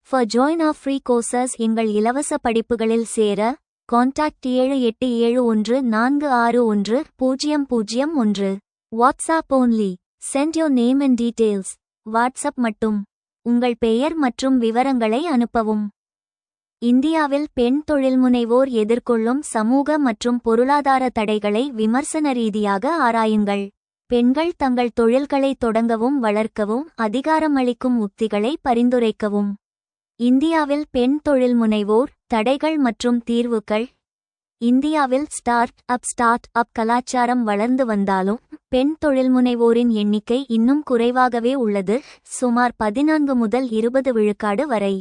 For join our free courses எங்கள் இலவச படிப்புகளில் சேர contact 7871461001. WhatsApp only. Send your name and details. WhatsApp மட்டும். உங்கள் பெயர் மற்றும் விவரங்களை அனுப்பவும். இந்தியாவில் பெண் தொழில்முனைவோர் எதிர்கொள்ளும் சமூக மற்றும் பொருளாதார தடைகளை விமர்சன ரீதியாக ஆராயுங்கள். பெண்கள் தங்கள் தொழில்களை தொடங்கவும் வளர்க்கவும் அதிகாரமளிக்கும் உத்திகளை பரிந்துரைக்கவும். இந்தியாவில் பெண் தொழில்முனைவோர் தடைகள் மற்றும் தீர்வுகள். இந்தியாவில் ஸ்டார்ட் அப் கலாச்சாரம் வளர்ந்து வந்தாலும் பெண் தொழில்முனைவோரின் எண்ணிக்கை இன்னும் குறைவாகவே உள்ளது, சுமார் 14 முதல் 20 விழுக்காடு வரை.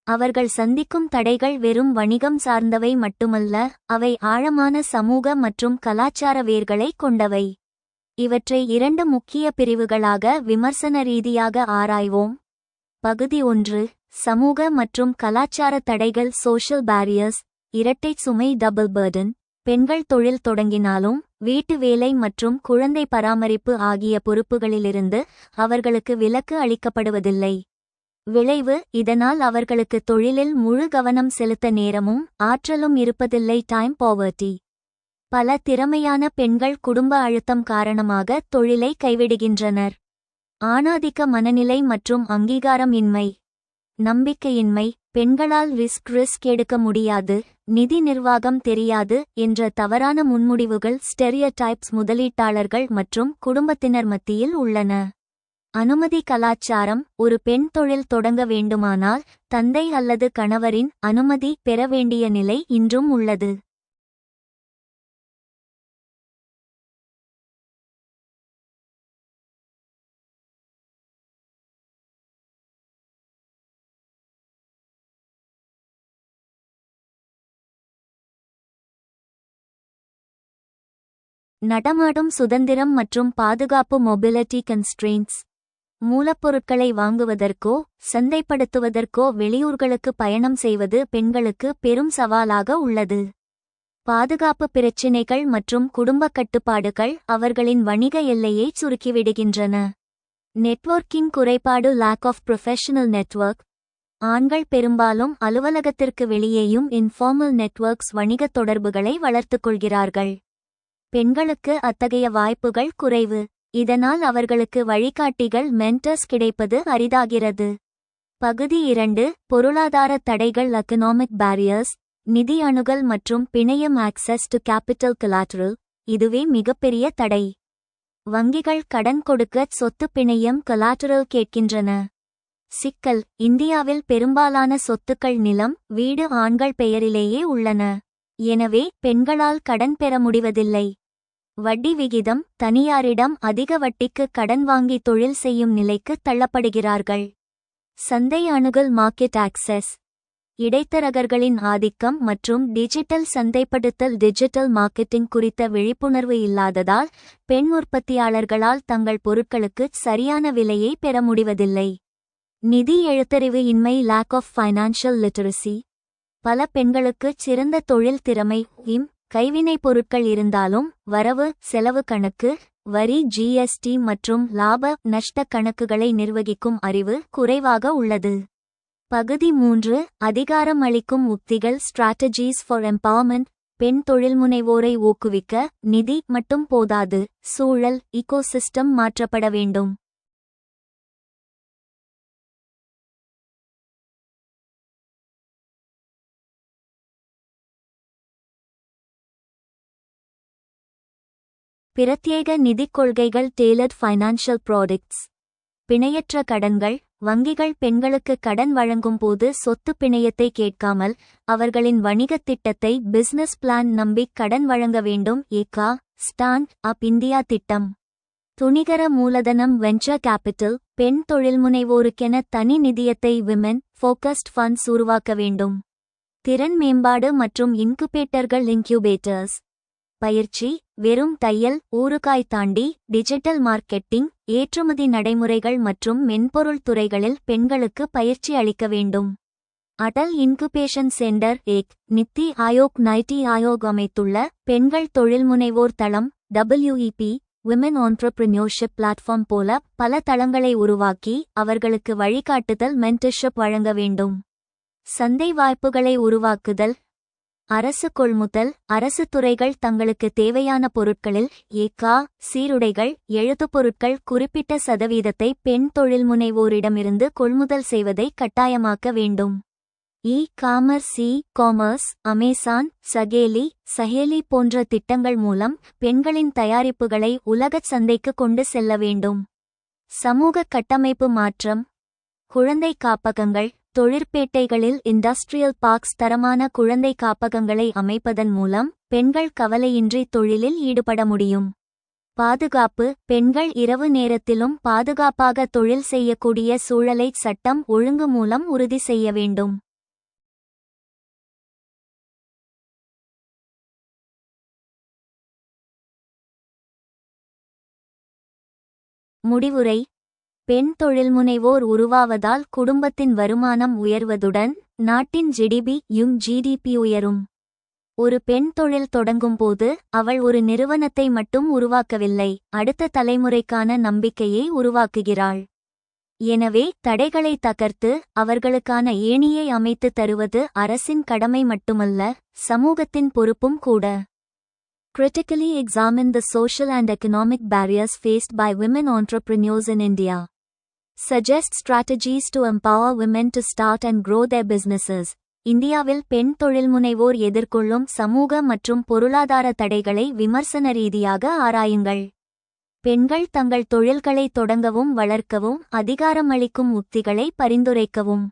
அவர்கள் சந்திக்கும் தடைகள் வெறும் வணிகம் சார்ந்தவை மட்டுமல்ல, அவை ஆழமான சமூக மற்றும் கலாச்சார வேர்களை கொண்டவை. இவற்றை 2 முக்கிய பிரிவுகளாக விமர்சன ரீதியாக ஆராய்வோம். பகுதி 1. சமூக மற்றும் கலாச்சார தடைகள். Social barriers. இரட்டை சுமை டபுள் பர்டன். பெண்கள் தொழில் தொடங்கினாலும் வீட்டு வேலை மற்றும் குழந்தை பராமரிப்பு ஆகிய பொறுப்புகளிலிருந்து அவர்களுக்கு விலக்கு அளிக்கப்படுவதில்லை. விளைவு, இதனால் அவர்களுக்கு தொழிலில் முழு கவனம் செலுத்த நேரமும் ஆற்றலும் இருப்பதில்லை. Time poverty. பல திறமையான பெண்கள் குடும்ப அழுத்தம் காரணமாக தொழிலை கைவிடுகின்றனர். ஆணாதிக்க மனநிலை மற்றும் அங்கீகாரம் இன்மை. நம்பிக்கையின்மை. பெண்களால் ரிஸ்க் எடுக்க முடியாது, நிதி நிர்வாகம் தெரியாது என்ற தவறான முன்முடிவுகள் ஸ்டெரியோடைப்ஸ் முதலீட்டாளர்கள் மற்றும் குடும்பத்தினர் மத்தியில் உள்ளன. அனுமதி கலாச்சாரம். ஒரு பெண் தொழில் தொடங்க வேண்டுமானால் தந்தை அல்லது கணவரின் அனுமதி பெற வேண்டிய நிலை இன்றும் உள்ளது. நடமாடும் சுதந்திரம் மற்றும் பாதுகாப்பு. Mobility constraints. மூலப்பொருட்களை வாங்குவதற்கோ சந்தைப்படுத்துவதற்கோ வெளியூர்களுக்கு பயணம் செய்வது பெண்களுக்கு பெரும் சவாலாக உள்ளது. பாதுகாப்பு பிரச்சினைகள் மற்றும் குடும்ப கட்டுப்பாடுகள் அவர்களின் வணிக எல்லையை சுருக்கிவிடுகின்றன. நெட்வொர்க்கிங் குறைபாடு. Lack of professional network. ஆண்கள் பெரும்பாலும் அலுவலகத்திற்கு வெளியேயும் இன்ஃபார்மல் நெட்வொர்க்ஸ் வணிகத் தொடர்புகளை வளர்த்துக் கொள்கிறார்கள். பெண்களுக்கு அத்தகைய வாய்ப்புகள் குறைவு. இதனால் அவர்களுக்கு வழிகாட்டிகள் மென்டர்ஸ் கிடைப்பது அரிதாகிறது. பகுதி 2. பொருளாதார தடைகள். Economic barriers. நிதி அணுகல் மற்றும் பிணையம். Access to capital collateral. இதுவே மிகப்பெரிய தடை. வங்கிகள் கடன் கொடுக்க சொத்து பிணையம் கொலாட்டரல் கேட்கின்றன. சிக்கல். இந்தியாவில் பெரும்பாலான சொத்துக்கள் நிலம், வீடு ஆண்கள் பெயரிலேயே உள்ளன. எனவே பெண்களால் கடன் பெற முடிவதில்லை. வட்டி விகிதம். தனியாரிடம் அதிக வட்டிக்கு கடன் வாங்கி தொழில் செய்யும் நிலைக்கு தள்ளப்படுகிறார்கள். சந்தை அணுகல். Market access. இடைத்தரகர்களின் ஆதிக்கம் மற்றும் டிஜிட்டல் சந்தைப்படுத்தல். டிஜிட்டல் மார்க்கெட்டிங் குறித்த விழிப்புணர்வு இல்லாததால் பெண் உற்பத்தியாளர்களால் தங்கள் பொருட்களுக்கு சரியான விலையை பெற முடிவதில்லை. நிதி எழுத்தறிவு இன்மை. Lack of financial literacy. பல பெண்களுக்கு சிறந்த தொழில் திறமை கைவினைப் பொருட்கள் இருந்தாலும் வரவு செலவு கணக்கு, வரி, ஜிஎஸ்டி மற்றும் லாப நஷ்ட கணக்குகளை நிர்வகிக்கும் அறிவு குறைவாக உள்ளது. பகுதி 3. அதிகாரம் அளிக்கும் உத்திகள். Strategies for empowerment. பெண் தொழில்முனைவோரை ஊக்குவிக்க நிதி மட்டும் போதாது, சூழல் ஈகோசிஸ்டம் மாற்றப்பட வேண்டும். பிரத்யேக நிதிக் கொள்கைகள். Tailored financial products. பிணையற்ற கடன்கள். வங்கிகள் பெண்களுக்கு கடன் வழங்கும் போது சொத்து பிணையத்தை கேட்காமல் அவர்களின் வணிகத் திட்டத்தை பிசினஸ் பிளான் நம்பி கடன் வழங்க வேண்டும். ஏகா ஸ்டாண்ட் அப் இந்தியா திட்டம். துணிகர மூலதனம். Venture capital. பெண் தொழில்முனைவோருக்கென தனி நிதியத்தை விமென் ஃபோக்கஸ்ட் ஃபண்ட்ஸ் உருவாக்க வேண்டும். திறன் மேம்பாடு மற்றும் இன்குபேட்டர்கள். இன்க்யூபேட்டர்ஸ். பயிற்சி. வெறும் தையல், ஊறுகாய் தாண்டி டிஜிட்டல் மார்க்கெட்டிங், ஏற்றுமதி நடைமுறைகள் மற்றும் மென்பொருள் துறைகளில் பெண்களுக்கு பயிற்சி அளிக்க வேண்டும். Atal incubation centre. நித்தி ஆயோக் அமைத்துள்ள பெண்கள் தொழில்முனைவோர் தளம். WEP விமென் ஆண்டர்பிரினியோர்ஷிப் பிளாட்ஃபார்ம் போல பல தளங்களை உருவாக்கி அவர்களுக்கு வழிகாட்டுதல் மென்டர்ஷிப் வழங்க வேண்டும். சந்தை வாய்ப்புகளை உருவாக்குதல். அரசு கொள்முதல். அரசு துறைகள் தங்களுக்கு தேவையான பொருட்களில் சீருடைகள், எழுதுப் பொருட்கள் குறிப்பிட்ட சதவீதத்தை பெண் தொழில்முனைவோரிடமிருந்து கொள்முதல் செய்வதை கட்டாயமாக்க வேண்டும். காமர்ஸ், அமேசான், சகேலி போன்ற திட்டங்கள் மூலம் பெண்களின் தயாரிப்புகளை உலகச் சந்தைக்கு கொண்டு செல்ல வேண்டும். சமூக கட்டமைப்பு மாற்றம். குழந்தை காப்பகங்கள். தொழிற்பேட்டைகளில் இண்டஸ்ட்ரியல் பார்க்ஸ் தரமான குழந்தை காப்பகங்களை அமைப்பதன் மூலம் பெண்கள் கவலையின்றி தொழிலில் ஈடுபட முடியும். பாதுகாப்பு. பெண்கள் இரவு நேரத்திலும் பாதுகாப்பாக தொழில் செய்யக்கூடிய சூழலை சட்டம் ஒழுங்கு மூலம் உறுதி செய்ய வேண்டும். முடிவுரை. பெண் தொழில்முனைவோர் உருவாவதால் குடும்பத்தின் வருமானம் உயர்வதுடன் நாட்டின் ஜிடிபி உயரும். ஒரு பெண் தொழில் தொடங்கும்போது அவள் ஒரு நிறுவனத்தை மட்டும் உருவாக்கவில்லை, அடுத்த தலைமுறைக்கான நம்பிக்கையை உருவாக்குகிறாள். எனவே தடைகளை தகர்த்து அவர்களுக்கான ஏணியை அமைத்து தருவது அரசின் கடமை மட்டுமல்ல, சமூகத்தின் பொறுப்பும் கூட. Critically examine the social and economic barriers faced by women entrepreneurs in India. Suggest strategies to empower women to start and grow their businesses. இந்தியாவில் பெண் தொழில்முனைவோர் எதிர்கொள்ளும் சமூக மற்றும் பொருளாதார தடைகளை விமர்சன ரீதியாக ஆராயுங்கள். பெண்கள் தங்கள் தொழில்களை தொடங்கவும் வளர்க்கவும் அதிகாரமளிக்கும் உத்திகளை பரிந்துரைக்கவும்.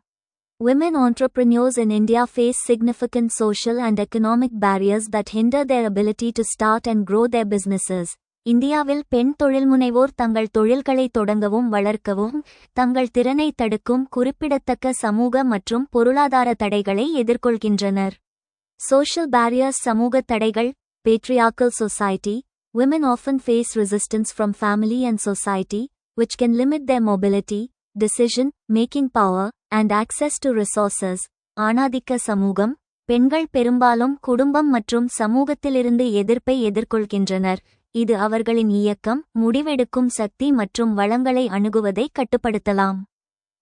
Women entrepreneurs in India face significant social and economic barriers that hinder their ability to start and grow their businesses. இந்தியாவில் பெண் தொழில்முனைவோர் தங்கள் தொழில்களை தொடங்கவும் வளர்க்கவும் தங்கள் திறனை தடுக்கும் குறிப்பிடத்தக்க சமூக மற்றும் பொருளாதார தடைகளை எதிர்கொள்கின்றனர். Social barriers. சமூக தடைகள். Patriarchal society. Women often face resistance from family and society, which can limit their mobility, decision-making power, and access to resources. ஆணாதிக்க சமூகம். பெண்கள் பெரும்பாலும் குடும்பம் மற்றும் சமூகத்திலிருந்து எதிர்ப்பை எதிர்கொள்கின்றனர், இது அவர்களின் இயக்கம், முடிவெடுக்கும் சக்தி மற்றும் வளங்களை அணுகுவதை கட்டுப்படுத்தலாம்.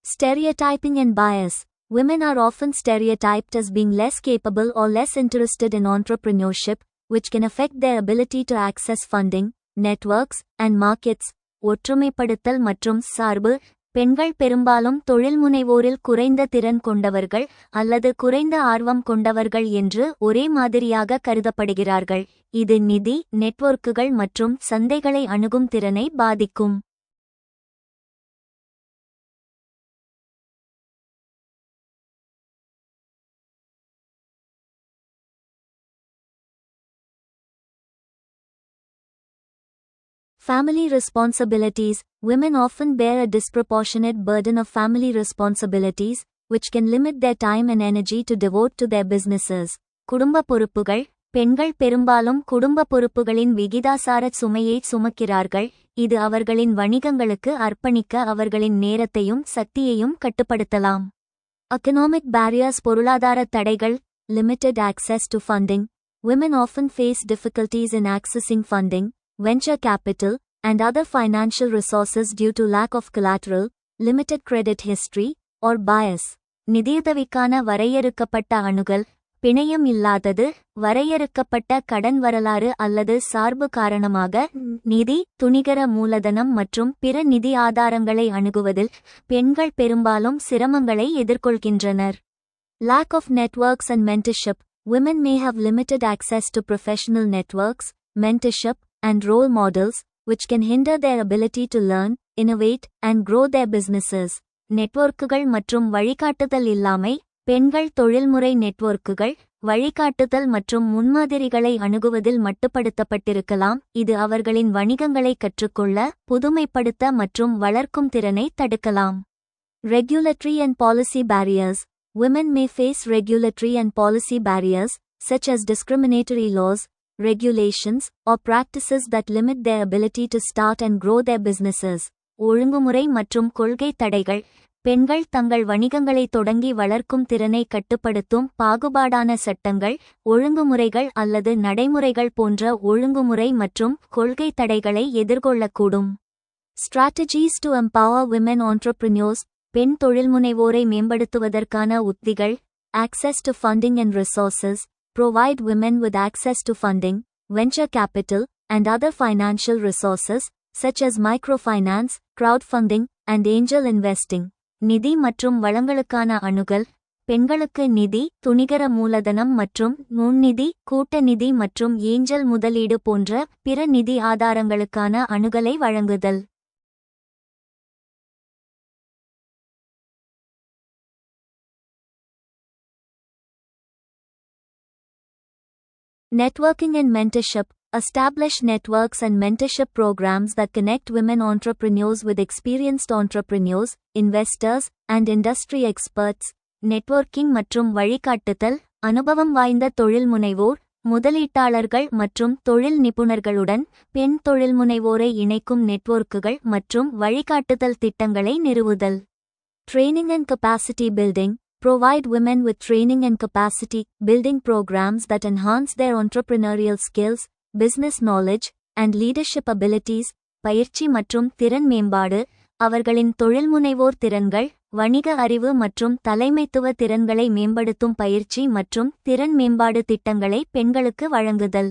Stereotyping and bias. Women are often stereotyped as being less capable or less interested in entrepreneurship, which can affect their ability to access funding, networks, and markets. ஒற்றுமைப்படுத்தல் மற்றும் சார்பு. பெண்கள் பெரும்பாலும் தொழில்முனைவோரில் குறைந்த திறன் கொண்டவர்கள் அல்லது குறைந்த ஆர்வம் கொண்டவர்கள் என்று ஒரே மாதிரியாக கருதப்படுகிறார்கள், இது நிதி, நெட்வொர்க்குகள் மற்றும் சந்தைகளை அணுகும் திறனை பாதிக்கும். Family responsibilities. Women often bear a disproportionate burden of family responsibilities, which can limit their time and energy to devote to their businesses. குடும்ப பொறுப்புகள். பெண்கள் பெரும்பாலும் குடும்ப பொறுப்புகளின் விகிதாசார சுமையை சுமக்கிறார்கள், இது அவர்களின் வணிகங்களுக்கு அர்ப்பணிக்க அவர்களின் நேரத்தையும் சக்தியையும் கட்டுப்படுத்தலாம். Economic barriers. பொருளாதார தடைகள். Limited access to funding. Women often face difficulties in accessing funding, venture capital, and other financial resources due to lack of collateral, limited credit history, or bias. நிதியுதவிக்கான வரையறுக்கப்பட்ட அணுகல். பிணையம் இல்லாதது, வரையறுக்கப்பட்ட கடன் வரலாறு அல்லது சார்பு காரணமாக நிதி, துணிகர மூலதனம் மற்றும் பிற நிதி ஆதாரங்களை அணுகுவதில் பெண்கள் பெரும்பாலும் சிரமங்களை எதிர்கொள்கின்றனர். Lack of networks and mentorship. Women may have limited access to professional networks, mentorship, and role models, which can hinder their ability to learn, innovate, and grow their businesses. நெட்வொர்க்குகள் மற்றும் வழிகாட்டுதல் இல்லாமை. பெண்கள் தொழில்முறை நெட்வொர்க்குகள், வழிகாட்டுதல் மற்றும் முன்மாதிரிகளை அணுகுவதில் மட்டுப்படுத்தப்பட்டிருக்கலாம், இது அவர்களின் வணிகங்களை கற்றுக்கொள்ள, புதுமைப்படுத்த மற்றும் வளர்க்கும் திறனை தடுக்கலாம். Regulatory and policy barriers. Women may face regulatory and policy barriers, such as discriminatory laws, regulations, or practices that limit their ability to start and grow their businesses. ஒழுங்குமுறை மற்றும் கொள்கை தடைகள். பெண்கள் தங்கள் வணிகங்களை தொடங்கி வளர்க்கும் திறனை கட்டுப்படுத்தும் பாகுபாடான சட்டங்கள், ஒழுங்குமுறைகள் அல்லது நடைமுறைகள் போன்ற ஒழுங்குமுறை மற்றும் கொள்கை தடைகளை எதிர்கொள்ளக்கூடும். Strategies to empower women entrepreneurs. பெண் தொழில்முனைவோரை மேம்படுத்துவதற்கான உத்திகள். Access to funding and resources. Provide women with access to funding, venture capital, and other financial resources, such as microfinance, crowdfunding, and angel investing. நிதி மற்றும் வளங்களுக்கான அணுகல். பெண்களுக்கு நிதி, துணிகர மூலதனம் மற்றும் நுண்நிதி, கூட்ட நிதி மற்றும் ஏஞ்சல் முதலீடு போன்ற பிற நிதி ஆதாரங்களுக்கான அணுகலை வழங்குதல். Networking and mentorship. Establish networks and mentorship programs that connect women entrepreneurs with experienced entrepreneurs, investors, and industry experts. Networking மற்றும் வழிகாட்டுதல். அனுபவம் வாய்ந்த தொழில்முனைவோர், முதலீட்டாளர்கள் மற்றும் தொழில் நிபுணர்களுடன் பெண் தொழில்முனைவோரை இணைக்கும் நெட்வொர்க்குகள் மற்றும் வழிகாட்டுதல் திட்டங்களை நிறுவுதல். Training and capacity building. Provide women with training and capacity building programs that enhance their entrepreneurial skills, business knowledge, and leadership abilities. பயிற்சி மற்றும் திறன் மேம்பாடு. அவர்களின் தொழில்முனைவோர் திறன்கள், வணிக அறிவு மற்றும் தலைமைத்துவ திறன்களை மேம்படுத்தும் பயிற்சி மற்றும் திறன் மேம்பாடு திட்டங்களை பெண்களுக்கு வழங்குதல்.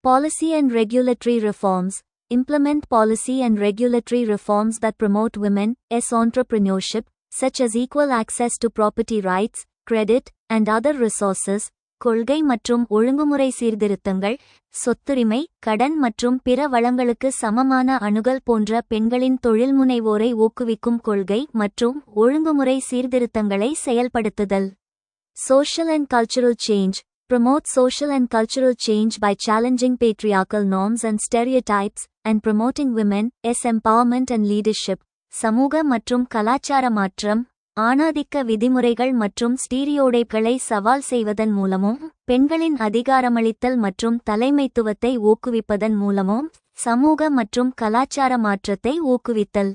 Policy and regulatory reforms. Implement policy and regulatory reforms that promote women's entrepreneurship, such as equal access to property rights, credit, and other resources. கொள்கை மற்றும் ஒழுங்குமுறை சீர்திருத்தங்கள். சொத்துரிமை, கடன் மற்றும் பிற வளங்களுக்கு சமமான அணுகல் போன்ற பெண்களின் தொழில்முனைவோரை ஊக்குவிக்கும் கொள்கை மற்றும் ஒழுங்குமுறை சீர்திருத்தங்களை செயல்படுத்துதல். Social and cultural change. Promote social and cultural change by challenging patriarchal norms and stereotypes, and promoting women's empowerment and leadership. சமூக மற்றும் கலாச்சார மாற்றம். ஆணாதிக்க விதிமுறைகள் மற்றும் ஸ்டீரியோடைப்களை சவால் செய்வதன் மூலமும் பெண்களின் அதிகாரமளித்தல் மற்றும் தலைமைத்துவத்தை ஊக்குவிப்பதன் மூலமும் சமூக மற்றும் கலாச்சார மாற்றத்தை ஊக்குவித்தல்.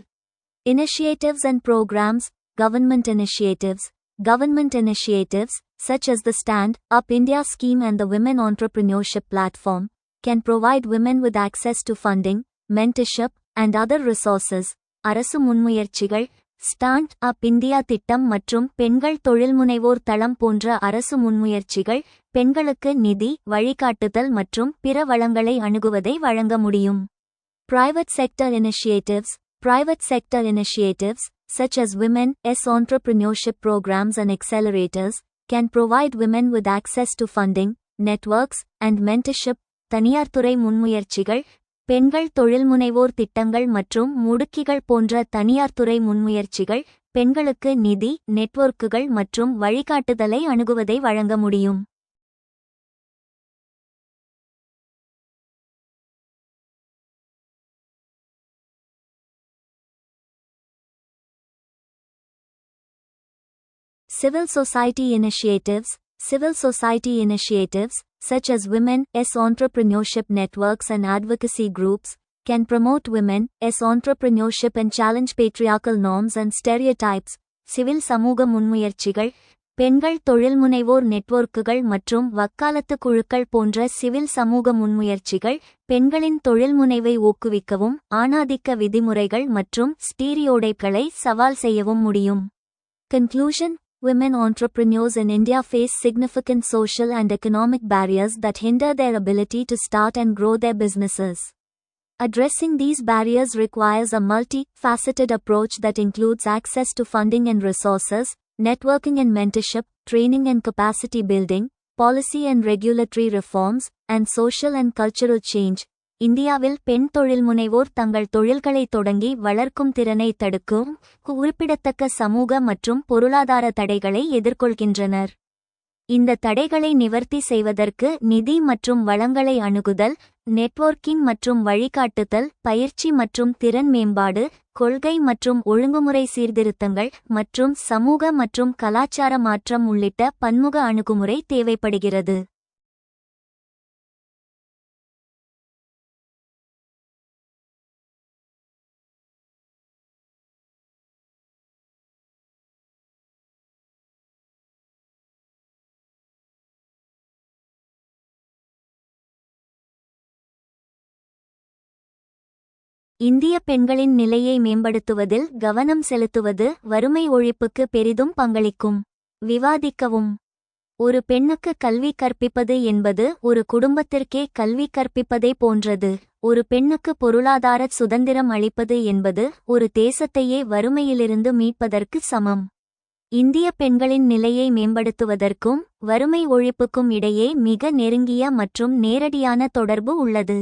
Initiatives and programs. Government initiatives. Government initiatives, such as the Stand Up India scheme and the Women Entrepreneurship Platform, can provide women with access to funding, mentorship, and other resources. அரசு முன்முயற்சிகள். ஸ்டாண்ட் அப் இந்தியா திட்டம் மற்றும் பெண்கள் தொழில்முனைவோர் தளம் போன்ற அரசு முன்முயற்சிகள் பெண்களுக்கு நிதி, வழிகாட்டுதல் மற்றும் பிற வளங்களை அணுகுவதை வழங்க முடியும். Private sector initiatives. Private sector initiatives, such as women's entrepreneurship programs and accelerators, can provide women with access to funding, networks, and mentorship. தனியார் துறை முன்முயற்சிகள். பெண்கள் தொழில்முனைவோர் திட்டங்கள் மற்றும் முடுக்கிகள் போன்ற தனியார் துறை முன்முயற்சிகள் பெண்களுக்கு நிதி, நெட்வொர்க்குகள் மற்றும் வழிகாட்டுதலை அணுகுவதை வழங்க முடியும். Civil society initiatives. Civil society initiatives, such as women's entrepreneurship networks and advocacy groups, can promote women's entrepreneurship and challenge patriarchal norms and stereotypes. Civil சமூக முன்முயற்சிகள். பெண்கள் தொழில்முனைவோர் நெட்வொர்க்குகள் மற்றும் வக்காலத்து குழுக்கள் போன்ற சிவில் சமூக முன்முயற்சிகள் பெண்களின் தொழில்முனைவை ஊக்குவிக்கவும் ஆணாதிக்க விதிமுறைகள் மற்றும் ஸ்டீரியோடைப்களை சவால் செய்யவும் முடியும். Conclusion. Women entrepreneurs in India face significant social and economic barriers that hinder their ability to start and grow their businesses. Addressing these barriers requires a multi-faceted approach that includes access to funding and resources, networking and mentorship, training and capacity building, policy and regulatory reforms, and social and cultural change. இந்தியாவில் பெண் தொழில்முனைவோர் தங்கள் தொழில்களை தொடங்கி வளர்க்கும் திறனை தடுக்கும் குறிப்பிடத்தக்க சமூக மற்றும் பொருளாதார தடைகளை எதிர்கொள்கின்றனர். இந்த தடைகளை நிவர்த்தி செய்வதற்கு நிதி மற்றும் வளங்களை அணுகுதல், நெட்வொர்க்கிங் மற்றும் வழிகாட்டுதல், பயிற்சி மற்றும் திறன் மேம்பாடு, கொள்கை மற்றும் ஒழுங்குமுறை சீர்திருத்தங்கள் மற்றும் சமூக மற்றும் கலாச்சார மாற்றம் உள்ளிட்ட பன்முக அணுகுமுறை தேவைப்படுகிறது. இந்திய பெண்களின் நிலையை மேம்படுத்துவதில் கவனம் செலுத்துவது வறுமை ஒழிப்புக்கு பெரிதும் பங்களிக்கும். விவாதிக்கவும். ஒரு பெண்ணுக்கு கல்வி கற்பிப்பது என்பது ஒரு குடும்பத்திற்கே கல்வி கற்பிப்பதை போன்றது. ஒரு பெண்ணுக்கு பொருளாதார சுதந்திரம் அளிப்பது என்பது ஒரு தேசத்தையே வறுமையிலிருந்து மீட்பதற்கு சமம். இந்திய பெண்களின் நிலையை மேம்படுத்துவதற்கும் வறுமை ஒழிப்புக்கும் இடையே மிக நெருங்கிய மற்றும் நேரடியான தொடர்பு உள்ளது.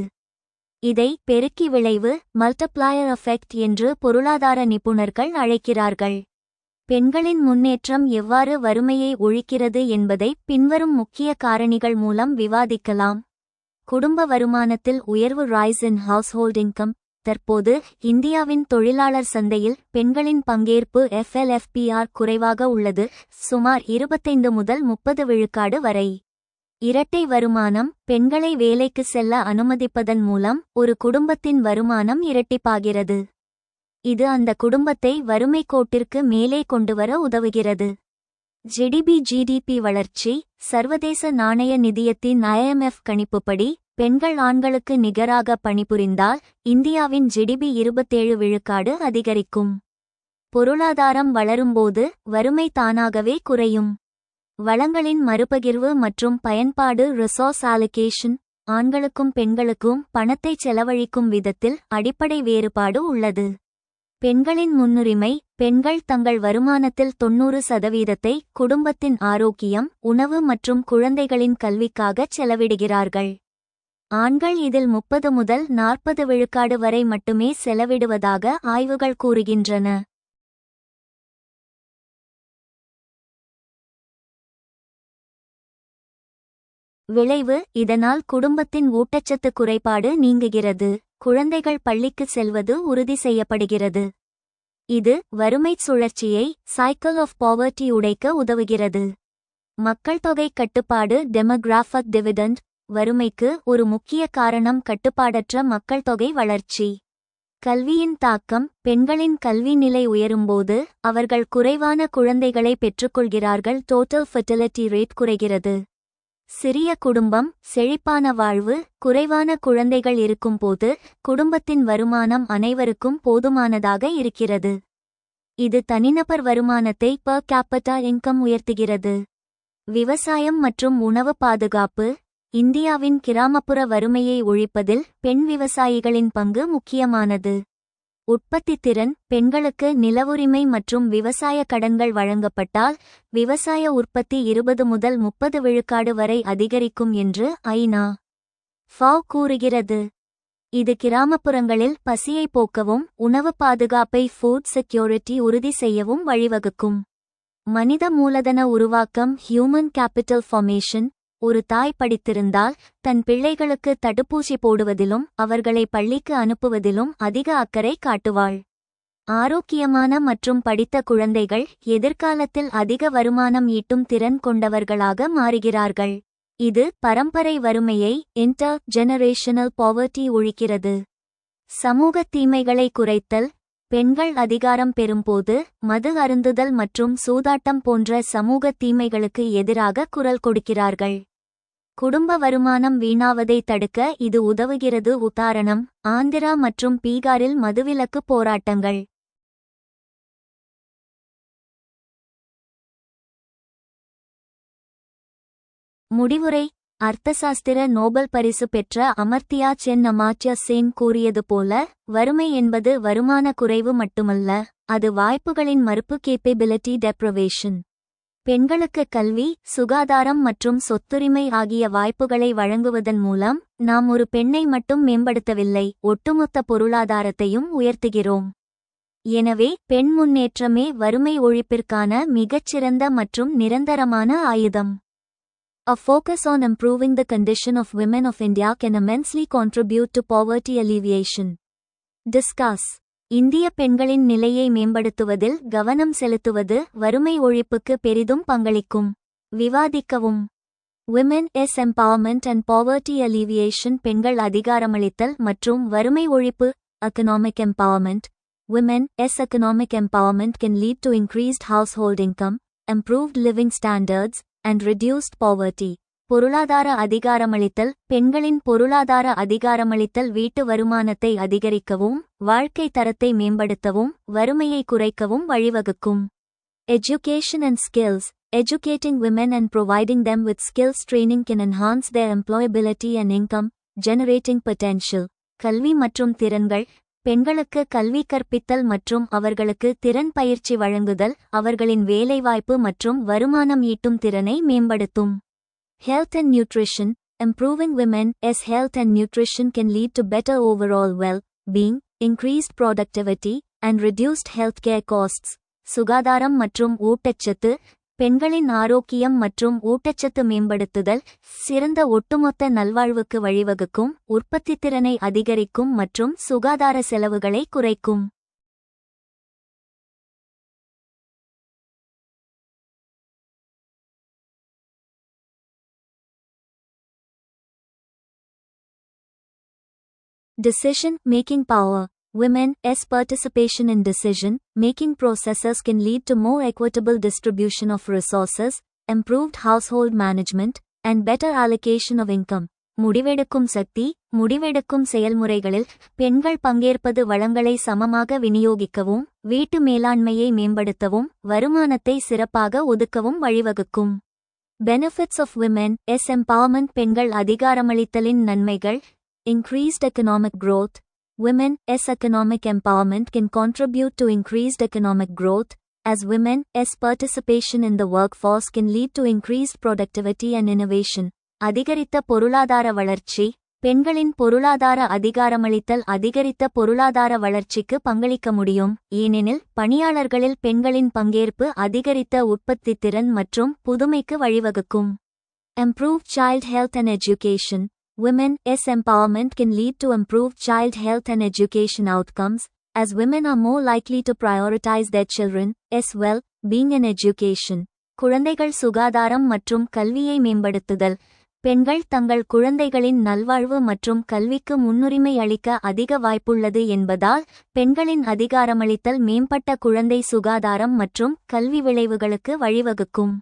இதை பெருக்கி விளைவு மல்டிப்ளாயர் எஃபெக்ட் என்று பொருளாதார நிபுணர்கள் அழைக்கிறார்கள். பெண்களின் முன்னேற்றம் எவ்வாறு வறுமையை ஒழிக்கிறது என்பதை பின்வரும் முக்கிய காரணிகள் மூலம் விவாதிக்கலாம். குடும்ப வருமானத்தில் உயர்வு ரைஸ் இன் ஹவுஸ்ஹோல்ட் இன்கம். தற்போது இந்தியாவின் தொழிலாளர் சந்தையில் பெண்களின் பங்கேற்பு FLFPR குறைவாக உள்ளது, சுமார் 25 முதல் 30 விழுக்காடு வரை. இரட்டை வருமானம். பெண்களை வேலைக்கு செல்ல அனுமதிப்பதன் மூலம் ஒரு குடும்பத்தின் வருமானம் இரட்டிப்பாகிறது. இது அந்த குடும்பத்தை வறுமை கோட்டிற்கு மேலே கொண்டுவர உதவுகிறது. ஜிடிபி வளர்ச்சி. சர்வதேச நாணய நிதியத்தின் IMF கணிப்புப்படி பெண்கள் ஆண்களுக்கு நிகராக பணிபுரிந்தால் இந்தியாவின் ஜிடிபி 27 விழுக்காடு அதிகரிக்கும். பொருளாதாரம் வளரும்போது வறுமை தானாகவே குறையும். வளங்களின் மறுபகிர்வு மற்றும் பயன்பாடு ரிசோர்ஸ் அலோகேஷன். ஆண்களுக்கும் பெண்களுக்கும் பணத்தை செலவழிக்கும் விதத்தில் அடிப்படை வேறுபாடு உள்ளது. பெண்களின் முன்னுரிமை. பெண்கள் தங்கள் வருமானத்தில் 90% குடும்பத்தின் ஆரோக்கியம், உணவு மற்றும் குழந்தைகளின் கல்விக்காகச் செலவிடுகிறார்கள். ஆண்கள் இதில் 30 முதல் 40 விழுக்காடு வரை மட்டுமே செலவிடுவதாக ஆய்வுகள் கூறுகின்றன. விளைவு. இதனால் குடும்பத்தின் ஊட்டச்சத்து குறைபாடு நீங்குகிறது, குழந்தைகள் பள்ளிக்கு செல்வது உறுதி செய்யப்படுகிறது. இது வறுமைச் சுழற்சியை சைக்கிள் ஆஃப் பாவர்ட்டி உடைக்க உதவுகிறது. மக்கள் தொகை கட்டுப்பாடு டெமோகிராஃபிக் டிவிடெண்ட். வறுமைக்கு ஒரு முக்கிய காரணம் கட்டுப்பாடற்ற மக்கள் தொகை வளர்ச்சி. கல்வியின் தாக்கம். பெண்களின் கல்வி நிலை உயரும்போது அவர்கள் குறைவான குழந்தைகளை பெற்றுக்கொள்கிறார்கள், டோட்டல் ஃபெர்டிலிட்டி ரேட் குறைகிறது. சிறிய குடும்பம், செழிப்பான வாழ்வு. குறைவான குழந்தைகள் இருக்கும்போது குடும்பத்தின் வருமானம் அனைவருக்கும் போதுமானதாக இருக்கிறது. இது தனிநபர் வருமானத்தை பெர் கேபிட்டா இன்கம் உயர்த்துகிறது. விவசாயம் மற்றும் உணவு பாதுகாப்பு. இந்தியாவின் கிராமப்புற வறுமையை ஒழிப்பதில் பெண் விவசாயிகளின் பங்கு முக்கியமானது. உற்பத்தித்திறன். பெண்களுக்கு நிலவுரிமை மற்றும் விவசாய கடன்கள் வழங்கப்பட்டால் விவசாய உற்பத்தி 20 முதல் 30 விழுக்காடு வரை அதிகரிக்கும் என்று ஐ.நா.FAO கூறுகிறது. இது கிராமப்புறங்களில் பசியை போக்கவும் உணவு பாதுகாப்பை ஃபுட் செக்யூரிட்டி உறுதி செய்யவும் வழிவகுக்கும். மனித மூலதன உருவாக்கம் ஹியூமன் கேபிட்டல் ஃபார்மேஷன். ஒரு தாய் படித்திருந்தால் தன் பிள்ளைகளுக்கு தடுப்பூசி போடுவதிலும் அவர்களை பள்ளிக்கு அனுப்புவதிலும் அதிக அக்கறை காட்டுவாள். ஆரோக்கியமான மற்றும் படித்த குழந்தைகள் எதிர்காலத்தில் அதிக வருமானம் ஈட்டும் திறன் கொண்டவர்களாக மாறுகிறார்கள். இது பரம்பரை வறுமையை இன்டர் ஜெனரேஷனல் பாவர்ட்டி ஒழிக்கிறது. சமூக தீமைகளை குறைத்தல். பெண்கள் அதிகாரம் பெறும்போது மது அருந்துதல் மற்றும் சூதாட்டம் போன்ற சமூக தீமைகளுக்கு எதிராக குரல் கொடுக்கிறார்கள். குடும்ப வருமானம் வீணாவதை தடுக்க இது உதவுகிறது. உதாரணம், ஆந்திரா மற்றும் பீகாரில் மதுவிலக்கு போராட்டங்கள். முடிவுரை. அர்த்தசாஸ்திர நோபல் பரிசு பெற்ற அமர்த்தியா சென் அமார்த்ய சென் கூறியது போல, வறுமை என்பது வருமான குறைவு மட்டுமல்ல, அது வாய்ப்புகளின் மறுப்பு கேப்பபிலிட்டி டெப்ரவேஷன். பெண்களுக்கு கல்வி, சுகாதாரம் மற்றும் சொத்துரிமை ஆகிய வாய்ப்புகளை வழங்குவதன் மூலம் நாம் ஒரு பெண்ணை மட்டும் மேம்படுத்தவில்லை, ஒட்டுமொத்த பொருளாதாரத்தையும் உயர்த்துகிறோம். எனவே பெண் முன்னேற்றமே வறுமை ஒழிப்பிற்கான மிகச்சிறந்த மற்றும் நிரந்தரமான ஆயுதம். A focus on improving the condition of women of India can immensely contribute to poverty alleviation. Discuss. இந்திய பெண்களின் நிலையை மேம்படுத்துவதில் கவனம் செலுத்துவது வறுமை ஒழிப்புக்கு பெரிதும் பங்களிக்கும். விவாதிக்கவும். Women s empowerment and poverty alleviation. பெண்கள் அதிகாரமளித்தல் மற்றும் வறுமை ஒழிப்பு. Economic empowerment. Women s economic empowerment can lead to increased household income, improved living standards, and reduced poverty. பொருளாதார அதிகாரமளித்தல். பெண்களின் பொருளாதார அதிகாரமளித்தல் வீட்டு வருமானத்தை அதிகரிக்கவும், வாழ்க்கை தரத்தை மேம்படுத்தவும், வறுமையை குறைக்கவும் வழிவகுக்கும். Education and skills. Educating women and providing them with skills training can enhance their employability and income, generating potential. கல்வி மற்றும் திறன்கள். பெண்களுக்கு கல்வி கற்பித்தல் மற்றும் அவர்களுக்கு திறன் பயிற்சி வழங்குதல் அவர்களின் வேலைவாய்ப்பு மற்றும் வருமானம் ஈட்டும் திறனை மேம்படுத்தும். Health and nutrition. Improving women's health and nutrition can lead to better overall well-being, increased productivity, and reduced healthcare costs. சுகாதாரம் மற்றும் ஊட்டச்சத்து. பெண்களின் ஆரோக்கியம் மற்றும் ஊட்டச்சத்து மேம்படுத்துதல் சிறந்த ஒட்டுமொத்த நல்வாழ்வுக்கு வழிவகுக்கும், உற்பத்தித்திறனை அதிகரிக்கும் மற்றும் சுகாதார செலவுகளை குறைக்கும். Decision-making power. Women's participation in decision-making processes can lead to more equitable distribution of resources, improved household management, and better allocation of income. முடிவெடுக்கும் சக்தி. முடிவெடுக்கும் செயல்முறைகளில் பெண்கள் பங்கேற்பது வளங்களை சமமாக விநியோகிக்கவும், வீட்டு மேலாண்மையை மேம்படுத்தவும், வருமானத்தை சிறப்பாக ஒதுக்கவும் வழிவகுக்கும். Benefits of women's empowerment. பெண்கள் அதிகாரமளித்தலின் நன்மைகள். Increased economic growth. Women's economic empowerment can contribute to increased economic growth, as women's participation in the workforce can lead to increased productivity and innovation. அதிகரித்த பொருளாதார வளர்ச்சி. பெண்களின் பொருளாதார அதிகாரமளித்தல் அதிகரித்த பொருளாதார வளர்ச்சிக்கு பங்களிக்க முடியும், ஏனெனில் பணியாளர்களில் பெண்களின் பங்கேற்பு அதிகரித்த உற்பத்தித்திறன் மற்றும் புதுமைக்கு வழிவகுக்கும். Improved child health and education. Women's empowerment can lead to improved child health and education outcomes, as women are more likely to prioritize their children's well-being in education. குழந்தைகள் சுகாதாரம் மற்றும் கல்வியை மேம்படுத்துதல். பெண்கள் தங்கள் குழந்தைகளின் நல்வாழ்வு மற்றும் கல்விக்கு முன்னுரிமை அளிக்க அதிக வாய்ப்புள்ளது என்பதால், பெண்களின் அதிகாரமளித்தல் மேம்பட்ட குழந்தை சுகாதாரம் மற்றும் கல்வி விளைவுகளுக்கு வழிவகுக்கும்.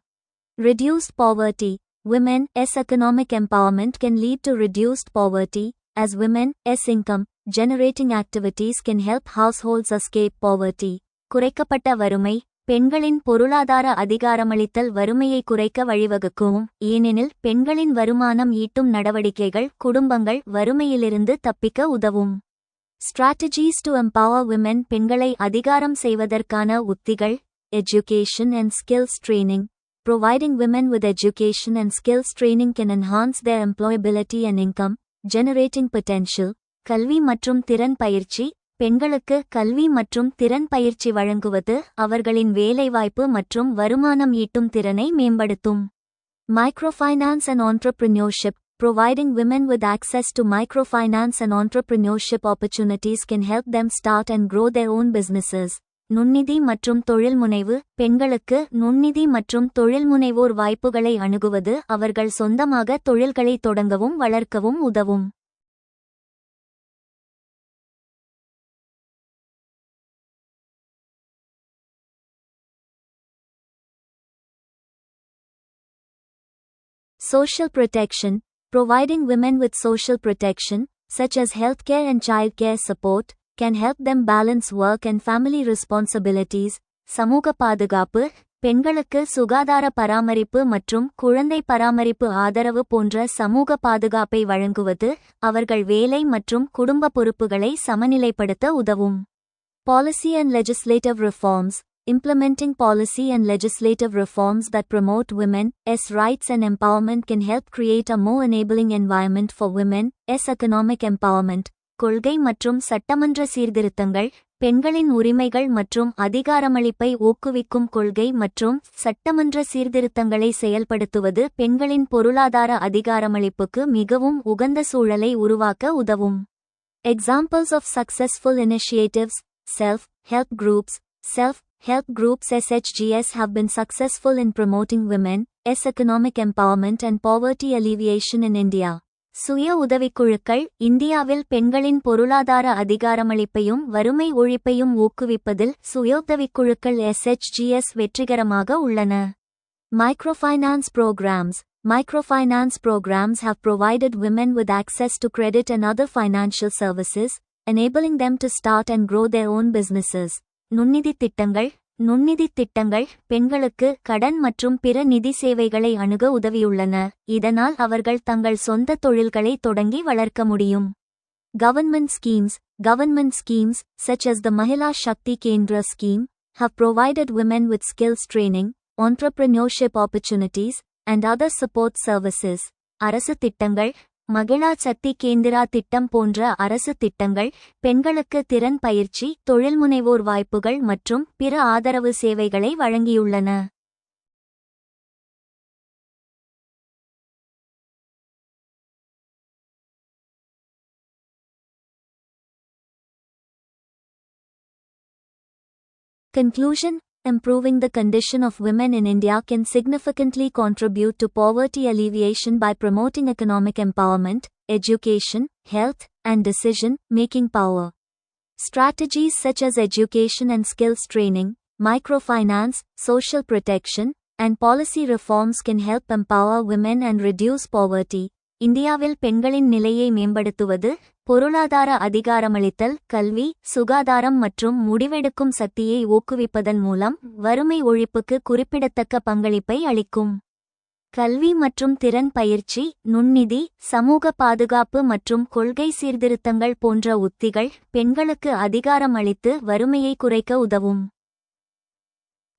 Reduced poverty. Women's economic empowerment can lead to reduced poverty, as women's income generating activities can help households escape poverty. குறைக்கப்பட்ட வறுமை. பெண்களின் பொருளாதார அதிகாரமளித்தல் வறுமையை குறைக்க வழிவகுக்கும், ஏனெனில் பெண்களின் வருமானம் ஈட்டும் நடவடிக்கைகள் குடும்பங்கள் வறுமையிலிருந்து தப்பிக்க உதவும். Strategies to empower women. பெண்களை அதிகாரம் செய்வதற்கான உத்திகள். Education and skills training. Providing women with education and skills training can enhance their employability and income, generating potential. கல்வி மற்றும் திறன் பயிற்சி. பெண்களுக்கு கல்வி மற்றும் திறன் பயிற்சி வழங்குவது அவர்களின் வேலைவாய்ப்பு மற்றும் வருமானம் ஈட்டும் திறனை மேம்படுத்தும். Microfinance and entrepreneurship. Providing women with access to microfinance and entrepreneurship opportunities can help them start and grow their own businesses. நுண்நிதி மற்றும் தொழில்முனைவு. பெண்களுக்கு நுண்நிதி மற்றும் தொழில்முனைவோர் வாய்ப்புகளை அணுகுவது அவர்கள் சொந்தமாக தொழில்களை தொடங்கவும் வளர்க்கவும் உதவும். Social protection. Providing women with social protection, such as healthcare and childcare support, can help them balance work and family responsibilities. சமூக பாதுகாப்பு. பெண்களுக்கு சுகாதார பராமரிப்பு மற்றும் குழந்தை பராமரிப்பு ஆதரவு போன்ற சமூக பாதுகாப்பை வழங்குவது அவர்கள் வேலை மற்றும் குடும்ப பொறுப்புகளை சமநிலைப்படுத்த உதவும். Policy and legislative reforms. Implementing policy and legislative reforms that promote women's rights and empowerment can help create a more enabling environment for women's economic empowerment. கொள்கை மற்றும் சட்டமன்ற சீர்திருத்தங்கள். பெண்களின் உரிமைகள் மற்றும் அதிகாரமளிப்பை ஊக்குவிக்கும் கொள்கை மற்றும் சட்டமன்ற சீர்திருத்தங்களை செயல்படுத்துவது பெண்களின் பொருளாதார அதிகாரமளிப்புக்கு மிகவும் உகந்த சூழலை உருவாக்க உதவும். Examples of successful initiatives. Self-help groups. Self-help groups SHGs have been successful in promoting women's economic empowerment and poverty alleviation in India. சுய உதவிக்குழுக்கள். இந்தியாவில் பெண்களின் பொருளாதார அதிகாரமளிப்பையும் வறுமை ஒழிப்பையும் ஊக்குவிப்பதில் சுயோதவிக்குழுக்கள் SHGs வெற்றிகரமாக உள்ளன. Microfinance programs. Microfinance programs have provided women with access to credit and other financial services, enabling them to start and grow their own businesses. நுண்ணிதித் திட்டங்கள் பெண்களுக்கு கடன் மற்றும் பிற நிதி சேவைகளை அணுக உதவியுள்ளன. இதனால் அவர்கள் தங்கள் சொந்த தொழில்களை தொடங்கி வளர்க்க முடியும். Government schemes, such as the Mahila Shakti Kendra scheme, have provided women with skills training, entrepreneurship opportunities, and other support services. அரசு திட்டங்கள் மகிழா சக்தி கேந்திரா திட்டம் போன்ற அரசு திட்டங்கள் பெண்களுக்கு திறன் பயிற்சி, தொழில்முனைவோர் வாய்ப்புகள் மற்றும் பிற ஆதரவு சேவைகளை வழங்கியுள்ளன. Conclusion: improving the condition of women in India can significantly contribute to poverty alleviation by promoting economic empowerment, education, health, and decision-making power. Strategies such as education and skills training, microfinance, social protection, and policy reforms can help empower women and reduce poverty. இந்தியாவில் பெண்களின் நிலையை மேம்படுத்துவது, பொருளாதார அதிகாரமளித்தல், கல்வி, சுகாதாரம் மற்றும் முடிவெடுக்கும் சக்தியை ஊக்குவிப்பதன் மூலம் வறுமை ஒழிப்புக்கு குறிப்பிடத்தக்க பங்களிப்பை அளிக்கும். கல்வி மற்றும் திறன் பயிற்சி, நுண்ணிதி, சமூக பாதுகாப்பு மற்றும் கொள்கை சீர்திருத்தங்கள் போன்ற உத்திகள் பெண்களுக்கு அதிகாரம் அளித்து வறுமையை குறைக்க உதவும்.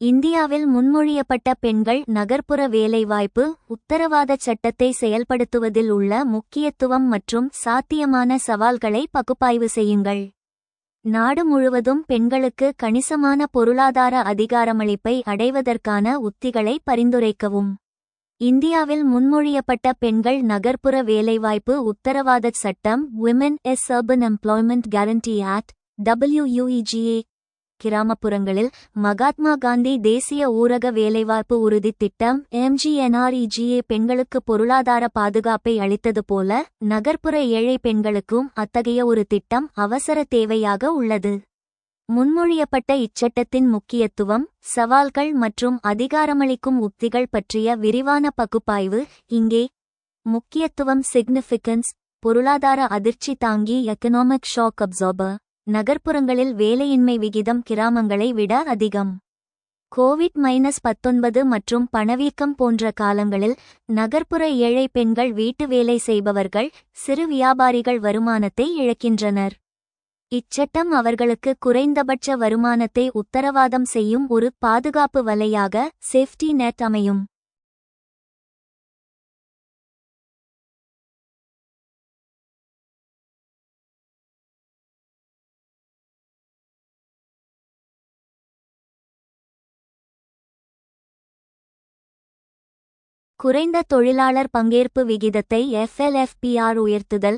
இந்தியாவில் முன்மொழியப்பட்ட பெண்கள் நகர்ப்புற வேலைவாய்ப்பு உத்தரவாதச் சட்டத்தை செயல்படுத்துவதில் உள்ள முக்கியத்துவம் மற்றும் சாத்தியமான சவால்களை பகுப்பாய்வு செய்யுங்கள். நாடு முழுவதும் பெண்களுக்கு கணிசமான பொருளாதார அதிகாரமளிப்பை அடைவதற்கான உத்திகளை பரிந்துரைக்கவும். இந்தியாவில் முன்மொழியப்பட்ட பெண்கள் நகர்ப்புற வேலைவாய்ப்பு உத்தரவாதச் சட்டம் Women's Urban Employment Guarantee Act, WUEGA. கிராமப்புறங்களில் மகாத்மா காந்தி தேசிய ஊரக வேலைவாய்ப்பு உறுதித் திட்டம் MGNREGA பெண்களுக்கு பொருளாதார பாதுகாப்பை அளித்தது போல நகர்ப்புற ஏழை பெண்களுக்கும் அத்தகைய ஒரு திட்டம் அவசர தேவையாக உள்ளது. முன்மொழியப்பட்ட இச்சட்டத்தின் முக்கியத்துவம், சவால்கள் மற்றும் அதிகாரமளிக்கும் உத்திகள் பற்றிய விரிவான பகுப்பாய்வு இங்கே. முக்கியத்துவம் சிக்னிஃபிகன்ஸ்: பொருளாதார அதிர்ச்சி தாங்கி, எக்கனாமிக் ஷாக் அப்சார்பர். நகர்ப்புறங்களில் வேலையின்மை விகிதம் கிராமங்களை விட அதிகம். COVID-19 மற்றும் பணவீக்கம் போன்ற காலங்களில் நகர்ப்புற ஏழை பெண்கள் வீட்டு வேலை செய்பவர்கள், சிறு வியாபாரிகள் வருமானத்தை இழக்கின்றனர். இச்சட்டம் அவர்களுக்கு குறைந்தபட்ச வருமானத்தை உத்தரவாதம் செய்யும் ஒரு பாதுகாப்பு வலையாக, சேஃப்டி நெட் அமையும். குறைந்த தொழிலாளர் பங்கேற்பு விகிதத்தை FLFPR உயர்த்துதல்.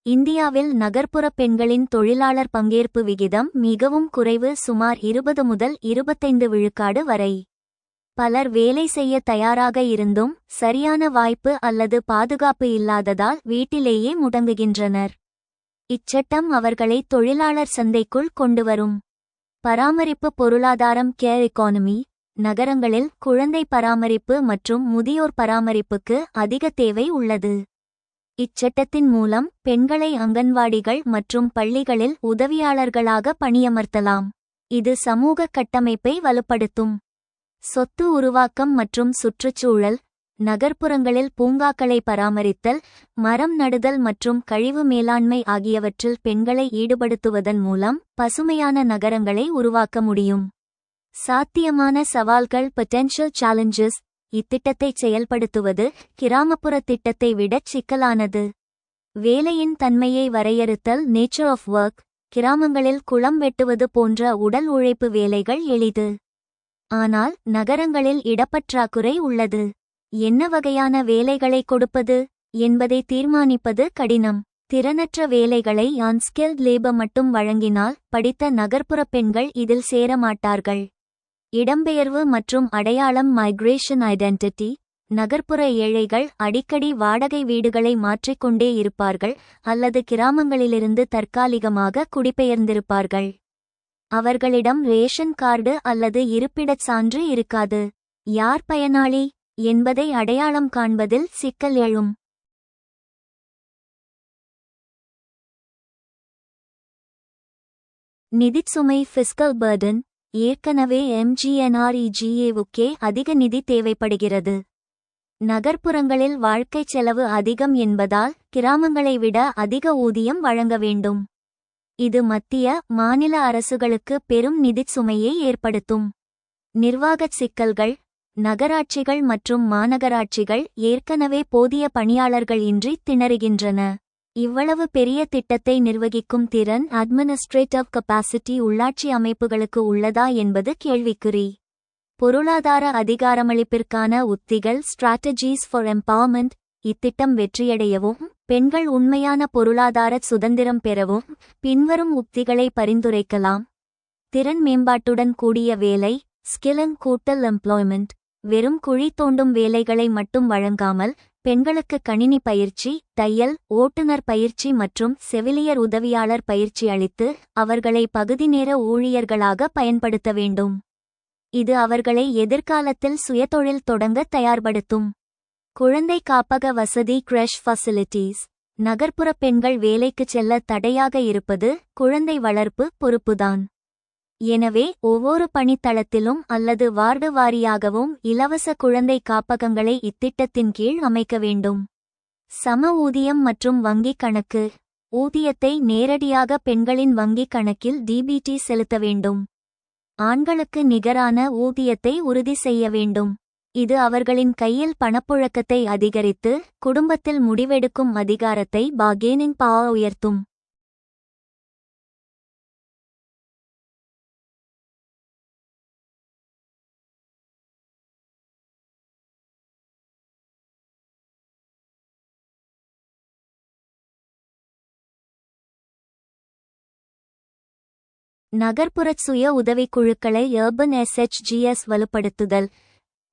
இந்தியாவில் நகர்ப்புற பெண்களின் தொழிலாளர் பங்கேற்பு விகிதம் மிகவும் குறைவு, சுமார் 20 முதல் 25 விழுக்காடு வரை. பலர் வேலை செய்ய தயாராக இருந்தும் சரியான வாய்ப்பு அல்லது பாதுகாப்பு இல்லாததால் வீட்டிலேயே முடங்குகின்றனர். இச்சட்டம் அவர்களை தொழிலாளர் சந்தைக்குள் கொண்டுவரும். பராமரிப்பு பொருளாதாரம் கேர் எக்கானமி. நகரங்களில் குழந்தை பராமரிப்பு மற்றும் முதியோர் பராமரிப்புக்கு அதிக தேவை உள்ளது. இச்சட்டத்தின் மூலம் பெண்களை அங்கன்வாடிகள் மற்றும் பள்ளிகளில் உதவியாளர்களாக பணியமர்த்தலாம். இது சமூக கட்டமைப்பை வலுப்படுத்தும். சொத்து உருவாக்கம் மற்றும் சுற்றுச்சூழல். நகர்ப்புறங்களில் பூங்காக்களை பராமரித்தல், மரம் நடுதல் மற்றும் கழிவு மேலாண்மை ஆகியவற்றில் பெண்களை ஈடுபடுத்துவதன் மூலம் பசுமையான நகரங்களை உருவாக்க முடியும். சாத்தியமான சவால்கள் பொட்டென்ஷியல் சேலஞ்சஸ். இத்திட்டத்தை செயல்படுத்துவது கிராமப்புற திட்டத்தை விடச் சிக்கலானது. வேலையின் தன்மையை வரையறுத்தல் நேச்சர் ஆஃப் ஒர்க். கிராமங்களில் குளம் வெட்டுவது போன்ற உடல் உழைப்பு வேலைகள் எளிது. ஆனால் நகரங்களில் இடப்பற்றாக்குறை உள்ளது. என்ன வகையான வேலைகளை கொடுப்பது என்பதை தீர்மானிப்பது கடினம். திறனற்ற வேலைகளை அன்ஸ்கில்ட் லேபர் மட்டும் வழங்கினால் படித்த நகர்ப்புற பெண்கள் இதில் சேரமாட்டார்கள். இடம்பெயர்வு மற்றும் அடையாளம் மைக்ரேஷன் ஐடென்டிட்டி. நகர்ப்புற ஏழைகள் அடிக்கடி வாடகை வீடுகளை மாற்றிக்கொண்டே இருப்பார்கள் அல்லது கிராமங்களிலிருந்து தற்காலிகமாக குடிபெயர்ந்திருப்பார்கள். அவர்களிடம் ரேஷன் கார்டு அல்லது இருப்பிடச் சான்று இருக்காது. யார் பயனாளி? என்பதை அடையாளம் காண்பதில் சிக்கல் எழும். நிதிச்சுமை ஃபிஸ்கல் பர்டன். ஏற்கனவே எம்ஜிஎன்ஆர்இஜிஏவுக்கே அதிக நிதி தேவைப்படுகிறது. நகர்ப்புறங்களில் வாழ்க்கைச் செலவு அதிகம் என்பதால் கிராமங்களை விட அதிக ஊதியம் வழங்க வேண்டும். இது மத்திய, மாநில அரசுகளுக்கு பெரும் நிதிச் சுமையை ஏற்படுத்தும். நிர்வாகச் சிக்கல்கள். நகராட்சிகள் மற்றும் மாநகராட்சிகள் ஏற்கனவே போதிய பணியாளர்கள் இன்றி திணறுகின்றன. இவ்வளவு பெரிய திட்டத்தை நிர்வகிக்கும் திறன், அட்மினிஸ்ட்ரேட்டிவ் கெப்பாசிட்டி உள்ளாட்சி அமைப்புகளுக்கு உள்ளதா என்பது கேள்விக்குறி. பொருளாதார அதிகாரமளிப்பிற்கான உத்திகள், ஸ்ட்ராட்டஜிஸ் ஃபார் எம்பவர்மெண்ட். இத்திட்டம் வெற்றியடையவும் பெண்கள் உண்மையான பொருளாதார சுதந்திரம் பெறவும் பின்வரும் உத்திகளை பரிந்துரைக்கலாம். திறன் மேம்பாட்டுடன் கூடிய வேலை, ஸ்கில் அண்ட் கூட்டல் எம்ப்ளாய்மெண்ட். வெறும் குழி தோண்டும் வேலைகளை மட்டும் வழங்காமல் பெண்களுக்கு கணினி பயிற்சி, தையல், ஓட்டுநர் பயிற்சி மற்றும் செவிலியர் உதவியாளர் பயிற்சி அளித்து அவர்களை பகுதி நேர ஊழியர்களாக பயன்படுத்த வேண்டும். இது அவர்களை எதிர்காலத்தில் சுயதொழில் தொடங்க தயார்படுத்தும். குழந்தை காப்பக வசதி, கிரஷ் ஃபெசிலிட்டிஸ். நகர்ப்புற பெண்கள் வேலைக்குச் செல்ல தடையாக இருப்பது குழந்தை வளர்ப்பு பொறுப்புதான். எனவே ஒவ்வொரு பணித்தளத்திலும் அல்லது வார்டு வாரியாகவும் இலவச குழந்தை காப்பகங்களை இத்திட்டத்தின் கீழ் அமைக்க வேண்டும். சம ஊதியம் மற்றும் வங்கிக் கணக்கு. ஊதியத்தை நேரடியாக பெண்களின் வங்கிக் கணக்கில் டிபிடி செலுத்த வேண்டும். ஆண்களுக்கு நிகரான ஊதியத்தை உறுதி செய்ய வேண்டும். இது அவர்களின் கையில் பணப்புழக்கத்தை அதிகரித்து குடும்பத்தில் முடிவெடுக்கும் அதிகாரத்தை பார்கெனிங் பவர் உயர்த்தும். நகர்ப்புறச் சுய உதவிக்குழுக்களை அர்பன் SHGs வலுப்படுத்துதல்.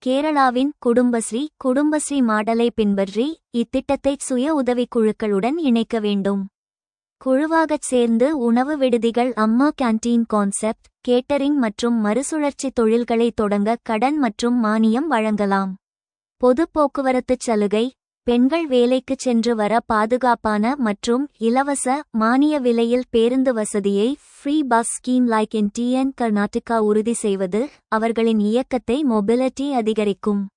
கேரளாவின் குடும்பஸ்ரீ மாடலை பின்பற்றி இத்திட்டத்தை சுய உதவிக்குழுக்களுடன் இணைக்க வேண்டும். குழுவாகச் சேர்ந்து உணவு விடுதிகள், அம்மா கேண்டீன் கான்செப்ட், கேட்டரிங் மற்றும் மறுசுழற்சி தொழில்களை தொடங்க கடன் மற்றும் மானியம் வழங்கலாம். பொது போக்குவரத்துச் சலுகை. பெண்கள் வேலைக்குச் சென்று வர பாதுகாப்பான மற்றும் இலவச, மானிய விலையில் பேருந்து வசதியை free bus scheme like in TN Karnataka உறுதி செய்வது அவர்களின் இயக்கத்தை மொபிலிட்டி அதிகரிக்கும்.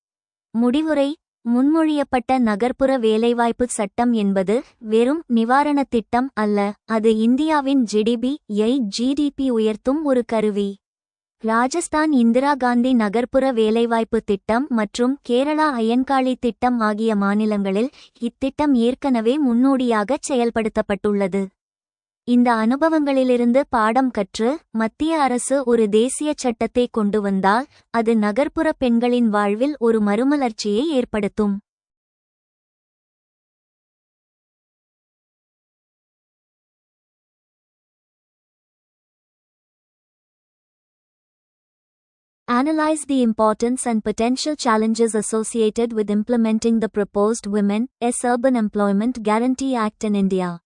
முடிவுரை. முன்மொழியப்பட்ட நகர்ப்புற வேலைவாய்ப்பு சட்டம் என்பது வெறும் நிவாரணத் திட்டம் அல்ல, அது இந்தியாவின் GDP உயர்த்தும் ஒரு கருவி. ராஜஸ்தான் இந்திரா காந்தி நகர்ப்புற வேலைவாய்ப்பு திட்டம் மற்றும் கேரளா அயன்காளி திட்டம் ஆகிய மாநிலங்களில் இத்திட்டம் ஏற்கனவே முன்னோடியாகச் செயல்படுத்தப்பட்டுள்ளது. இந்த அனுபவங்களிலிருந்து பாடம் கற்று மத்திய அரசு ஒரு தேசிய சட்டத்தை கொண்டு வந்தால் அது நகர்ப்புற பெண்களின் வாழ்வில் ஒரு மறுமலர்ச்சியை ஏற்படுத்தும். Analyze the importance and potential challenges associated with implementing the proposed Women's Urban Employment Guarantee Act in India.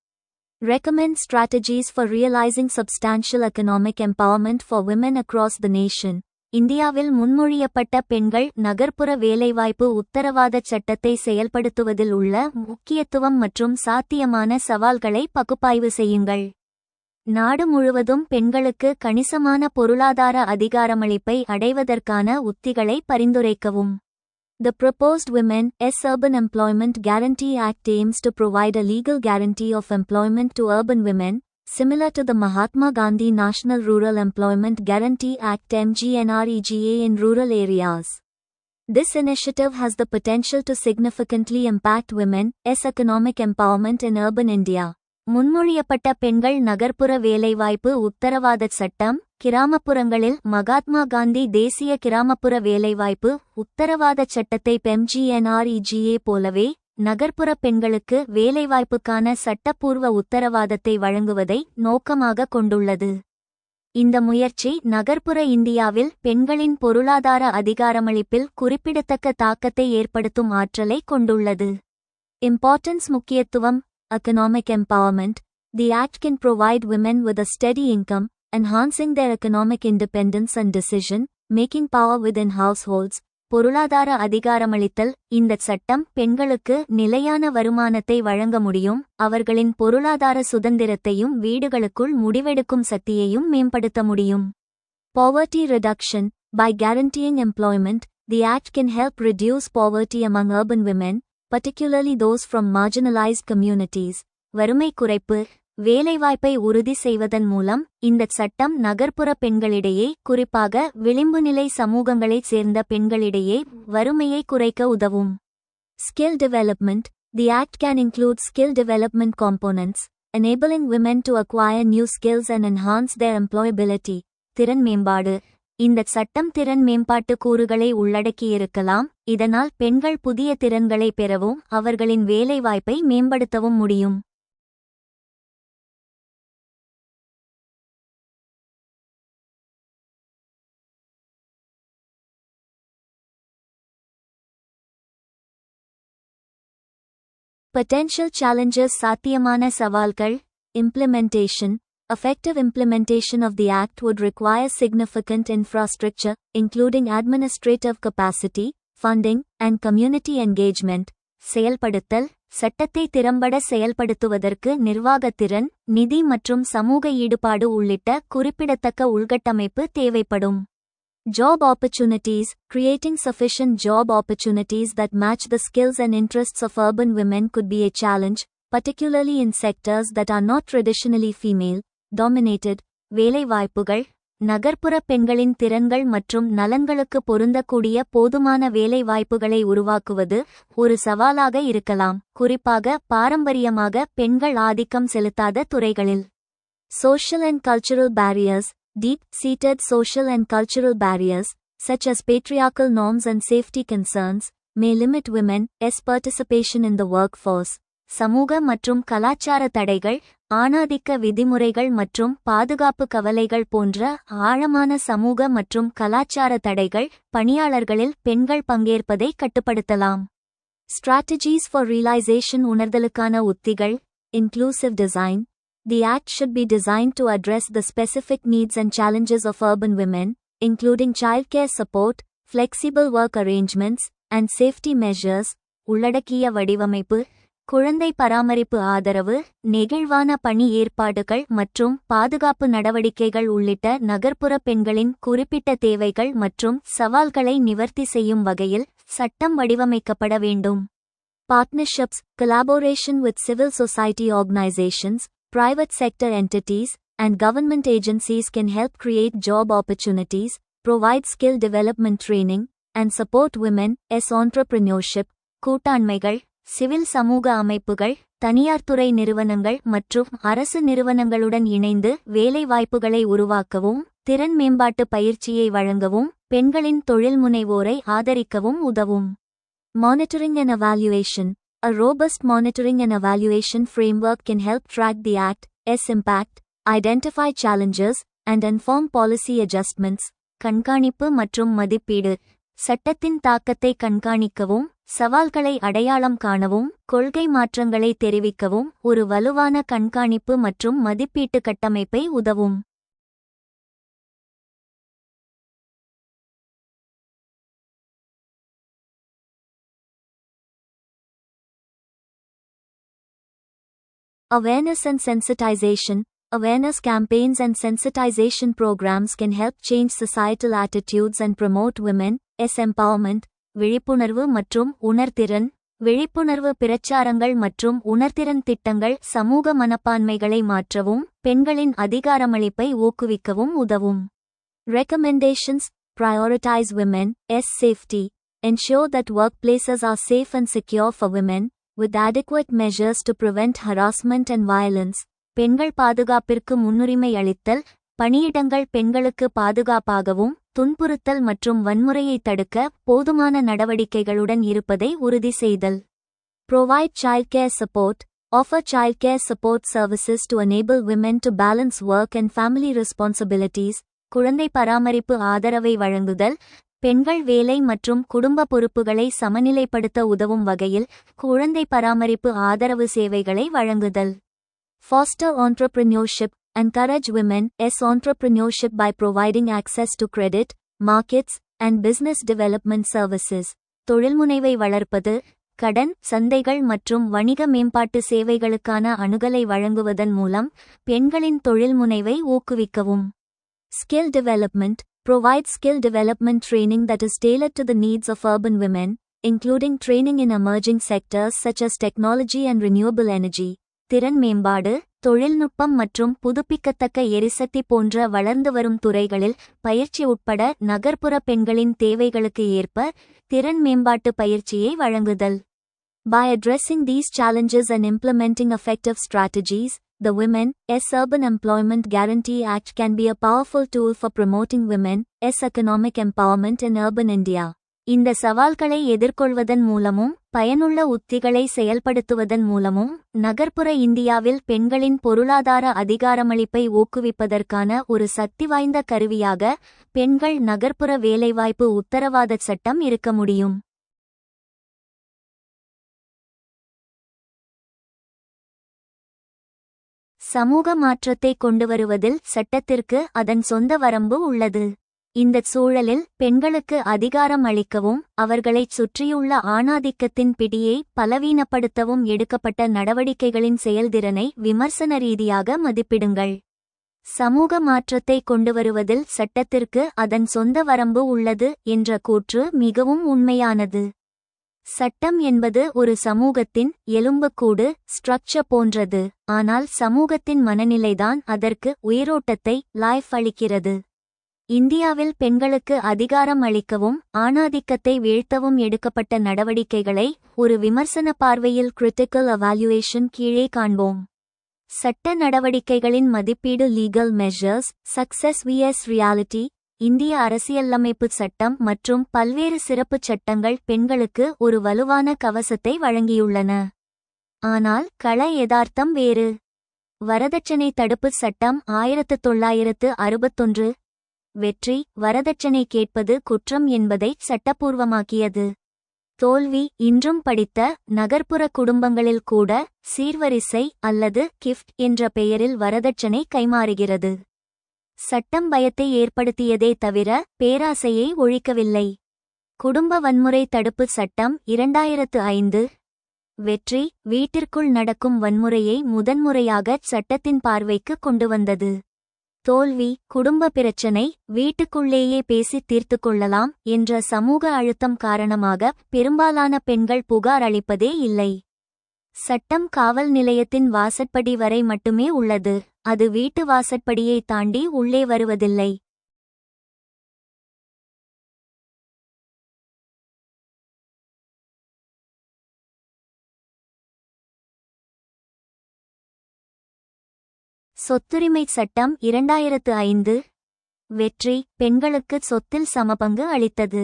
Recommend strategies for realizing substantial economic empowerment for women across the nation. இந்தியாவில் முன்மொழியப்பட்ட பெண்கள் நகர்ப்புற வேலைவாய்ப்பு உத்தரவாதச் சட்டத்தை செயல்படுத்துவதில் உள்ள முக்கியத்துவம் மற்றும் சாத்தியமான சவால்களை பகுப்பாய்வு செய்யுங்கள். நாடு முழுவதும் பெண்களுக்கு கணிசமான பொருளாதார அதிகாரமளிப்பை அடைவதற்கான உத்திகளை பரிந்துரைக்கவும். The proposed Women's Urban Employment Guarantee Act aims to provide a legal guarantee of employment to urban women, similar to the Mahatma Gandhi National Rural Employment Guarantee Act (MGNREGA) in rural areas. This initiative has the potential to significantly impact women's economic empowerment in urban India. முன்மொழியப்பட்ட பெண்கள் நகர்ப்புற வேலைவாய்ப்பு உத்தரவாதச் சட்டம் கிராமப்புறங்களில் மகாத்மா காந்தி தேசிய கிராமப்புற வேலைவாய்ப்பு உத்தரவாதச் சட்டத்தை MGNREGA போலவே நகர்ப்புற பெண்களுக்கு வேலைவாய்ப்புக்கான சட்டப்பூர்வ உத்தரவாதத்தை வழங்குவதை நோக்கமாக கொண்டுள்ளது. இந்த முயற்சி நகர்ப்புற இந்தியாவில் பெண்களின் பொருளாதார அதிகாரமளிப்பில் குறிப்பிடத்தக்க தாக்கத்தை ஏற்படுத்தும் ஆற்றலை கொண்டுள்ளது. இம்பார்ட்டன்ஸ். முக்கியத்துவம். Economic empowerment. The Act can provide women with a steady income, enhancing their economic independence and decision-making power within households, பொருளாதார அதிகாரமளித்தல். இந்தச் சட்டம் பெண்களுக்கு நிலையான வருமானத்தை வழங்க முடியும், அவர்களின் பொருளாதார சுதந்திரத்தையும் வீடுகளுக்குள் முடிவெடுக்கும் சக்தியையும் மேம்படுத்த முடியும். Poverty reduction. By guaranteeing employment, the Act can help reduce poverty among urban women, particularly those from marginalized communities. வறுமை குறைப்பு. வேலைவாய்ப்பை உறுதி செய்வதன் மூலம் இந்தச் சட்டம் நகர்ப்புற பெண்களிடையே, குறிப்பாக விளிம்புநிலை சமூகங்களைச் சேர்ந்த பெண்களிடையே வறுமையை குறைக்க உதவும். Skill development. The Act can include skill development components, enabling women to acquire new skills and enhance their employability. திறன் மேம்பாடு. இந்தச் சட்டம் திறன் மேம்பாட்டு கூறுகளை உள்ளடக்கியிருக்கலாம், இதனால் பெண்கள் புதிய திறன்களை பெறவும் அவர்களின் வேலைவாய்ப்பை மேம்படுத்தவும் முடியும். Potential challenges. சாத்தியமான சவால்கள். Implementation. Effective implementation of the Act would require significant infrastructure, including administrative capacity, funding, and community engagement. செயல்படுத்தல். சட்டத்தை திறம்பட செயல்படுத்துவதற்கு நிர்வாகத்திறன், நிதி மற்றும் சமூக ஈடுபாடு உள்ளிட்ட குறிப்பிடத்தக்க உள்கட்டமைப்பு தேவைப்படும். Job opportunities. Creating sufficient job opportunities that match the skills and interests of urban women could be a challenge, particularly in sectors that are not traditionally female-dominated. வேலைவாய்ப்புகள். நகர்ப்புற பெண்களின் திறன்கள் மற்றும் நலன்களுக்கு பொருந்தக்கூடிய போதுமான வேலைவாய்ப்புகளை உருவாக்குவது ஒரு சவாலாக இருக்கலாம், குறிப்பாக பாரம்பரியமாக பெண்கள் ஆதிக்கம் செலுத்தாத துறைகளில். Social and cultural barriers. Deep-seated social and cultural barriers, such as patriarchal norms and safety concerns, may limit women's participation in the workforce. சமூக மற்றும் கலாச்சார தடைகள், ஆணாதிக்க விதிமுறைகள் மற்றும் பாதுகாப்பு கவலைகள் போன்ற ஆழமான சமூக மற்றும் கலாச்சார தடைகள் பணியாளர்களில் பெண்கள் பங்கேற்பதை கட்டுப்படுத்தலாம். Strategies for realization. உணர்தலுக்கான உத்திகள். Inclusive design. The Act should be designed to address the specific needs and challenges of urban women, including childcare support, flexible work arrangements, and safety measures. உள்ளடக்கிய வடிவமைப்பு. குழந்தை பராமரிப்பு ஆதரவு, நெகிழ்வான பணி ஏற்பாடுகள் மற்றும் பாதுகாப்பு நடவடிக்கைகள் உள்ளிட்ட நகர்ப்புற பெண்களின் குறிப்பிட்ட தேவைகள் மற்றும் சவால்களை நிவர்த்தி செய்யும் வகையில் சட்டம் வடிவமைக்கப்பட வேண்டும். Partnerships. Collaboration with civil society organizations, private sector entities, and government agencies can help create job opportunities, provide skill development training, and support women's entrepreneurship. கூட்டாண்மைகள். சிவில் சமூக அமைப்புகள், தனியார் துறை நிறுவனங்கள் மற்றும் அரசு நிறுவனங்களுடன் இணைந்து வேலைவாய்ப்புகளை உருவாக்கவும், திறன் மேம்பாட்டு பயிற்சியை வழங்கவும், பெண்களின் தொழில்முனைவோரை ஆதரிக்கவும் உதவும். Monitoring and evaluation. A robust monitoring and evaluation framework can help track the Act's impact, identify challenges, and inform policy adjustments. கண்காணிப்பு மற்றும் மதிப்பீடு. சட்டத்தின் தாக்கத்தை கண்காணிக்கவும், சவால்களை அடையாளம் காணவும், கொள்கை மாற்றங்களை தெரிவிக்கவும் ஒரு வலுவான கண்காணிப்பு மற்றும் மதிப்பீட்டு கட்டமைப்பை உதவும். Awareness and sensitization. Awareness campaigns and sensitization programs can help change societal attitudes and promote women's empowerment. விழிப்புணர்வு மற்றும் உணர்திறன். விழிப்புணர்வு பிரச்சாரங்கள் மற்றும் உணர்திறன் திட்டங்கள் சமூக மனப்பான்மைகளை மாற்றவும், பெண்களின் அதிகாரமளிப்பை ஊக்குவிக்கவும் உதவும். Recommendations. Prioritize women's safety. Ensure that workplaces are safe and secure for women, with adequate measures to prevent harassment and violence. பெண்கள் பாதுகாப்பிற்கு முன்னுரிமை அளித்தல், பணியிடங்கள் பெண்களுக்கு பாதுகாப்பாகவும், துன்புறுத்தல் மற்றும் வன்முறையை தடுக்க போதுமான நடவடிக்கைகளுடன் இருப்பதை உறுதி செய்தல். Provide childcare support. Offer childcare support services to enable women to balance work and family responsibilities. குழந்தை பராமரிப்பு ஆதரவை வழங்குதல், பெண்கள் வேலை மற்றும் குடும்ப பொறுப்புகளை சமநிலைப்படுத்த உதவும் வகையில் குழந்தை பராமரிப்பு ஆதரவு சேவைகளை வழங்குதல். Foster entrepreneurship. Encourage women's entrepreneurship by providing access to credit, markets, and business development services. தொழில்முனைவை வளர்ப்பது, கடன், சந்தைகள் மற்றும் வணிக மேம்பாட்டு சேவைகளுக்கான அணுகலை வழங்குவதன் மூலம் பெண்களின் தொழில்முனைவை ஊக்குவிக்கவும். Skill development provides skill development training that is tailored to the needs of urban women, including training in emerging sectors such as technology and renewable energy. திறன் மேம்பாடு, தொழில்நுட்பம் மற்றும் புதுப்பிக்கத்தக்க எரிசக்தி போன்ற வளர்ந்து வரும் துறைகளில் பயிற்சி உட்பட நகர்ப்புற பெண்களின் தேவைகளுக்கு ஏற்ப திறன் மேம்பாட்டு பயிற்சியை வழங்குதல். By addressing these challenges and implementing effective strategies, the Women's Urban Employment Guarantee Act can be a powerful tool for promoting women's economic empowerment in urban India. இந்த சவால்களை எதிர்கொள்வதன் மூலமும் பயனுள்ள உத்திகளை செயல்படுத்துவதன் மூலமும் நகர்ப்புற இந்தியாவில் பெண்களின் பொருளாதார அதிகாரமளிப்பை ஊக்குவிப்பதற்கான ஒரு சக்திவாய்ந்த கருவியாக பெண்கள் நகர்ப்புற வேலைவாய்ப்பு உத்தரவாதச் சட்டம் இருக்க முடியும். சமூக மாற்றத்தை கொண்டுவருவதில் சட்டத்திற்கு அதன் சொந்த வரம்பு உள்ளது. இந்தச் சூழலில் பெண்களுக்கு அதிகாரம் அளிக்கவும் அவர்களைச் சுற்றியுள்ள ஆணாதிக்கத்தின் பிடியை பலவீனப்படுத்தவும் எடுக்கப்பட்ட நடவடிக்கைகளின் செயல்திறனை விமர்சன ரீதியாக மதிப்பிடுங்கள். சமூக மாற்றத்தை கொண்டுவருவதில் சட்டத்திற்கு அதன் சொந்த வரம்பு உள்ளது என்ற கூற்று மிகவும் உண்மையானது. சட்டம் என்பது ஒரு சமூகத்தின் எலும்புக்கூடு ஸ்ட்ரக்சர் போன்றது, ஆனால் சமூகத்தின் மனநிலைதான் அதற்கு உயிரோட்டத்தை லைஃப் அளிக்கிறது. இந்தியாவில் பெண்களுக்கு அதிகாரம் அளிக்கவும் ஆணாதிக்கத்தை வீழ்த்தவும் எடுக்கப்பட்ட நடவடிக்கைகளை ஒரு விமர்சன பார்வையில் கிரிட்டிக்கல் எவாலுவேஷன் கீழே காண்போம். சட்ட நடவடிக்கைகளின் மதிப்பீடு, legal measures, success VS reality. இந்திய அரசியலமைப்பு சட்டம் மற்றும் பல்வேறு சிறப்புச் சட்டங்கள் பெண்களுக்கு ஒரு வலுவான கவசத்தை வழங்கியுள்ளன. ஆனால் கள யதார்த்தம் வேறு. வரதட்சணை தடுப்புச் சட்டம் 1961 வெற்றி வரதட்சணை கேட்பது குற்றம் என்பதை சட்டப்பூர்வமாக்கியது. தோல்வி இன்றும் படித்த நகர்ப்புற குடும்பங்களில் கூட சீர்வரிசை அல்லது கிஃப்ட் என்ற பெயரில் வரதட்சணை கைமாறுகிறது. சட்டம் பயத்தை ஏற்படுத்தியதே தவிர பேராசையை ஒழிக்கவில்லை. குடும்ப வன்முறை தடுப்பு சட்டம் 2005 வெற்றி வீட்டிற்குள் நடக்கும் வன்முறையை முதன்முறையாகச் சட்டத்தின் பார்வைக்கு கொண்டு வந்தது. தோல்வி குடும்ப பிரச்சனை வீட்டுக்குள்ளேயே பேசி தீர்த்து கொள்ளலாம் என்ற சமூக அழுத்தம் காரணமாக பெரும்பாலான பெண்கள் புகார் அளிப்பதே இல்லை. சட்டம் காவல் நிலையத்தின் வாசற்படி வரை மட்டுமே உள்ளது, அது வீட்டு வாசற்படியை தாண்டி உள்ளே வருவதில்லை. சொத்துரிமை சட்டம் 2005 வெற்றி பெண்களுக்கு சொத்தில் சமபங்கு அளித்தது.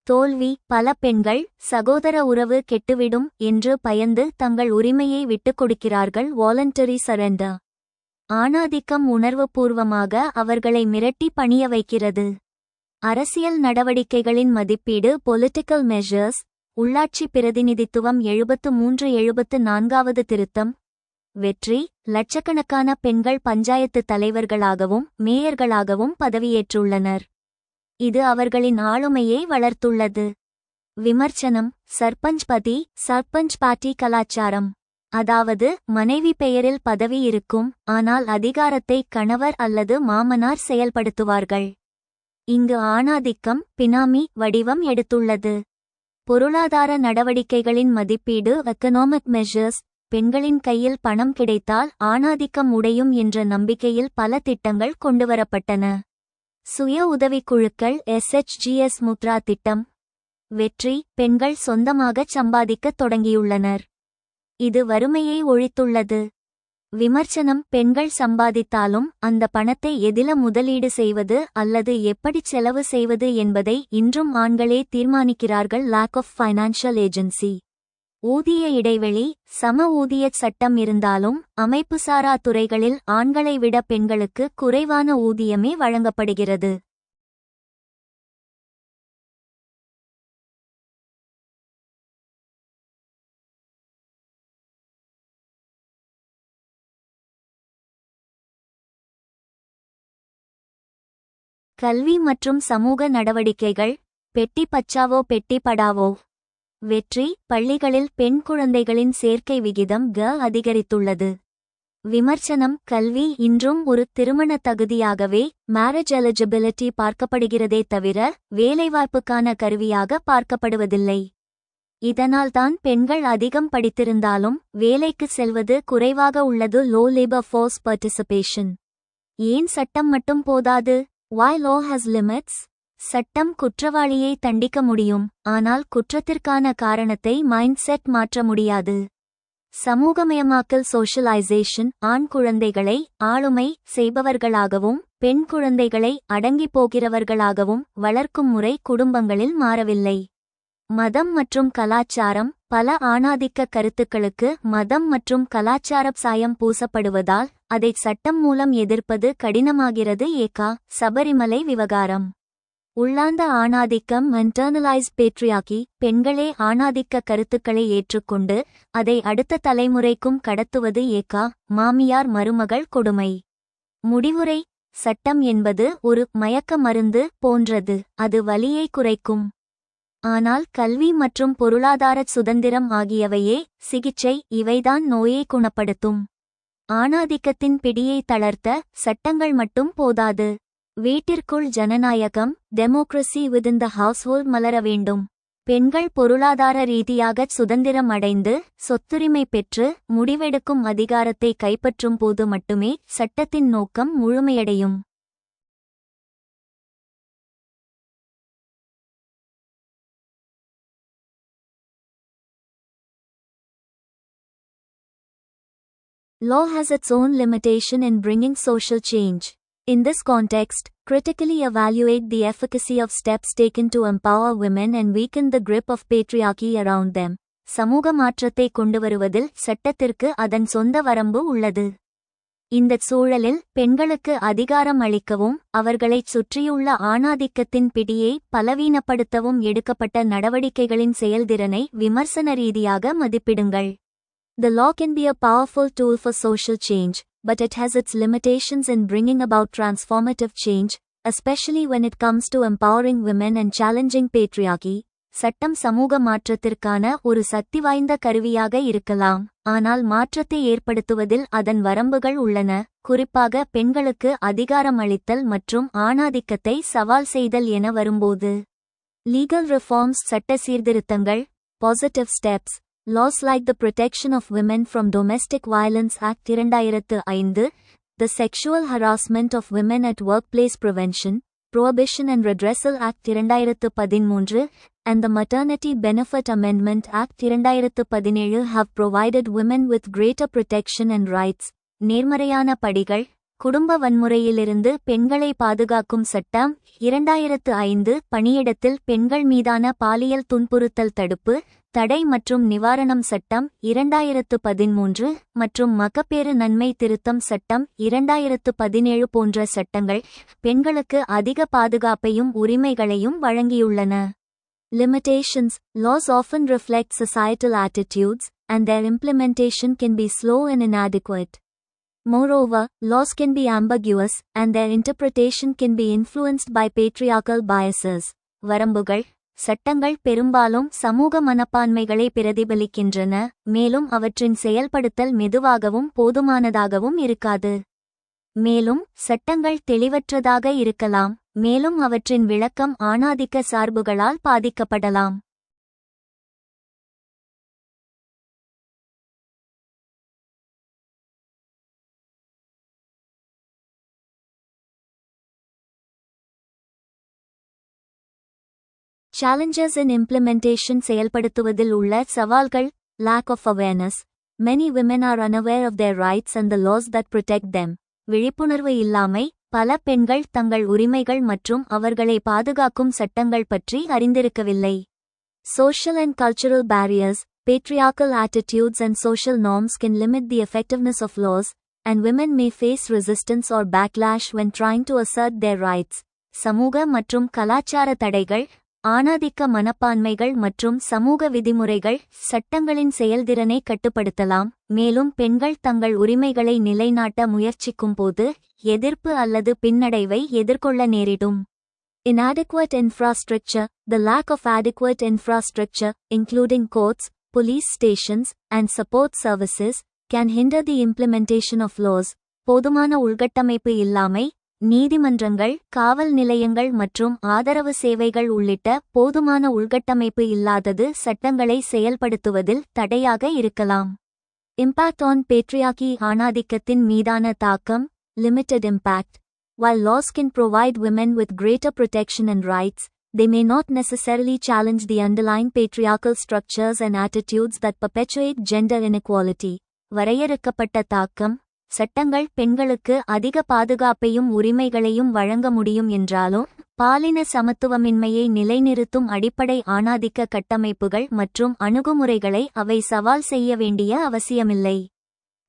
தோல்வி பல பெண்கள் சகோதர உறவு கெட்டுவிடும் என்று பயந்து தங்கள் உரிமையை விட்டுக் கொடுக்கிறார்கள். வாலண்டரி சரெண்டர். ஆணாதிக்கம் உணர்வுபூர்வமாக அவர்களை மிரட்டி பணிய வைக்கிறது. அரசியல் நடவடிக்கைகளின் மதிப்பீடு, பொலிட்டிக்கல் மெஷர்ஸ். உள்ளாட்சி பிரதிநிதித்துவம் 73-74 திருத்தம். வெற்றி லட்சக்கணக்கான பெண்கள் பஞ்சாயத்து தலைவர்களாகவும் மேயர்களாகவும் பதவியேற்றுள்ளனர். இது அவர்களின் ஆளுமையை வளர்த்துள்ளது. விமர்சனம் சர்பஞ்ச் பார்ட்டி கலாச்சாரம். அதாவது மனைவி பெயரில் பதவி இருக்கும், ஆனால் அதிகாரத்தை கணவர் அல்லது மாமனார் செயல்படுத்துவார்கள். இங்கு ஆணாதிக்கம் பினாமி வடிவம் எடுத்துள்ளது. பொருளாதார நடவடிக்கைகளின் மதிப்பீடு, எக்கனாமிக் மெஷர்ஸ். பெண்களின் கையில் பணம் கிடைத்தால் ஆணாதிக்கம் உடையும் என்ற நம்பிக்கையில் பல திட்டங்கள் கொண்டுவரப்பட்டன. சுய உதவிக்குழுக்கள், SHGS முத்ரா திட்டம். வெற்றி பெண்கள் சொந்தமாகச் சம்பாதிக்கத் தொடங்கியுள்ளனர். இது வறுமையை ஒழித்துள்ளது. விமர்சனம் பெண்கள் சம்பாதித்தாலும் அந்த பணத்தை எதில முதலீடு செய்வது அல்லது எப்படிச் செலவு செய்வது என்பதை இன்றும் ஆண்களே தீர்மானிக்கிறார்கள். Lack of financial agency. ஊதிய இடைவெளி சம ஊதியச் சட்டம் இருந்தாலும் அமைப்புசாரா துறைகளில் ஆண்களை விட பெண்களுக்கு குறைவான ஊதியமே வழங்கப்படுகிறது. கல்வி மற்றும் சமூக நடவடிக்கைகள். பெட்டி பச்சாவோ பெட்டி படாவோ. வெற்றி, பள்ளிகளில் பெண் குழந்தைகளின் சேர்க்கை விகிதம் அதிகரித்துள்ளது. விமர்சனம், கல்வி இன்றும் ஒரு திருமண தகுதியாகவே மேரேஜ் எலிஜிபிலிட்டி பார்க்கப்படுகிறதே தவிர வேலைவாய்ப்புக்கான கருவியாக பார்க்கப்படுவதில்லை. இதனால்தான் பெண்கள் அதிகம் படித்திருந்தாலும் வேலைக்கு செல்வது குறைவாக உள்ளது. Low labour force participation. ஏன் சட்டம் மட்டும் போதாது? Why law has limits? சட்டம் குற்றவாளியை தண்டிக்க முடியும், ஆனால் குற்றத்திற்கான காரணத்தை மைண்ட் செட் மாற்ற முடியாது. சமூகமயமாக்கல் சோஷியலைசேஷன். ஆண் குழந்தைகளை ஆளுமை செய்பவர்களாகவும் பெண் குழந்தைகளை அடங்கி போகிறவர்களாகவும் வளர்க்கும் முறை குடும்பங்களில் மாறவில்லை. மதம் மற்றும் கலாச்சாரம். பல ஆணாதிக்க கருத்துக்களுக்கு மதம் மற்றும் கலாச்சார சாயம் பூசப்படுவதால் அதை சட்டம் மூலம் எதிர்ப்பது கடினமாகிறது. சபரிமலை விவகாரம். உள்ளார்ந்த ஆணாதிக்கம் இன்டர்னலைஸ் பேட்ரியார்கி. பெண்களே ஆணாதிக்க கருத்துக்களை ஏற்றுக்கொண்டு அதை அடுத்த தலைமுறைக்கும் கடத்துவது. மாமியார் மருமகள் கொடுமை. முடிவுரை: சட்டம் என்பது ஒரு மயக்க மருந்து போன்றது. அது வலியை குறைக்கும். ஆனால் கல்வி மற்றும் பொருளாதார சுதந்திரம் ஆகியவையே சிகிச்சை. இவைதான் நோயை குணப்படுத்தும். ஆணாதிக்கத்தின் பிடியை தளர்த்த சட்டங்கள் மட்டும் போதாது. வீட்டிற்குள் ஜனநாயகம், டெமோக்ரசி வித்தின் த ஹவுஸ்ஹோல்ட் மலர வேண்டும். பெண்கள் பொருளாதார ரீதியாக சுதந்திரம் அடைந்து சொத்துரிமை பெற்று முடிவெடுக்கும் அதிகாரத்தை கைப்பற்றும் போது மட்டுமே சட்டத்தின் நோக்கம் முழுமையடையும். Law has its own limitation in bringing social change. In this context, critically evaluate the efficacy of steps taken to empower women and weaken the grip of patriarchy around them. சமூக மாற்றத்தை கொண்டுவருவதில் சட்டத்திற்கு அதன் சொந்த வரம்பு உள்ளது. இந்த சூழலில் பெண்களுக்கு அதிகாரம் அளிக்கவும் அவர்களைச் சுற்றியுள்ள ஆணாதிக்கத்தின் பிடியை பலவீனப்படுத்தவும் எடுக்கப்பட்ட நடவடிக்கைகளின் செயல்திறனை விமர்சன ரீதியாக மதிப்பிடுங்கள். The law can be a powerful tool for social change, but it has its limitations in bringing about transformative change, especially when it comes to empowering women and challenging patriarchy. சட்டம் சமூக மாற்றத்திற்கான ஒரு சக்தி வாய்ந்த கருவியாக இருக்கலாம், ஆனால் மாற்றத்தை ஏற்படுத்துவதில் அதன் வரம்புகள் உள்ளன, குறிப்பாக பெண்களுக்கு அதிகாரம் அளித்தல் மற்றும் ஆணாதிக்கத்தை சவால் செய்தல் என வரும்போது. Legal reforms. சட்ட சீர்திருத்தங்கள். Positive steps. Laws like the Protection of Women from Domestic Violence Act 2005, the Sexual Harassment of Women at Workplace Prevention, Prohibition and Redressal Act 2013, and the Maternity Benefit Amendment Act 2017 have provided women with greater protection and rights. நேர்மறையான படிகள். குடும்ப வன்முறையிலிருந்து பெண்களை பாதுகாக்கும் சட்டம் 2005, பணியிடத்தில் பெண்கள் மீதான பாலியல் துன்புறுத்தல் தடுப்பு, தடை மற்றும் நிவாரணம் சட்டம் 2013 மற்றும் மகப்பேறு நன்மை திருத்தம் சட்டம் 2017 போன்ற சட்டங்கள் பெண்களுக்கு அதிக பாதுகாப்பையும் உரிமைகளையும் வழங்கியுள்ளன. Limitations. Laws often reflect societal attitudes, and their implementation can be slow and inadequate. Moreover, laws can be ambiguous, and their interpretation can be influenced by patriarchal biases. வரம்புகள். சட்டங்கள் பெரும்பாலும் சமூக மனப்பான்மைகளை பிரதிபலிக்கின்றன, மேலும் அவற்றின் செயல்படுத்தல் மெதுவாகவும் போதுமானதாகவும் இருக்காது. மேலும் சட்டங்கள் தெளிவற்றதாக இருக்கலாம், மேலும் அவற்றின் விளக்கம் ஆணாதிக்க சார்புகளால் பாதிக்கப்படலாம். Challenges in implementation. செயல்படுத்துவதில் உள்ள சவால்கள். Lack of awareness. Many women are unaware of their rights and the laws that protect them. விழிப்புணர்வு இல்லாமை. பல பெண்கள் தங்கள் உரிமைகள் மற்றும் அவர்களை பாதுகாக்கும் சட்டங்கள் பற்றி அறிந்திருக்கவில்லை. Social and cultural barriers. Patriarchal attitudes and social norms can limit the effectiveness of laws, and women may face resistance or backlash when trying to assert their rights. சமூக மற்றும் கலாச்சார தடைகள். ஆணாதிக்க மனப்பான்மைகள் மற்றும் சமூக விதிமுறைகள் சட்டங்களின் செயல்திறனை கட்டுப்படுத்தலாம், மேலும் பெண்கள் தங்கள் உரிமைகளை நிலைநாட்ட முயற்சிக்கும்போது எதிர்ப்பு அல்லது பின்னடைவை எதிர்கொள்ள நேரிடும். Inadequate infrastructure. The lack of adequate infrastructure, including courts, police stations, and support services, can hinder the implementation of laws. போதுமான உள்கட்டமைப்பு இல்லாமை, நீதிமன்றங்கள், காவல் நிலையங்கள் மற்றும் ஆதரவு சேவைகள் உள்ளிட்ட போதுமான உள்கட்டமைப்பு இல்லாதது சட்டங்களை செயல்படுத்துவதில் தடையாக இருக்கலாம். Impact on patriarchy. ஆணாதிக்கத்தின் மீதான தாக்கம். Limited impact. While laws can provide women with greater protection and rights, they may not necessarily challenge the underlying patriarchal structures and attitudes that perpetuate gender inequality. வரையறுக்கப்பட்ட தாக்கம். சட்டங்கள் பெண்களுக்கு அதிக பாதுகாப்பையும் உரிமைகளையும் வழங்க முடியும் என்றாலும், பாலின சமத்துவமின்மையை நிலைநிறுத்தும் அடிப்படை ஆணாதிக்க கட்டமைப்புகள் மற்றும் அணுகுமுறைகளை அவை சவால் செய்ய வேண்டிய அவசியமில்லை.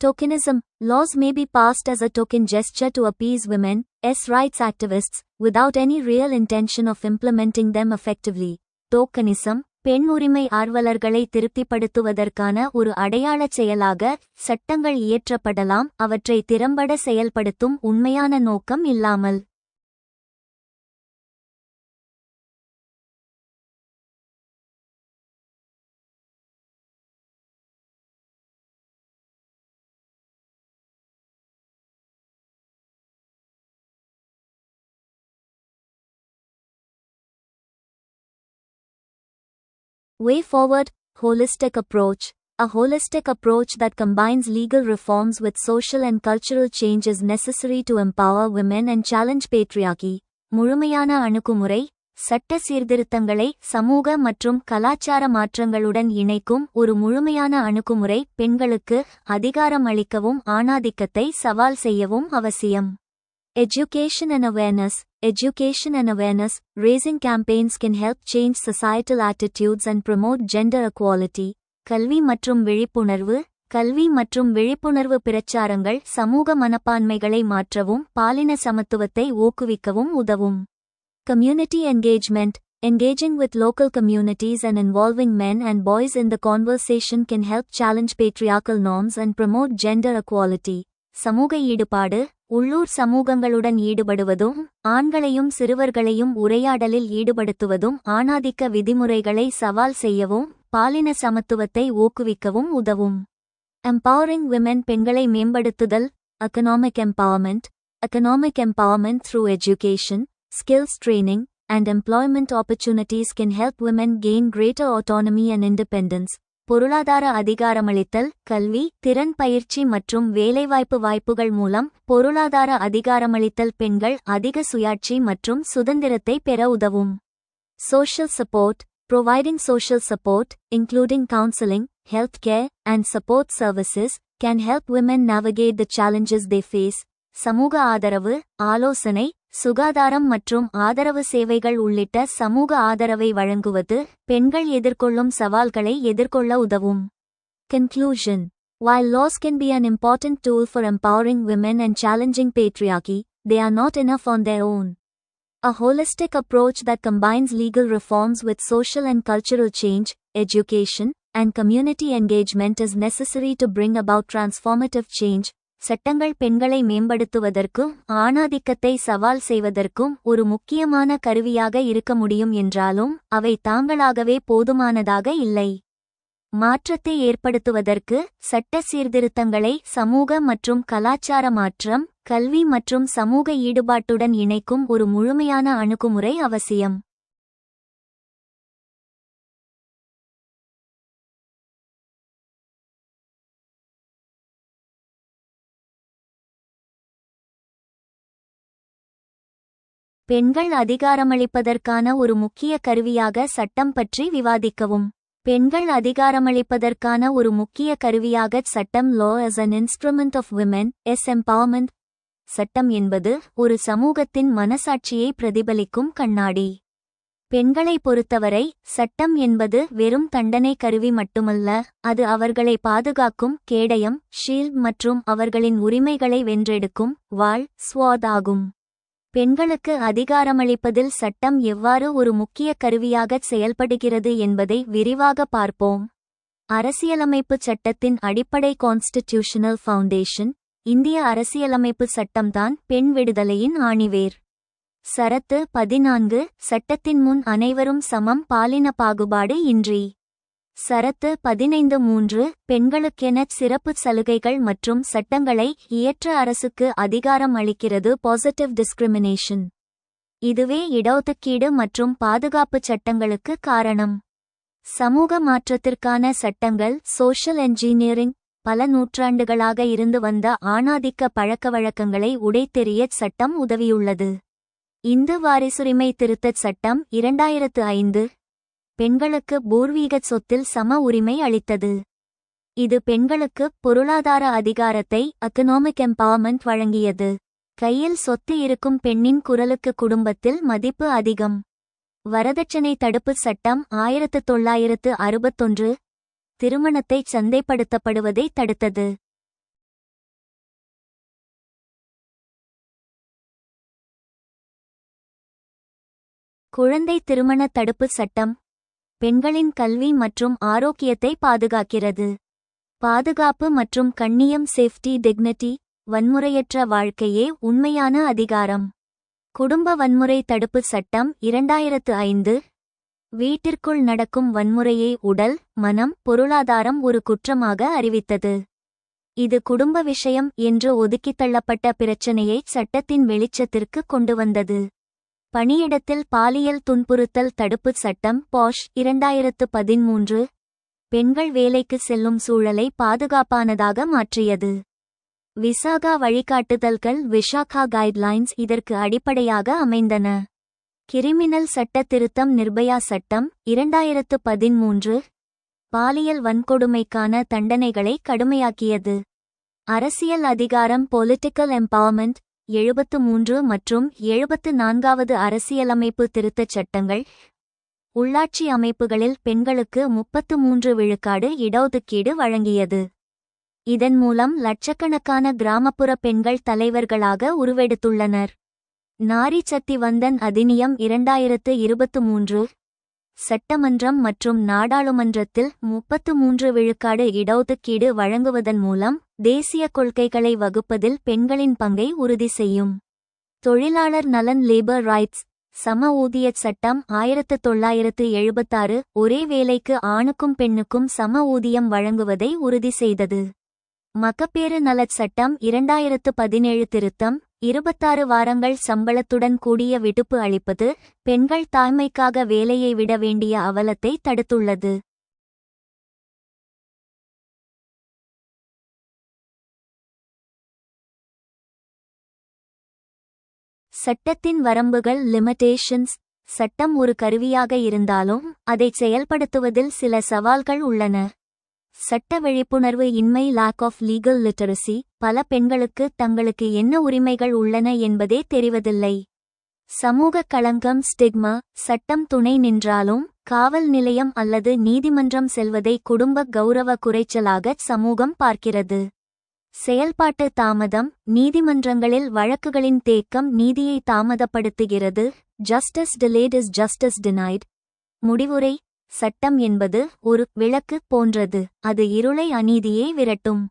Tokenism. Laws may be passed as a token gesture to appease women's rights activists, without any real intention of implementing them effectively. Tokenism. பெண் உரிமை ஆர்வலர்களை திருப்திப்படுத்துவதற்கான ஒரு அடையாளச் செயலாக சட்டங்கள் இயற்றப்படலாம், அவற்றை திறம்பட செயல்படுத்தும் உண்மையான நோக்கம் இல்லாமல். Way forward. Holistic approach. A holistic approach that combines legal reforms with social and cultural change is necessary to empower women and challenge patriarchy. முழுமையான அணுகுமுறை. சட்ட சீர்திருத்தங்களை சமூக மற்றும் கலாச்சார மாற்றங்களுடன் இணைக்கும் ஒரு முழுமையான அணுகுமுறை பெண்களுக்கு அதிகாரம் அளிக்கவும் ஆணாதிக்கத்தை சவால் செய்யவும் அவசியம். Education and awareness. Education and awareness raising campaigns can help change societal attitudes and promote gender equality. கல்வி மற்றும் விழிப்புணர்வு. கல்வி மற்றும் விழிப்புணர்வு பிரச்சாரங்கள் சமூக மனப்பான்மைகளை மாற்றவும் பாலின சமத்துவத்தை ஊக்குவிக்கவும் உதவும். Community engagement. Engaging with local communities and involving men and boys in the conversation can help challenge patriarchal norms and promote gender equality. சமூக ஈடுபாடு. உள்ளூர் சமூகங்களுடன் ஈடுபடுவதும் ஆண்களையும் சிறுவர்களையும் உரையாடலில் ஈடுபடுத்துவதும் ஆணாதிக்க விதிமுறைகளை சவால் செய்யவும் பாலின சமத்துவத்தை ஊக்குவிக்கவும் உதவும். Empowering women. பெண்களை மேம்படுத்துதல். Economic empowerment. Economic empowerment through education, skills training, and employment opportunities can help women gain greater autonomy and independence. பொருளாதார அதிகாரமளித்தல். கல்வி, திறன் பயிற்சி மற்றும் வேலைவாய்ப்பு வாய்ப்புகள் மூலம் பொருளாதார அதிகாரமளித்தல் பெண்கள் அதிக சுயாட்சி மற்றும் சுதந்திரத்தை பெற உதவும். Social support. Providing social support, including counseling, healthcare, and support services, can help women navigate the challenges they face. சமூக ஆதரவு, ஆலோசனை, சுகாதாரம் மற்றும் ஆதரவு சேவைகள் உள்ளிட்ட சமூக ஆதரவை வழங்குவது பெண்கள் எதிர்கொள்ளும் சவால்களை எதிர்கொள்ள உதவும். Conclusion. While laws can be an important tool for empowering women and challenging patriarchy, they are not enough on their own. A holistic approach that combines legal reforms with social and cultural change, education, and community engagement is necessary to bring about transformative change. சட்டங்கள் பெண்களை மேம்படுத்துவதற்கும் ஆணாதிக்கத்தை சவால் செய்வதற்கும் ஒரு முக்கியமான கருவியாக இருக்க முடியும் என்றாலும் அவை தாங்களாகவே போதுமானதாக இல்லை. மாற்றத்தை ஏற்படுத்துவதற்கு சட்ட சீர்திருத்தங்களை சமூக மற்றும் கலாச்சார மாற்றம், கல்வி மற்றும் சமூக ஈடுபாட்டுடன் இணைக்கும் ஒரு முழுமையான அணுகுமுறை அவசியம். பெண்கள் அதிகாரமளிப்பதற்கான ஒரு முக்கிய கருவியாக சட்டம் பற்றி விவாதிக்கவும். பெண்கள் அதிகாரமளிப்பதற்கான ஒரு முக்கிய கருவியாக சட்டம். Law as an instrument of women's empowerment. சட்டம் என்பது ஒரு சமூகத்தின் மனசாட்சியை பிரதிபலிக்கும் கண்ணாடி. பெண்களை பொறுத்தவரை சட்டம் என்பது வெறும் தண்டனை கருவி மட்டுமல்ல, அது அவர்களை பாதுகாக்கும் கேடயம், ஷீல்ட் மற்றும் அவர்களின் உரிமைகளை வென்றெடுக்கும் வாள், ஸ்வாட் ஆகும். பெண்களுக்கு அதிகாரமளிப்பதில் சட்டம் எவ்வாறு ஒரு முக்கிய கருவியாகச் செயல்படுகிறது என்பதை விரிவாக பார்ப்போம். அரசியலமைப்பு சட்டத்தின் அடிப்படை கான்ஸ்டிடியூஷனல் ஃபவுண்டேஷன். இந்திய அரசியலமைப்பு சட்டம்தான் பெண் விடுதலையின் ஆணிவேர். சரத்து 14 சட்டத்தின் முன் அனைவரும் சமம் பாலின பாகுபாடு இன்றி. சரத்து 15(3) பெண்களுக்கென சிறப்பு சலுகைகள் மற்றும் சட்டங்களை இயற்ற அரசுக்கு அதிகாரம் அளிக்கிறது. Positive discrimination. இதுவே இடஒதுக்கீடு மற்றும் பாதுகாப்பு சட்டங்களுக்கு காரணம். சமூக மாற்றத்திற்கான சட்டங்கள். Social engineering. பல நூற்றாண்டுகளாக இருந்து வந்த ஆணாதிக்க பழக்கவழக்கங்களை உடைத்தெறிய சட்டம் உதவியுள்ளது. இந்து வாரிசுரிமை திருத்தச் சட்டம் 2005 பெண்களுக்கு பூர்வீக சொத்தில் சம உரிமை அளித்தது. இது பெண்களுக்கு பொருளாதார அதிகாரத்தை எகனாமிக் எம்பவர்மெண்ட் வழங்கியது. கையில் சொத்து இருக்கும் பெண்ணின் குரலுக்கு குடும்பத்தில் மதிப்பு அதிகம். வரதட்சணை தடுப்பு சட்டம் 1961 திருமணத்தை சந்தைப்படுத்தப்படுவதை தடுத்தது. குழந்தை திருமண தடுப்பு சட்டம் பெண்களின் கல்வி மற்றும் ஆரோக்கியத்தை பாதுகாக்கிறது. பாதுகாப்பு மற்றும் கண்ணியம். Safety dignity. வன்முறையற்ற வாழ்க்கையே உண்மையான அதிகாரம். குடும்ப வன்முறை தடுப்பு சட்டம் 2005 வீட்டிற்குள் நடக்கும் வன்முறையை உடல், மனம், பொருளாதாரம் ஒரு குற்றமாக அறிவித்தது. இது குடும்ப விஷயம் என்று ஒதுக்கித் தள்ளப்பட்ட பிரச்சினையை சட்டத்தின் வெளிச்சத்திற்கு கொண்டு வந்தது. பணியிடத்தில் பாலியல் துன்புறுத்தல் தடுப்பு சட்டம் பாஷ் 2013 பெண்கள் வேலைக்கு செல்லும் சூழலை பாதுகாப்பானதாக மாற்றியது. விசாகா வழிகாட்டுதல்கள் விஷாகா கைட்லைன்ஸ் இதற்கு அடிப்படையாக அமைந்தன. கிரிமினல் சட்ட திருத்தம். நிர்பயா சட்டம் 2013 பாலியல் வன்கொடுமைக்கான தண்டனைகளை கடுமையாக்கியது. அரசியல் அதிகாரம். பொலிட்டிக்கல் எம்பவர்மெண்ட் 73 மற்றும் 74வது அரசியலமைப்பு திருத்தச் சட்டங்கள். உள்ளாட்சி அமைப்புகளில் பெண்களுக்கு 33 விழுக்காடு இடஒதுக்கீடு வழங்கியது. இதன் மூலம் லட்சக்கணக்கான கிராமப்புற பெண்கள் தலைவர்களாக உருவெடுத்துள்ளனர். நாரி சக்தி வந்தன் அதிநியம் 2023 சட்டமன்றம் மற்றும் நாடாளுமன்றத்தில் 33 விழுக்காடு இடஒதுக்கீடு வழங்குவதன் மூலம் தேசிய கொள்கைகளை வகுப்பதில் பெண்களின் பங்கை உறுதி செய்யும். தொழிலாளர் நலன். Labour rights. சம ஊதியச் சட்டம் 1976 ஒரே வேலைக்கு ஆணுக்கும் பெண்ணுக்கும் சம ஊதியம் வழங்குவதை உறுதி செய்தது. மகப்பேறு நலச் சட்டம் 2017 திருத்தம் 26 வாரங்கள் சம்பளத்துடன் கூடிய விடுப்பு அளிப்பது பெண்கள் தாய்மைக்காக வேலையை விட வேண்டிய அவலத்தை தடுத்துள்ளது. சட்டத்தின் வரம்புகள். லிமிட்டேஷன்ஸ். சட்டம் ஒரு கருவியாக இருந்தாலும் அதை செயல்படுத்துவதில் சில சவால்கள் உள்ளன. சட்ட விழிப்புணர்வு இன்மை. Lack of legal literacy. பல பெண்களுக்கு தங்களுக்கு என்ன உரிமைகள் உள்ளன என்பதே தெரிவதில்லை. சமூக களங்கம். ஸ்டிக்மா. சட்டம் துணை நின்றாலும் காவல் நிலையம் அல்லது நீதிமன்றம் செல்வதை குடும்ப கௌரவ குறைச்சலாக சமூகம் பார்க்கிறது. செயல்பாட்டு தாமதம். நீதிமன்றங்களில் வழக்குகளின் தேக்கம் நீதியை தாமதப்படுத்துகிறது. Justice delayed is justice denied. முடிவுரை. சட்டம் என்பது ஒரு விளக்கு போன்றது. அது இருளை அநீதியை விரட்டும்.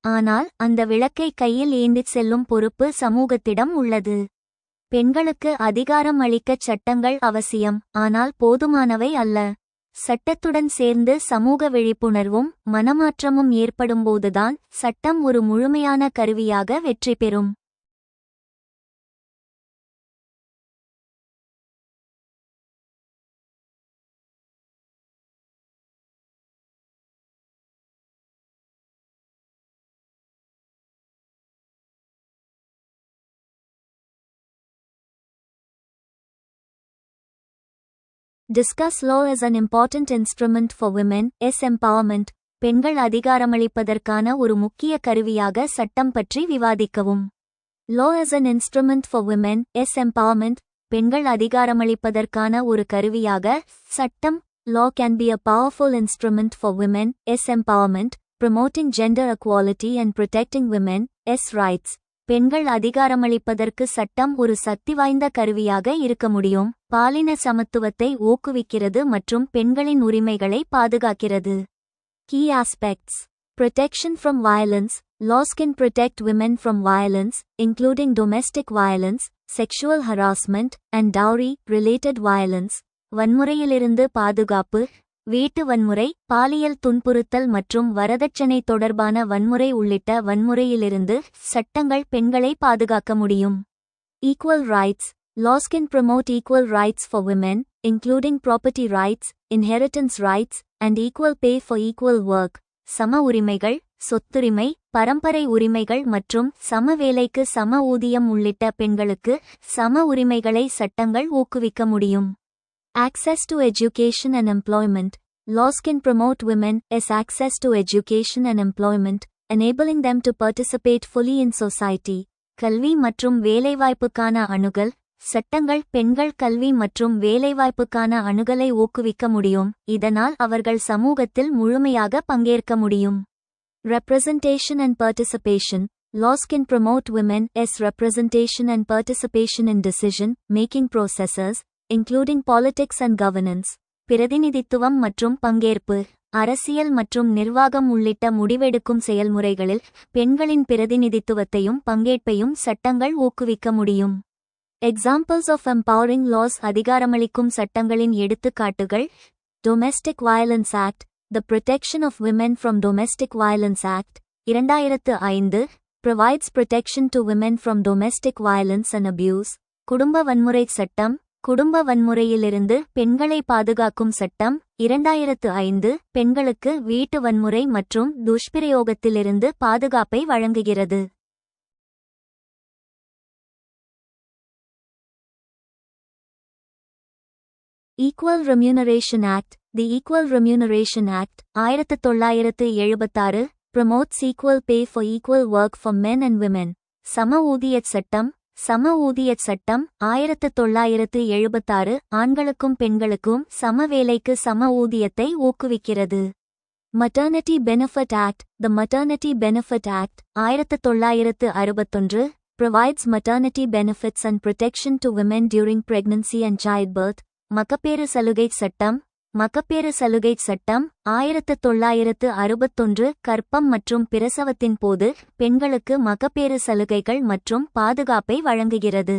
ஆனால் அந்த விளக்கை கையில் ஏந்திச் செல்லும் பொறுப்பு சமூகத்திடம் உள்ளது. பெண்களுக்கு அதிகாரம் அளிக்கச் சட்டங்கள் அவசியம், ஆனால் போதுமானவை அல்ல. சட்டத்துடன் சேர்ந்து சமூக விழிப்புணர்வும் மனமாற்றமும் ஏற்படும்போதுதான் சட்டம் ஒரு முழுமையான கருவியாக வெற்றி பெறும். Discuss law as an important instrument for women. Empowerment. பெண்கள் அதிகாரமளிப்பதற்கான ஒரு முக்கிய கருவியாக சட்டம் பற்றி விவாதிக்கவும். Law as an instrument for women. Empowerment. பெண்கள் அதிகாரமளிப்பதற்கான ஒரு கருவியாக சட்டம். Law can be a powerful instrument for women. Empowerment. Promoting gender equality and protecting women's rights. பெண்கள் அதிகாரமளிப்பதற்கு சட்டம் ஒரு சக்தி வாய்ந்த கருவியாக இருக்க முடியும். பாலின சமத்துவத்தை ஊக்குவிக்கிறது மற்றும் பெண்களின் உரிமைகளை பாதுகாக்கிறது. Key aspects. Protection from violence. Laws can protect women from violence, including domestic violence, sexual harassment and dowry related violence, வன்முறையிலிருந்து பாதுகாப்பு, வீட்டு வன்முறை, பாலியல் துன்புறுத்தல் மற்றும் வரதட்சணை தொடர்பான வன்முறை உள்ளிட்ட வன்முறையிலிருந்து சட்டங்கள் பெண்களை பாதுகாக்க முடியும். Equal rights. Laws can promote equal rights for women, including property rights, inheritance rights, and equal pay for equal work. சம உரிமைகள், சொத்துரிமை, பரம்பரை உரிமைகள் மற்றும் சம வேலைக்கு சம ஊதியம் உள்ளிட்ட பெண்களுக்கு சம உரிமைகளை சட்டங்கள் ஊக்குவிக்க முடியும். Access to education and employment. Laws can promote women's access to education and employment, enabling them to participate fully in society. கல்வி மற்றும் வேலைவாய்ப்புக்கான அணுகல். சட்டங்கள் பெண்கள் கல்வி மற்றும் வேலைவாய்ப்புக்கான அணுகலை ஊக்குவிக்க முடியும், இதனால் அவர்கள் சமூகத்தில் முழுமையாக பங்கேற்க முடியும். Representation and participation. Laws can promote women's representation and participation in decision-making processes, including politics and governance. பிரதிநிதித்துவம் மற்றும் பங்கேற்பு. அரசியல் மற்றும் நிர்வாகம் உள்ளிட்ட முடிவெடுக்கும் செயல்முறைகளில் பெண்களின் பிரதிநிதித்துவத்தையும் பங்கேற்பையும் சட்டங்கள் ஊக்குவிக்க முடியும். Examples of empowering laws. அதிகாரமளிக்கும் சட்டங்களின் எடுத்துக்காட்டுகள்: Domestic Violence Act, The Protection of Women from Domestic Violence Act, 2005, provides protection to women from domestic violence and abuse. குடும்ப வன்முறை சட்டம், குடும்ப வன்முறையிலிருந்து பெண்களை பாதுகாக்கும் சட்டம், 2005, பெண்களுக்கு வீட்டு வன்முறை மற்றும் துஷ்பிரயோகத்திலிருந்து பாதுகாப்பை வழங்குகிறது. Equal Remuneration Act. The Equal Remuneration Act, 1976, promotes equal pay for equal work for men and women. சம ஊதியச் சட்டம், சம ஊதியச் சட்டம், 1976, ஆண்களுக்கும் பெண்களுக்கும் சம வேலைக்கு சம ஊதியத்தை ஊக்குவிக்கிறது. Maternity Benefit Act. The Maternity Benefit Act, 1961, provides maternity benefits and protection to women during pregnancy and childbirth. மகப்பேறு சலுகை சட்டம், மகப்பேறு சலுகை சட்டம், 1961, கர்ப்பம் மற்றும் பிரசவத்தின் போது பெண்களுக்கு மகப்பேறு சலுகைகள் மற்றும் பாதுகாப்பை வழங்குகிறது.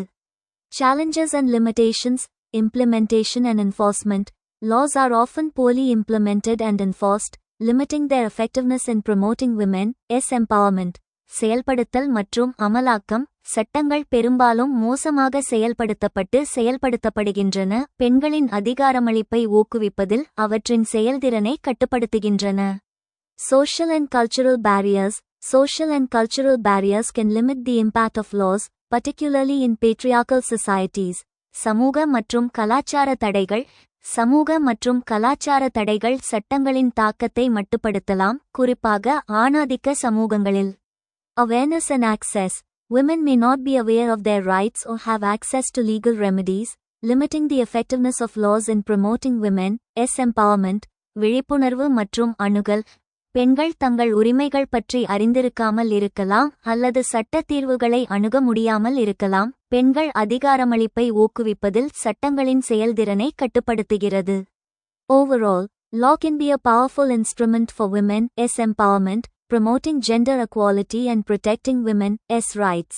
Challenges and limitations. Implementation and enforcement. Laws are often poorly implemented and enforced, limiting their effectiveness in promoting women's empowerment. செயல்படுத்தல் மற்றும் அமலாக்கம். சட்டங்கள் பெரும்பாலும் மோசமாக செயல்படுத்தப்படுகின்றன, பெண்களின் அதிகாரமளிப்பை ஊக்குவிப்பதில் அவற்றின் செயல்திறனை கட்டுப்படுத்துகின்றன. Social and cultural barriers. Social and cultural barriers can limit the impact of laws, particularly in patriarchal societies. சமூக மற்றும் கலாச்சார தடைகள். சமூக மற்றும் கலாச்சார தடைகள் சட்டங்களின் தாக்கத்தை மட்டுப்படுத்தலாம், குறிப்பாக ஆணாதிக்க சமூகங்களில். Awareness and access. Women may not be aware of their rights or have access to legal remedies, limiting the effectiveness of laws in promoting women's empowerment. விழிப்புணர்வு மற்றும் அணுகல். பெண்கள் தங்கள் உரிமைகள் பற்றி அறிந்திருக்காமல் இருக்கலாம் அல்லது சட்ட தீர்வுகளை அணுக முடியாமல் இருக்கலாம். பெண்கள் அதிகாரமளிப்பை ஊக்குவிப்பதில் சட்டங்களின் செயல்திறனை கட்டுப்படுத்துகிறது. Overall, law can be a powerful instrument for women's empowerment, promoting gender equality and protecting women's rights.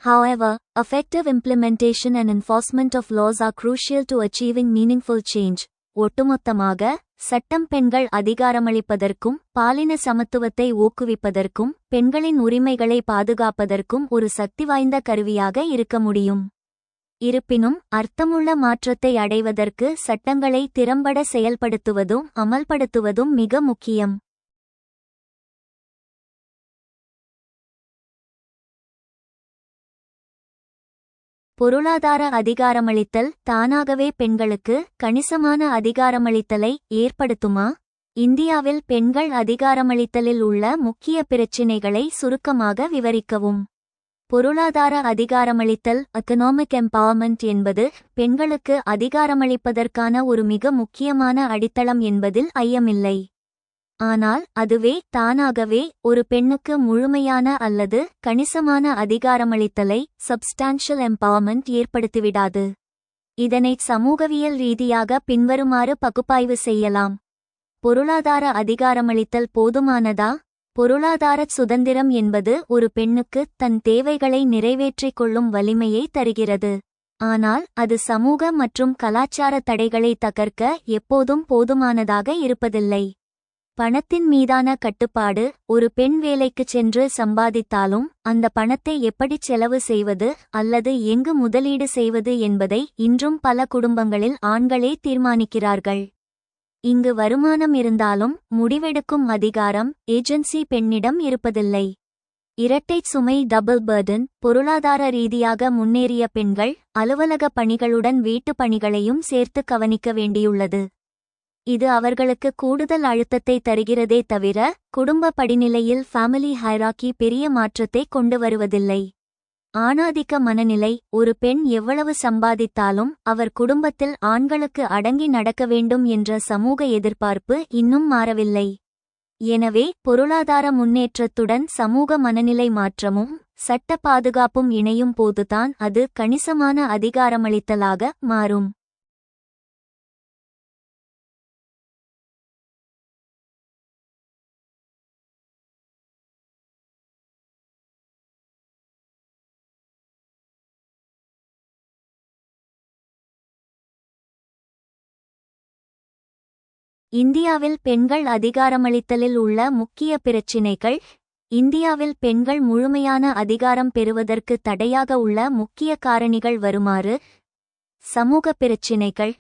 However, effective implementation and enforcement of laws are crucial to achieving meaningful change. ஒட்டுமொத்தமாக, சட்டம் பெண்கள் அதிகாரமளிப்பதற்கும் பாலின சமத்துவத்தை ஊக்குவிப்பதற்கும் பெண்களின் உரிமைகளை பாதுகாப்பதற்கும் ஒரு சக்திவாய்ந்த கருவியாக இருக்க முடியும். இருப்பினும், அர்த்தமுள்ள மாற்றத்தை அடைவதற்கு சட்டங்களை திறம்பட செயல்படுத்துவதும் அமல்படுத்துவதும் மிக முக்கியம். பொருளாதார அதிகாரமளித்தல் தானாகவே பெண்களுக்கு கணிசமான அதிகாரமளித்தலை ஏற்படுத்துமா? இந்தியாவில் பெண்கள் அதிகாரமளித்தலில் உள்ள முக்கிய பிரச்சினைகளை சுருக்கமாக விவரிக்கவும். பொருளாதார அதிகாரமளித்தல் எகனாமிக் எம்பவர்மெண்ட் என்பது பெண்களுக்கு அதிகாரமளிப்பதற்கான ஒரு மிக முக்கியமான அடித்தளம் என்பதில் ஐயமில்லை. ஆனால் அதுவே தானாகவே ஒரு பெண்ணுக்கு முழுமையான அல்லது கணிசமான அதிகாரமளித்தலை சப்ஸ்டான்ஷியல் எம்பவர்மெண்ட் ஏற்படுத்திவிடாது. இதனை சமூகவியல் ரீதியாக பின்வருமாறு பகுப்பாய்வு செய்யலாம். பொருளாதார அதிகாரமளித்தல் போதுமானதா? பொருளாதார சுதந்திரம் என்பது ஒரு பெண்ணுக்கு தன் தேவைகளை நிறைவேற்றிக் கொள்ளும் வலிமையை தருகிறது. ஆனால் அது சமூக மற்றும் கலாச்சார தடைகளை தகர்க்க எப்போதும் போதுமானதாக இருப்பதில்லை. பணத்தின் மீதான கட்டுப்பாடு. ஒரு பெண் வேலைக்குச் சென்று சம்பாதித்தாலும் அந்த பணத்தை எப்படிச் செலவு செய்வது அல்லது எங்கு முதலீடு செய்வது என்பதை இன்றும் பல குடும்பங்களில் ஆண்களே தீர்மானிக்கிறார்கள். இங்கு வருமானம் இருந்தாலும் முடிவெடுக்கும் அதிகாரம் ஏஜென்சி பெண்ணிடம் இருப்பதில்லை. இரட்டைச் சுமை டபுள் பர்டன். பொருளாதார ரீதியாக முன்னேறிய பெண்கள் அலுவலக பணிகளுடன் வீட்டுப் பணிகளையும் சேர்த்து கவனிக்க வேண்டியுள்ளது. இது அவர்களுக்கு கூடுதல் அழுத்தத்தை தருகிறதே தவிர குடும்ப படிநிலையில் ஃபேமிலி ஹைரார்கி பெரிய மாற்றத்தை கொண்டு வருவதில்லை. ஆணாதிக்க மனநிலை. ஒரு பெண் எவ்வளவு சம்பாதித்தாலும் அவர் குடும்பத்தில் ஆண்களுக்கு அடங்கி நடக்க வேண்டும் என்ற சமூக எதிர்பார்ப்பு இன்னும் மாறவில்லை. எனவே பொருளாதார முன்னேற்றத்துடன் சமூக மனநிலை மாற்றமும் சட்ட பாதுகாப்பும் இணையும் போதுதான் அது கணிசமான அதிகாரமளித்தலாக மாறும். இந்தியாவில் பெண்கள் அதிகாரமளித்தலில் உள்ள முக்கிய பிரச்சினைகள். இந்தியாவில் பெண்கள் முழுமையான அதிகாரம் பெறுவதற்கு தடையாக உள்ள முக்கிய காரணிகள் வருமாறு. சமூக பிரச்சினைகள்.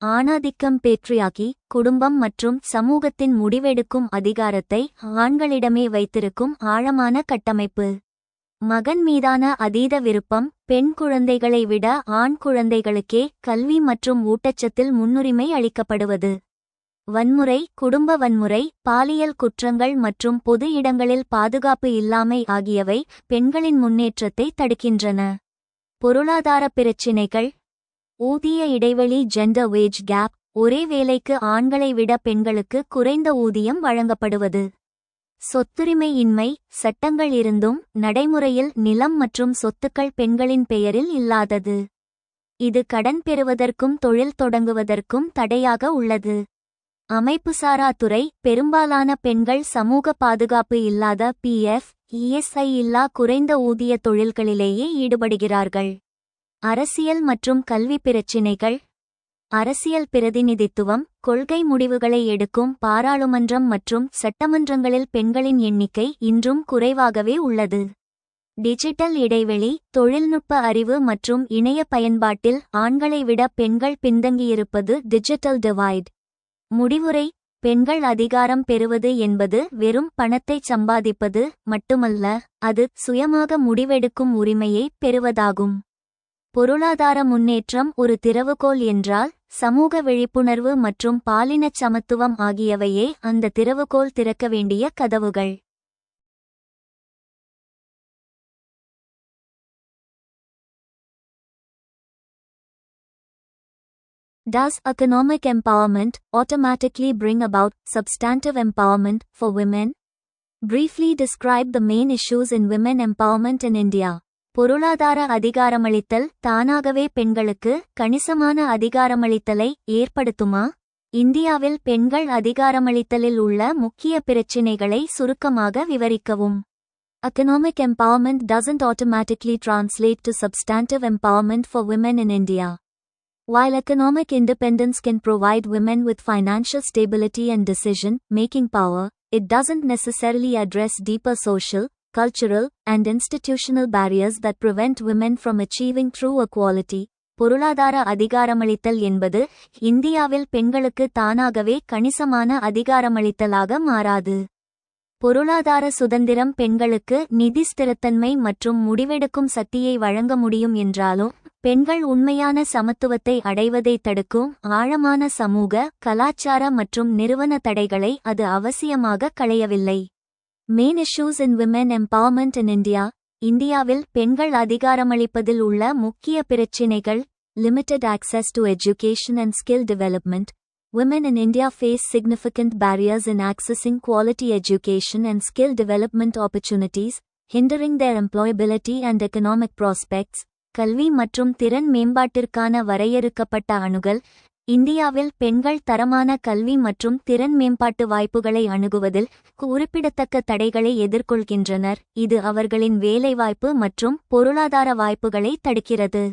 ஆணாதிக்கம் பேட்ரியார்கி. குடும்பம் மற்றும் சமூகத்தின் முடிவெடுக்கும் அதிகாரத்தை ஆண்களிடமே வைத்திருக்கும் ஆழமான கட்டமைப்பு. மகன் மீதான அதீத விருப்பம். பெண் குழந்தைகளை விட ஆண் குழந்தைகளுக்கே கல்வி மற்றும் ஊட்டச்சத்தில் முன்னுரிமை அளிக்கப்படுவது. வன்முறை. குடும்ப வன்முறை, பாலியல் குற்றங்கள் மற்றும் பொது இடங்களில் பாதுகாப்பு இல்லாமை ஆகியவை பெண்களின் முன்னேற்றத்தை தடுக்கின்றன. பொருளாதார பிரச்சினைகள். ஊதிய இடைவெளி ஜெண்டர் வேஜ் கேப். ஒரே வேலைக்கு ஆண்களை விட பெண்களுக்கு குறைந்த ஊதியம் வழங்கப்படுவது. சொத்துரிமை இன்மை. சட்டங்கள் இருந்தும் நடைமுறையில் நிலம் மற்றும் சொத்துக்கள் பெண்களின் பெயரில் இல்லாதது. இது கடன் பெறுவதற்கும் தொழில் தொடங்குவதற்கும் தடையாக உள்ளது. அமைப்புசாரா துறை. பெரும்பாலான பெண்கள் சமூக பாதுகாப்பு இல்லாத பிஎஃப், இஎஸ்ஐ இல்லா குறைந்த ஊதிய தொழில்களிலேயே ஈடுபடுகிறார்கள். அரசியல் மற்றும் கல்வி பிரச்சினைகள். அரசியல் பிரதிநிதித்துவம். கொள்கை முடிவுகளை எடுக்கும் பாராளுமன்றம் மற்றும் சட்டமன்றங்களில் பெண்களின் எண்ணிக்கை இன்றும் குறைவாகவே உள்ளது. டிஜிட்டல் இடைவெளி. தொழில்நுட்ப அறிவு மற்றும் இணைய பயன்பாட்டில் ஆண்களை விட பெண்கள் பின்தங்கியிருப்பது டிஜிட்டல் டிவைட். முடிவுரை. பெண்கள் அதிகாரம் பெறுவது என்பது வெறும் பணத்தைச் சம்பாதிப்பது மட்டுமல்ல, அது சுயமாக முடிவெடுக்கும் உரிமையை பெறுவதாகும். பொருளாதார முன்னேற்றம் ஒரு திறவுகோல் என்றால், சமூக விழிப்புணர்வு மற்றும் பாலினச் சமத்துவம் ஆகியவையே அந்த திறவுகோல் திறக்க வேண்டிய கதவுகள். Does economic empowerment automatically bring about substantive empowerment for women? Briefly describe the main issues in women empowerment in India. பொருளாதார அதிகாரமளித்தல் தானாகவே பெண்களுக்கு கணிசமான அதிகாரமளித்தலை ஏற்படுத்துமா? இந்தியாவில் பெண்கள் அதிகாரமளித்தலில் உள்ள முக்கிய பிரச்சினைகளை சுருக்கமாக விவரிக்கவும். Economic empowerment doesn't automatically translate to substantive empowerment for women in India. While economic independence can provide women with financial stability and decision-making power, it doesn't necessarily address deeper social, cultural, and institutional barriers that prevent women from achieving true equality. பொருளாதார அதிகாரமளித்தல் என்பது இந்தியாவில் பெண்களுக்கு தானாகவே கணிசமான அதிகாரமளித்தலாக மாறாது. பொருளாதார சுதந்திரம் பெண்களுக்கு நிதி ஸ்திரத்தன்மை மற்றும் முடிவெடுக்கும் சக்தியை வழங்க முடியும் என்றாலும், பெண்கள் உண்மையான சமத்துவத்தை அடைவதை தடுக்கும் ஆழமான சமூக, கலாச்சார மற்றும் நிறுவன தடைகளை அது அவசியமாக களையவில்லை. Main issues in women empowerment in India. இந்தியாவில் பெண்கள் அதிகாரமளிப்பதில் உள்ள முக்கிய பிரச்சினைகள். Limited access to education and skill development. Women in India face significant barriers in accessing quality education and skill development opportunities, hindering their employability and economic prospects. கல்வி மற்றும் திறன் மேம்பாட்டிற்கான வரையறுக்கப்பட்ட அணுகல். இந்தியாவில் பெண்கள் தரமான கல்வி மற்றும் திறன் மேம்பாட்டு வாய்ப்புகளை அணுகுவதில் குறிப்பிடத்தக்க தடைகளை எதிர்கொள்கின்றனர், இது அவர்களின் வேலைவாய்ப்பு மற்றும் பொருளாதார வாய்ப்புகளை தடுக்கிறது.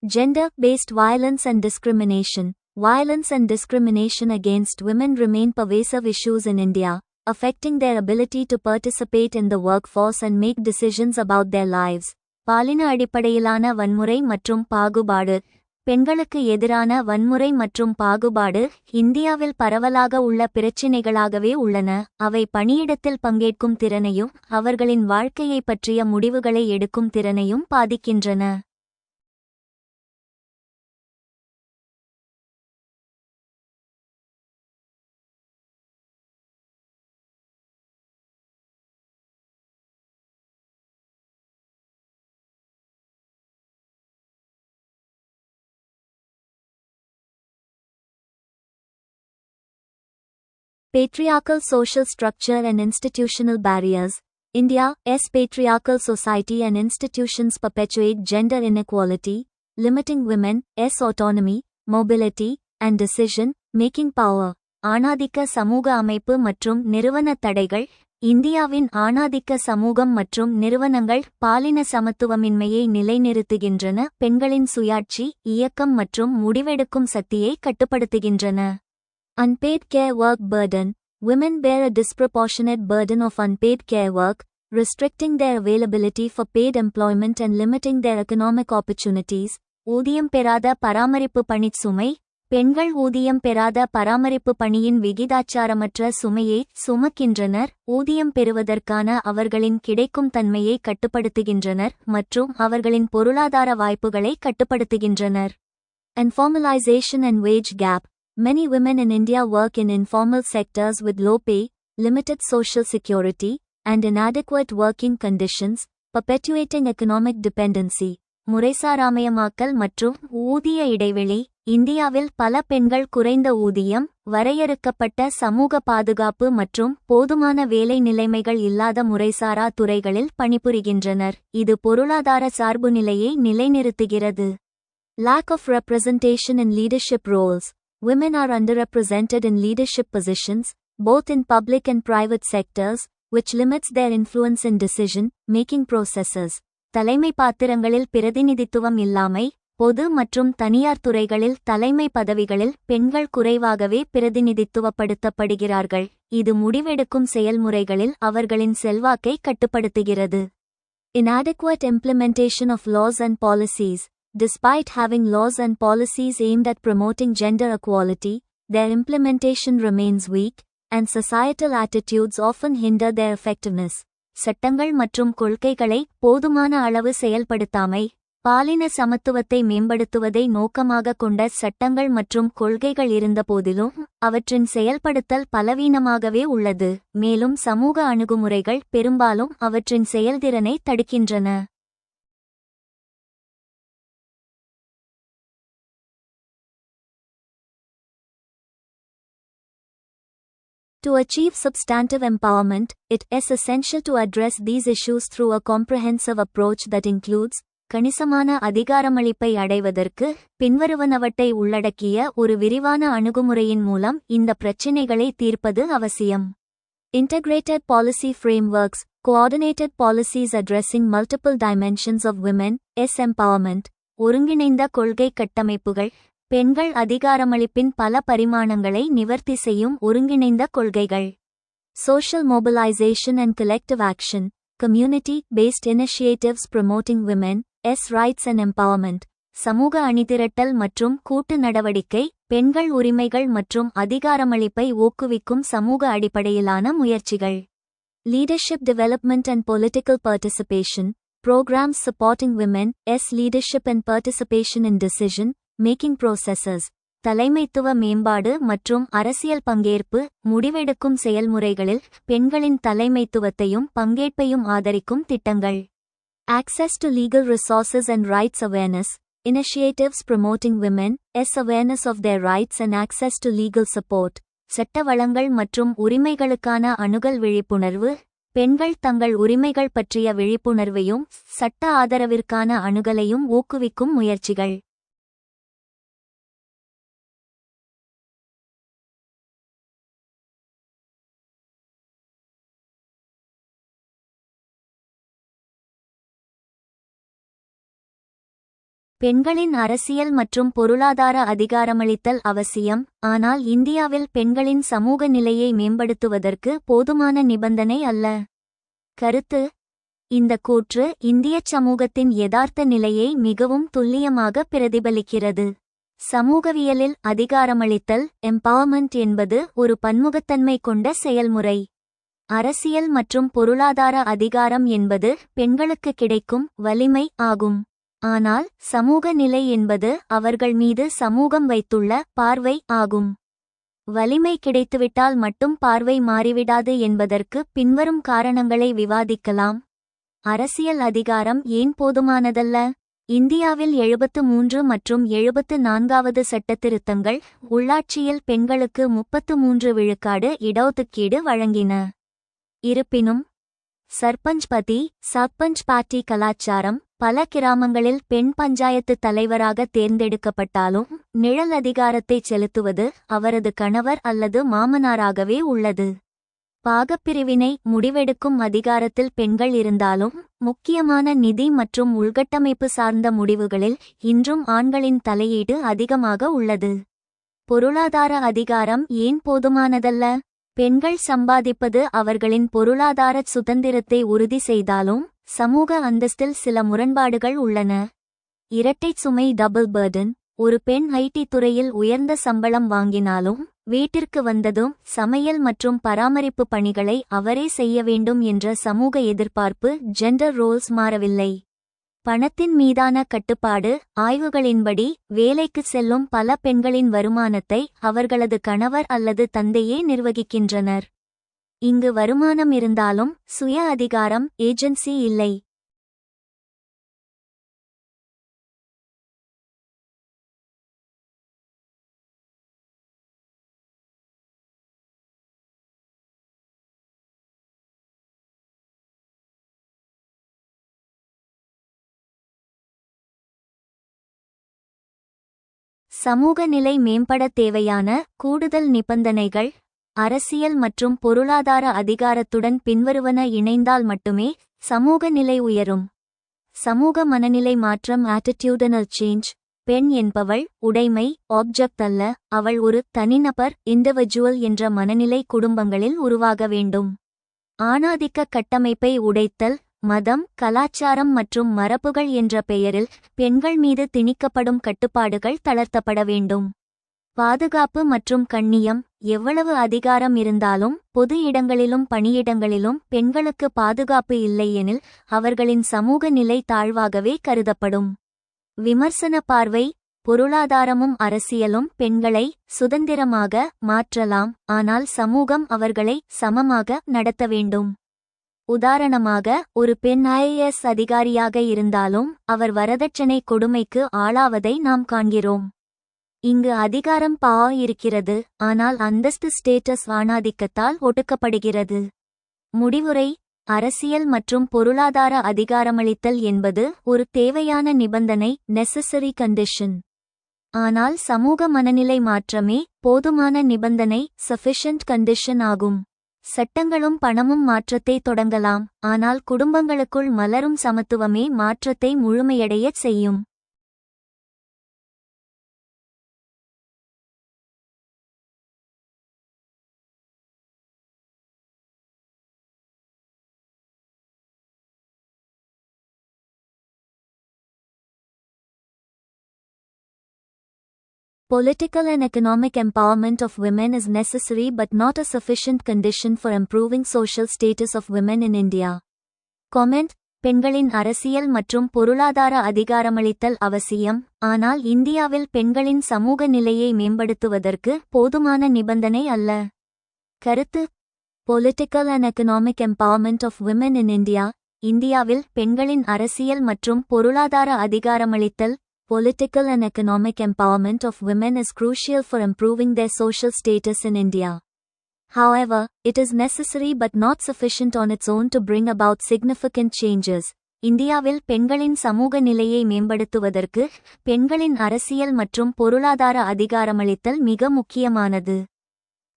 Gender-based violence and discrimination. Violence and discrimination against women remain pervasive issues in India, affecting their ability to participate in the workforce and make decisions about their lives. பாலின அடிப்படையிலான வன்முறை மற்றும் பாகுபாடு. பெண்களுக்கு எதிரான வன்முறை மற்றும் பாகுபாடு இந்தியாவில் பரவலாக உள்ள பிரச்சினைகளாகவே உள்ளன. அவை பணியிடத்தில் பங்கேற்கும் திறனையும் அவர்களின் வாழ்க்கையை பற்றிய முடிவுகளை எடுக்கும் திறனையும் பாதிக்கின்றன. Patriarchal social structure and institutional barriers. India's patriarchal society and institutions perpetuate gender inequality, limiting women's autonomy, mobility, and decision-making power. ஆணாதிக்க சமூக அமைப்பு மற்றும் நிறுவன தடைகள். இந்தியாவின் ஆணாதிக்க சமூகம் மற்றும் நிறுவனங்கள் பாலின சமத்துவமின்மையை நிலைநிறுத்துகின்றன, பெண்களின் சுயாட்சி, இயக்கம் மற்றும் முடிவெடுக்கும் சக்தியை கட்டுப்படுத்துகின்றன. Unpaid care work burden. Women bear a disproportionate burden of unpaid care work, restricting their availability for paid employment and limiting their economic opportunities. ஊதியம் பெறாத பராமரிப்பு பணி சுமை. பெண்கள் ஊதியம் பெறாத பராமரிப்பு பணியின் விகிதாச்சாரமற்ற சுமையை சுமக்கின்றனர், ஊதியம் பெறுவதற்கான அவர்களின் கிடைக்கும் தன்மையை கட்டுப்படுத்துகின்றனர் மற்றும் அவர்களின் பொருளாதார வாய்ப்புகளை கட்டுப்படுத்துகின்றனர். Informalization and wage gap. Many women in India work in informal sectors with low pay, limited social security, and inadequate working conditions, perpetuating economic dependency. முறைசாராமயமாக்கல் மற்றும் ஊதிய இடைவெளி. இந்தியாவில் பல பெண்கள் குறைந்த ஊதியம், வரையறுக்கப்பட்ட சமூக பாதுகாப்பு மற்றும் போதுமான வேலை நிலைமைகள் இல்லாத முறைசாரா துறைகளில் பணிபுரிகின்றனர், இது பொருளாதார சார்புநிலையை நிலைநிறுத்துகிறது. Lack of representation in leadership roles. Women are underrepresented in leadership positions, both in public and private sectors, which limits their influence in decision-making processes. தலைமை பாத்திரங்களில் பிரதிநிதித்துவம் இல்லாமை. பொது மற்றும் தனியார் துறைகளில் தலைமை பதவிகளில் பெண்கள் குறைவாகவே பிரதிநிதித்துவப்படுத்தப்படுகிறார்கள், இது முடிவெடுக்கும் செயல்முறைகளில் அவர்களின் செல்வாக்கை கட்டுப்படுத்துகிறது. Inadequate implementation of laws and policies. Despite having laws and policies aimed at promoting gender equality, their implementation remains weak, and societal attitudes often hinder their effectiveness. சட்டங்கள் மற்றும் கொள்கைகளை போதுமான அளவு செயல்படுத்தாமை. பாலின சமத்துவத்தை மேம்படுத்துவதை நோக்கமாக கொண்ட சட்டங்கள் மற்றும் கொள்கைகள் இருந்தபோதிலும் அவற்றின் செயல்படுத்தல் பலவீனமாகவே உள்ளது, மேலும் சமூக அணுகுமுறைகள் பெரும்பாலும் அவற்றின் செயல்திறனை தடுக்கின்றன. To achieve substantive empowerment, it is essential to address these issues through a comprehensive approach that includes கணிசமான அதிகாரமளிப்பை அடைவதற்கு பின்வருவனவற்றை உள்ளடக்கிய ஒரு விரிவான அணுகுமுறையின் மூலம் இந்த பிரச்சினைகளை தீர்ப்பது அவசியம். Integrated policy frameworks. Coordinated policies addressing multiple dimensions of women's empowerment. ஒருங்கிணைந்த கொள்கை கட்டமைப்புகள். பெண்கள் அதிகாரமளிப்பின் பல பரிமாணங்களை நிவர்த்தி செய்யும் ஒருங்கிணைந்த கொள்கைகள். Social mobilization and collective action. Community-based initiatives promoting women's rights and empowerment. சமூக அணிதிரட்டல் மற்றும் கூட்டு நடவடிக்கை, பெண்கள் உரிமைகள் மற்றும் அதிகாரமளிப்பை ஊக்குவிக்கும் சமூக அடிப்படையிலான முயற்சிகள். Leadership development and political participation. Programs supporting women's leadership and participation in decision-making processes. தலைமைத்துவ மேம்பாடு மற்றும் அரசியல் பங்கேற்பு, முடிவெடுக்கும் செயல்முறைகளில் பெண்களின் தலைமைத்துவத்தையும் பங்கேற்பையும் ஆதரிக்கும் திட்டங்கள். Access to legal resources and rights awareness. Initiatives promoting women's awareness of their rights and access to legal support. சட்ட வளங்கள் மற்றும் உரிமைகளுக்கான அணுகல் விழிப்புணர்வு, பெண்கள் தங்கள் உரிமைகள் பற்றிய விழிப்புணர்வையும் சட்ட ஆதரவிற்கான அணுகலையும் ஊக்குவிக்கும் முயற்சிகள். பெண்களின் அரசியல் மற்றும் பொருளாதார அதிகாரமளித்தல் அவசியம், ஆனால் இந்தியாவில் பெண்களின் சமூக நிலையை மேம்படுத்துவதற்கு போதுமான நிபந்தனை அல்ல. கருத்து: இந்த கூற்று இந்தியச் சமூகத்தின் யதார்த்த நிலையை மிகவும் துல்லியமாக பிரதிபலிக்கிறது. சமூகவியலில் அதிகாரமளித்தல் எம்பவர்மெண்ட் என்பது ஒரு பன்முகத்தன்மை கொண்ட செயல்முறை. அரசியல் மற்றும் பொருளாதார அதிகாரம் என்பது பெண்களுக்கு கிடைக்கும் வலிமை ஆகும். ஆனால் சமூக நிலை என்பது அவர்கள் மீது சமூகம் வைத்துள்ள பார்வை ஆகும். வலிமை கிடைத்துவிட்டால் மட்டும் பார்வை மாறிவிடாது என்பதற்கு பின்வரும் காரணங்களை விவாதிக்கலாம். அரசியல் அதிகாரம் ஏன் போதுமானதல்ல? இந்தியாவில் 73 மற்றும் 74வது சட்டத்திருத்தங்கள் உள்ளாட்சியில் பெண்களுக்கு 33 விழுக்காடு இடஒதுக்கீடு வழங்கின. இருப்பினும் சர்பஞ்ச் பார்ட்டி கலாச்சாரம் பல கிராமங்களில் பெண் பஞ்சாயத்து தலைவராக தேர்ந்தெடுக்கப்பட்டாலும் நிழல் அதிகாரத்தை செலுத்துவது அவரது கணவர் அல்லது மாமனாராகவே உள்ளது. பாகப்பிரிவினை முடிவெடுக்கும் அதிகாரத்தில் பெண்கள் இருந்தாலும் முக்கியமான நிதி மற்றும் உள்கட்டமைப்பு சார்ந்த முடிவுகளில் இன்றும் ஆண்களின் தலையீடு அதிகமாக உள்ளது. பொருளாதார அதிகாரம் ஏன் போதுமானதல்ல? பெண்கள் சம்பாதிப்பது அவர்களின் பொருளாதார சுதந்திரத்தை உறுதி செய்தாலும் சமூக அந்தஸ்தில் சில முரண்பாடுகள் உள்ளன. இரட்டைச் சுமை டபுள் பர்டன். ஒரு பெண் ஐடி துறையில் உயர்ந்த சம்பளம் வாங்கினாலும் வீட்டிற்கு வந்ததும் சமையல் மற்றும் பராமரிப்பு பணிகளை அவரே செய்ய வேண்டும் என்ற சமூக எதிர்பார்ப்பு ஜெண்டர் ரோல்ஸ் மாறவில்லை. பணத்தின் மீதான கட்டுப்பாடு. ஆய்வுகளின்படி வேலைக்கு செல்லும் பல பெண்களின் வருமானத்தை அவர்களது கணவர் அல்லது தந்தையே நிர்வகிக்கின்றனர். இங்கு வருமானம் இருந்தாலும் சுய அதிகாரம் ஏஜென்சி இல்லை. சமூக நிலை மேம்பட தேவையான கூடுதல் நிபந்தனைகள். அரசியல் மற்றும் பொருளாதார அதிகாரத்துடன் பின்வருவன இணைந்தால் மட்டுமே சமூக நிலை உயரும். சமூக மனநிலை மாற்றம் ஆட்டிடியூடனல் சேஞ்ச். பெண் என்பவள் உடைமை ஆப்ஜெக்ட் அல்ல, அவள் ஒரு தனிநபர் இண்டிவிஜுவல் என்ற மனநிலை குடும்பங்களில் உருவாக வேண்டும். ஆணாதிக்க கட்டமைப்பை உடைத்தல். மதம் கலாச்சாரம் மற்றும் மரபுகள் என்ற பெயரில் பெண்கள் மீது திணிக்கப்படும் கட்டுப்பாடுகள் தளர்த்தப்பட வேண்டும். பாதுகாப்பு மற்றும் கண்ணியம். எவ்வளவு அதிகாரம் இருந்தாலும் பொது இடங்களிலும் பணியிடங்களிலும் பெண்களுக்கு பாதுகாப்பு இல்லையெனில் அவர்களின் சமூக நிலை தாழ்வாகவே கருதப்படும். விமர்சன பார்வை. பொருளாதாரமும் அரசியலும் பெண்களை சுதந்திரமாக மாற்றலாம், ஆனால் சமூகம் அவர்களை சமமாக நடத்த வேண்டும். உதாரணமாக, ஒரு பெண் IAS அதிகாரியாக இருந்தாலும் அவர் வரதட்சணை கொடுமைக்கு ஆளாவதை நாம் காண்கிறோம். இங்கு அதிகாரம் இருக்கிறது, ஆனால் அந்தஸ்து ஸ்டேட்டஸ் ஆணாதிக்கத்தால் ஒடுக்கப்படுகிறது. முடிவுரை: அரசியல் மற்றும் பொருளாதார அதிகாரமளித்தல் என்பது ஒரு தேவையான நிபந்தனை, நெசசரி கண்டிஷன். ஆனால் சமூக மனநிலை மாற்றமே போதுமான நிபந்தனை, சஃபிஷியன்ட் கண்டிஷன் ஆகும். சட்டங்களும் பணமும் மாற்றத்தை தொடங்கலாம், ஆனால் குடும்பங்களுக்குள் மலரும் சமத்துவமே மாற்றத்தை முழுமையடையச் செய்யும். Political and economic empowerment of women is necessary but not a sufficient condition for improving social status of women in India. Comment: பெண்களின் அரசியல் மற்றும் பொருளாதார அதிகாரமளித்தல் அவசியம், ஆனால் இந்தியாவில் பெண்களின் சமூக நிலையை மேம்படுத்துவதற்கு போதுமான நிபந்தனை அல்ல. கருத்து: Political and economic empowerment of women in India. இந்தியாவில் பெண்களின் அரசியல் மற்றும் பொருளாதார அதிகாரமளித்தல் Political and economic empowerment of women is crucial for improving their social status in India. However, it is necessary but not sufficient on its own to bring about significant changes. இந்தியாவில் பெண்களின் சமூக நிலையை மேம்படுத்துவதற்கு பெண்களின் அரசியல் மற்றும் பொருளாதார அதிகாரமளித்தல் மிக முக்கியமானது.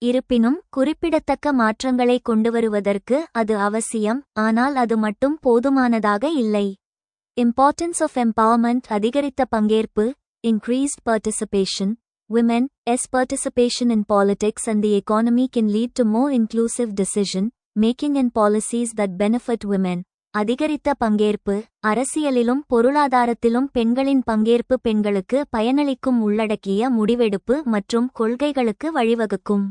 இருப்பினும் குறிப்பிடத்தக்க மாற்றங்களை கொண்டுவருவதற்கு அது அவசியம், ஆனால் அது மட்டும் போதுமானதாக இல்லை. Importance of empowerment அதிகரித்த பங்கேற்பு increased participation. Women s participation in politics and the economy can lead to more inclusive decision making and policies that benefit women. அதிகரித்த பங்கேற்பு அரசியலிலும் பொருளாதாரத்திலும் பெண்களின் பங்கேற்பு பெண்களுக்கு பயனளிக்கும் உள்ளடக்கிய முடிவெடுப்பு மற்றும் கொள்கைகளுக்கு வழிவகுக்கும்.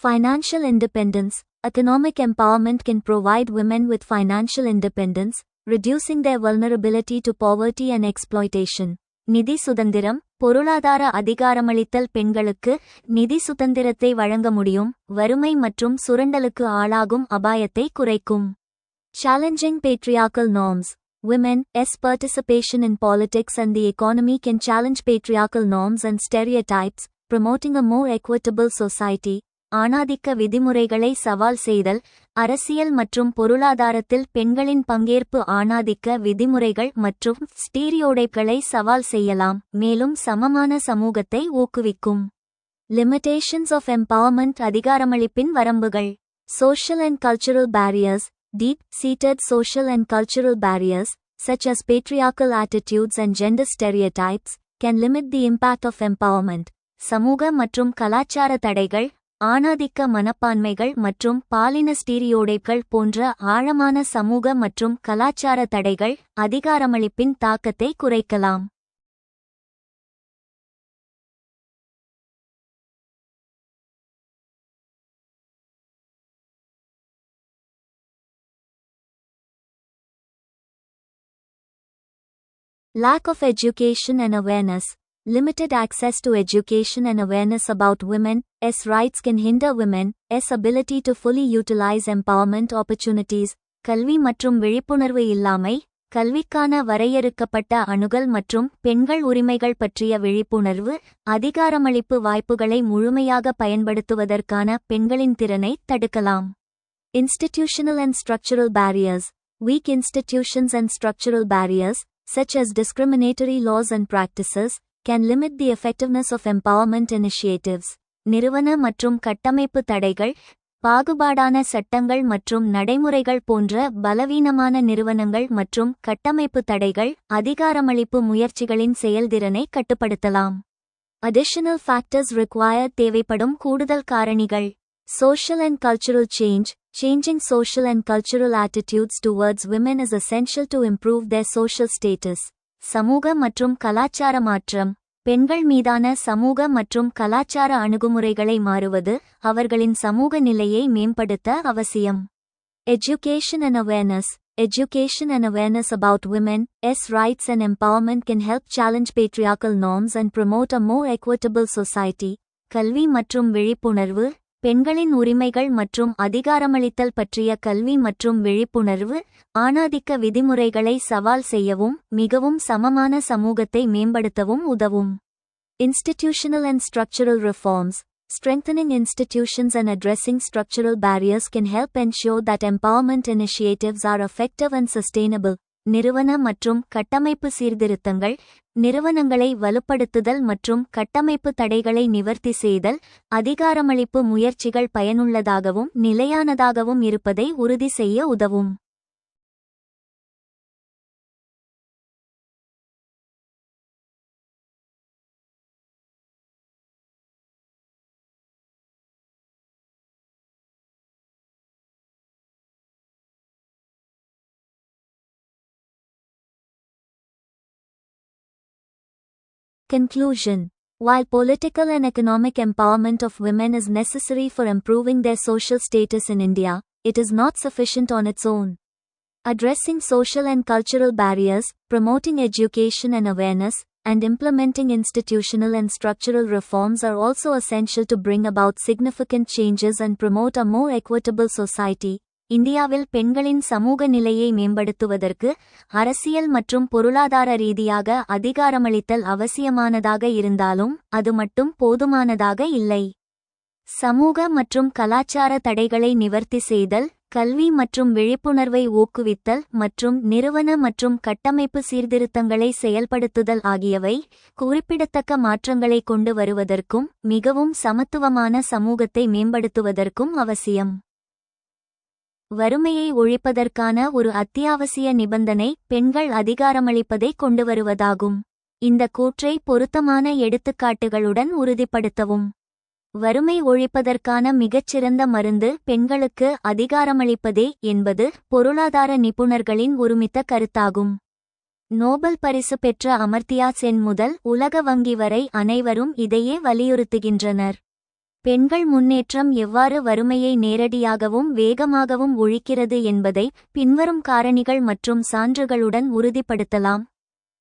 Financial independence. Economic empowerment can provide women with financial independence, reducing their vulnerability to poverty and exploitation. நிதி சுதந்திரம் பொருளாதார அதிகாரமளித்தல் பெண்களுக்கு நிதி சுதந்திரத்தை வழங்க முடியும், வறுமை மற்றும் சுரண்டலுக்கு ஆளாகும் அபாயத்தை குறைக்கும். Challenging patriarchal norms. Women's participation in politics and the economy can challenge patriarchal norms and stereotypes, promoting a more equitable society. ஆணாதிக்க விதிமுறைகளை சவால் செய்தல் அரசியல் மற்றும் பொருளாதாரத்தில் பெண்களின் பங்கேற்பு ஆணாதிக்க விதிமுறைகள் மற்றும் ஸ்டீரியோடைப்களை சவால் செய்யலாம், மேலும் சமமான சமூகத்தை ஊக்குவிக்கும். லிமிட்டேஷன்ஸ் ஆஃப் எம்பவர்மெண்ட் அதிகாரமளிப்பின் வரம்புகள். Social and cultural barriers. Deep-seated social and cultural barriers, such as patriarchal attitudes and gender stereotypes, can limit the impact of empowerment. சமூக மற்றும் கலாச்சார தடைகள் ஆணாதிக்க மனப்பான்மைகள் மற்றும் பாலின ஸ்டீரியோடைப்கள் போன்ற ஆழமான சமூக மற்றும் கலாச்சார தடைகள் அதிகாரமளிப்பின் தாக்கத்தை குறைக்கலாம். Lack of education and awareness. Limited access to education and awareness about women's rights can hinder women's ability to fully utilize empowerment opportunities. கல்வி மற்றும் விழிப்புணர்வு இல்லாமை கல்விக்கான வரையறுக்கப்பட்ட அணுகல் மற்றும் பெண்கள் உரிமைகள் பற்றிய விழிப்புணர்வு அதிகாரமளிப்பு வாய்ப்புகளை முழுமையாக பயன்படுத்துவதற்கான பெண்களின் திறனை தடுக்கலாம். Institutional and structural barriers. Weak institutions and structural barriers, such as discriminatory laws and practices, can limit the effectiveness of empowerment initiatives. நிறுவன மற்றும் கட்டமைப்பு தடைகள் பாகுபாடான சட்டங்கள் மற்றும் நடைமுறைகள் போன்ற பலவீனமான நிறுவனங்கள் மற்றும் கட்டமைப்பு தடைகள் அதிகாரமளிப்பு முயற்சிகளின் செயல்திறனை கட்டுப்படுத்தலாம். Additional factors required தேவைப்படும் கூடுதல் காரணிகள். Social and cultural change. Changing social and cultural attitudes towards women is essential to improve their social status. சமூக மற்றும் கலாச்சார மாற்றம் பெண்கள் மீதான சமூக மற்றும் கலாச்சார அணுகுமுறைகளை மாறுவது அவர்களின் சமூக நிலையை மேம்படுத்த அவசியம். Education and awareness. Education and awareness about women's rights and empowerment can help challenge patriarchal norms and promote a more equitable society. கல்வி மற்றும் விழிப்புணர்வு பெண்களின் உரிமைகள் மற்றும் அதிகாரமளித்தல் பற்றிய கல்வி மற்றும் விழிப்புணர்வு ஆணாதிக்க விதிமுறைகளை சவால் செய்யவும் மிகவும் சமமான சமூகத்தை மேம்படுத்தவும் உதவும். Institutional and structural reforms. Strengthening institutions and addressing structural barriers can help ensure that empowerment initiatives are effective and sustainable. நிறுவன மற்றும் கட்டமைப்பு சீர்திருத்தங்கள் நிறுவனங்களை வலுப்படுத்துதல் மற்றும் கட்டமைப்பு தடைகளை நிவர்த்தி செய்தல் அதிகாரமளிப்பு முயற்சிகள் பயனுள்ளதாகவும் நிலையானதாகவும் இருப்பதை உறுதி செய்ய உதவும். Conclusion. While political and economic empowerment of women is necessary for improving their social status in India, it is not sufficient on its own. Addressing social and cultural barriers, promoting education and awareness, and implementing institutional and structural reforms are also essential to bring about significant changes and promote a more equitable society. இந்தியாவில் பெண்களின் சமூக நிலையை மேம்படுத்துவதற்கு அரசியல் மற்றும் பொருளாதார ரீதியாக அதிகாரமளித்தல் அவசியமானதாக இருந்தாலும் அது மட்டும் போதுமானதாக இல்லை. சமூக மற்றும் கலாச்சார தடைகளை நிவர்த்தி செய்தல், கல்வி மற்றும் விழிப்புணர்வை ஊக்குவித்தல் மற்றும் நிறுவன மற்றும் கட்டமைப்பு சீர்திருத்தங்களை செயல்படுத்துதல் ஆகியவை குறிப்பிடத்தக்க மாற்றங்களை கொண்டு வருவதற்கும் மிகவும் சமத்துவமான சமூகத்தை மேம்படுத்துவதற்கும் அவசியம். வறுமையை ஒழிப்பதற்கான ஒரு அத்தியாவசிய நிபந்தனை பெண்கள் அதிகாரமளிப்பதை கொண்டுவருவதாகும். இந்த கூற்றை பொருத்தமான எடுத்துக்காட்டுகளுடன் உறுதிப்படுத்தவும். வறுமை ஒழிப்பதற்கான மிகச்சிறந்த மருந்து பெண்களுக்கு அதிகாரமளிப்பதே என்பது பொருளாதார நிபுணர்களின் ஒருமித்த கருத்தாகும். நோபல் பரிசு பெற்ற அமர்த்தியா சென் முதல் உலக வங்கி வரை அனைவரும் இதையே வலியுறுத்துகின்றனர். பெண்கள் முன்னேற்றம் எவ்வாறு வறுமையை நேரடியாகவும் வேகமாகவும் ஒழிக்கிறது என்பதை பின்வரும் காரணிகள் மற்றும் சான்றுகளுடன் உறுதிப்படுத்தலாம்.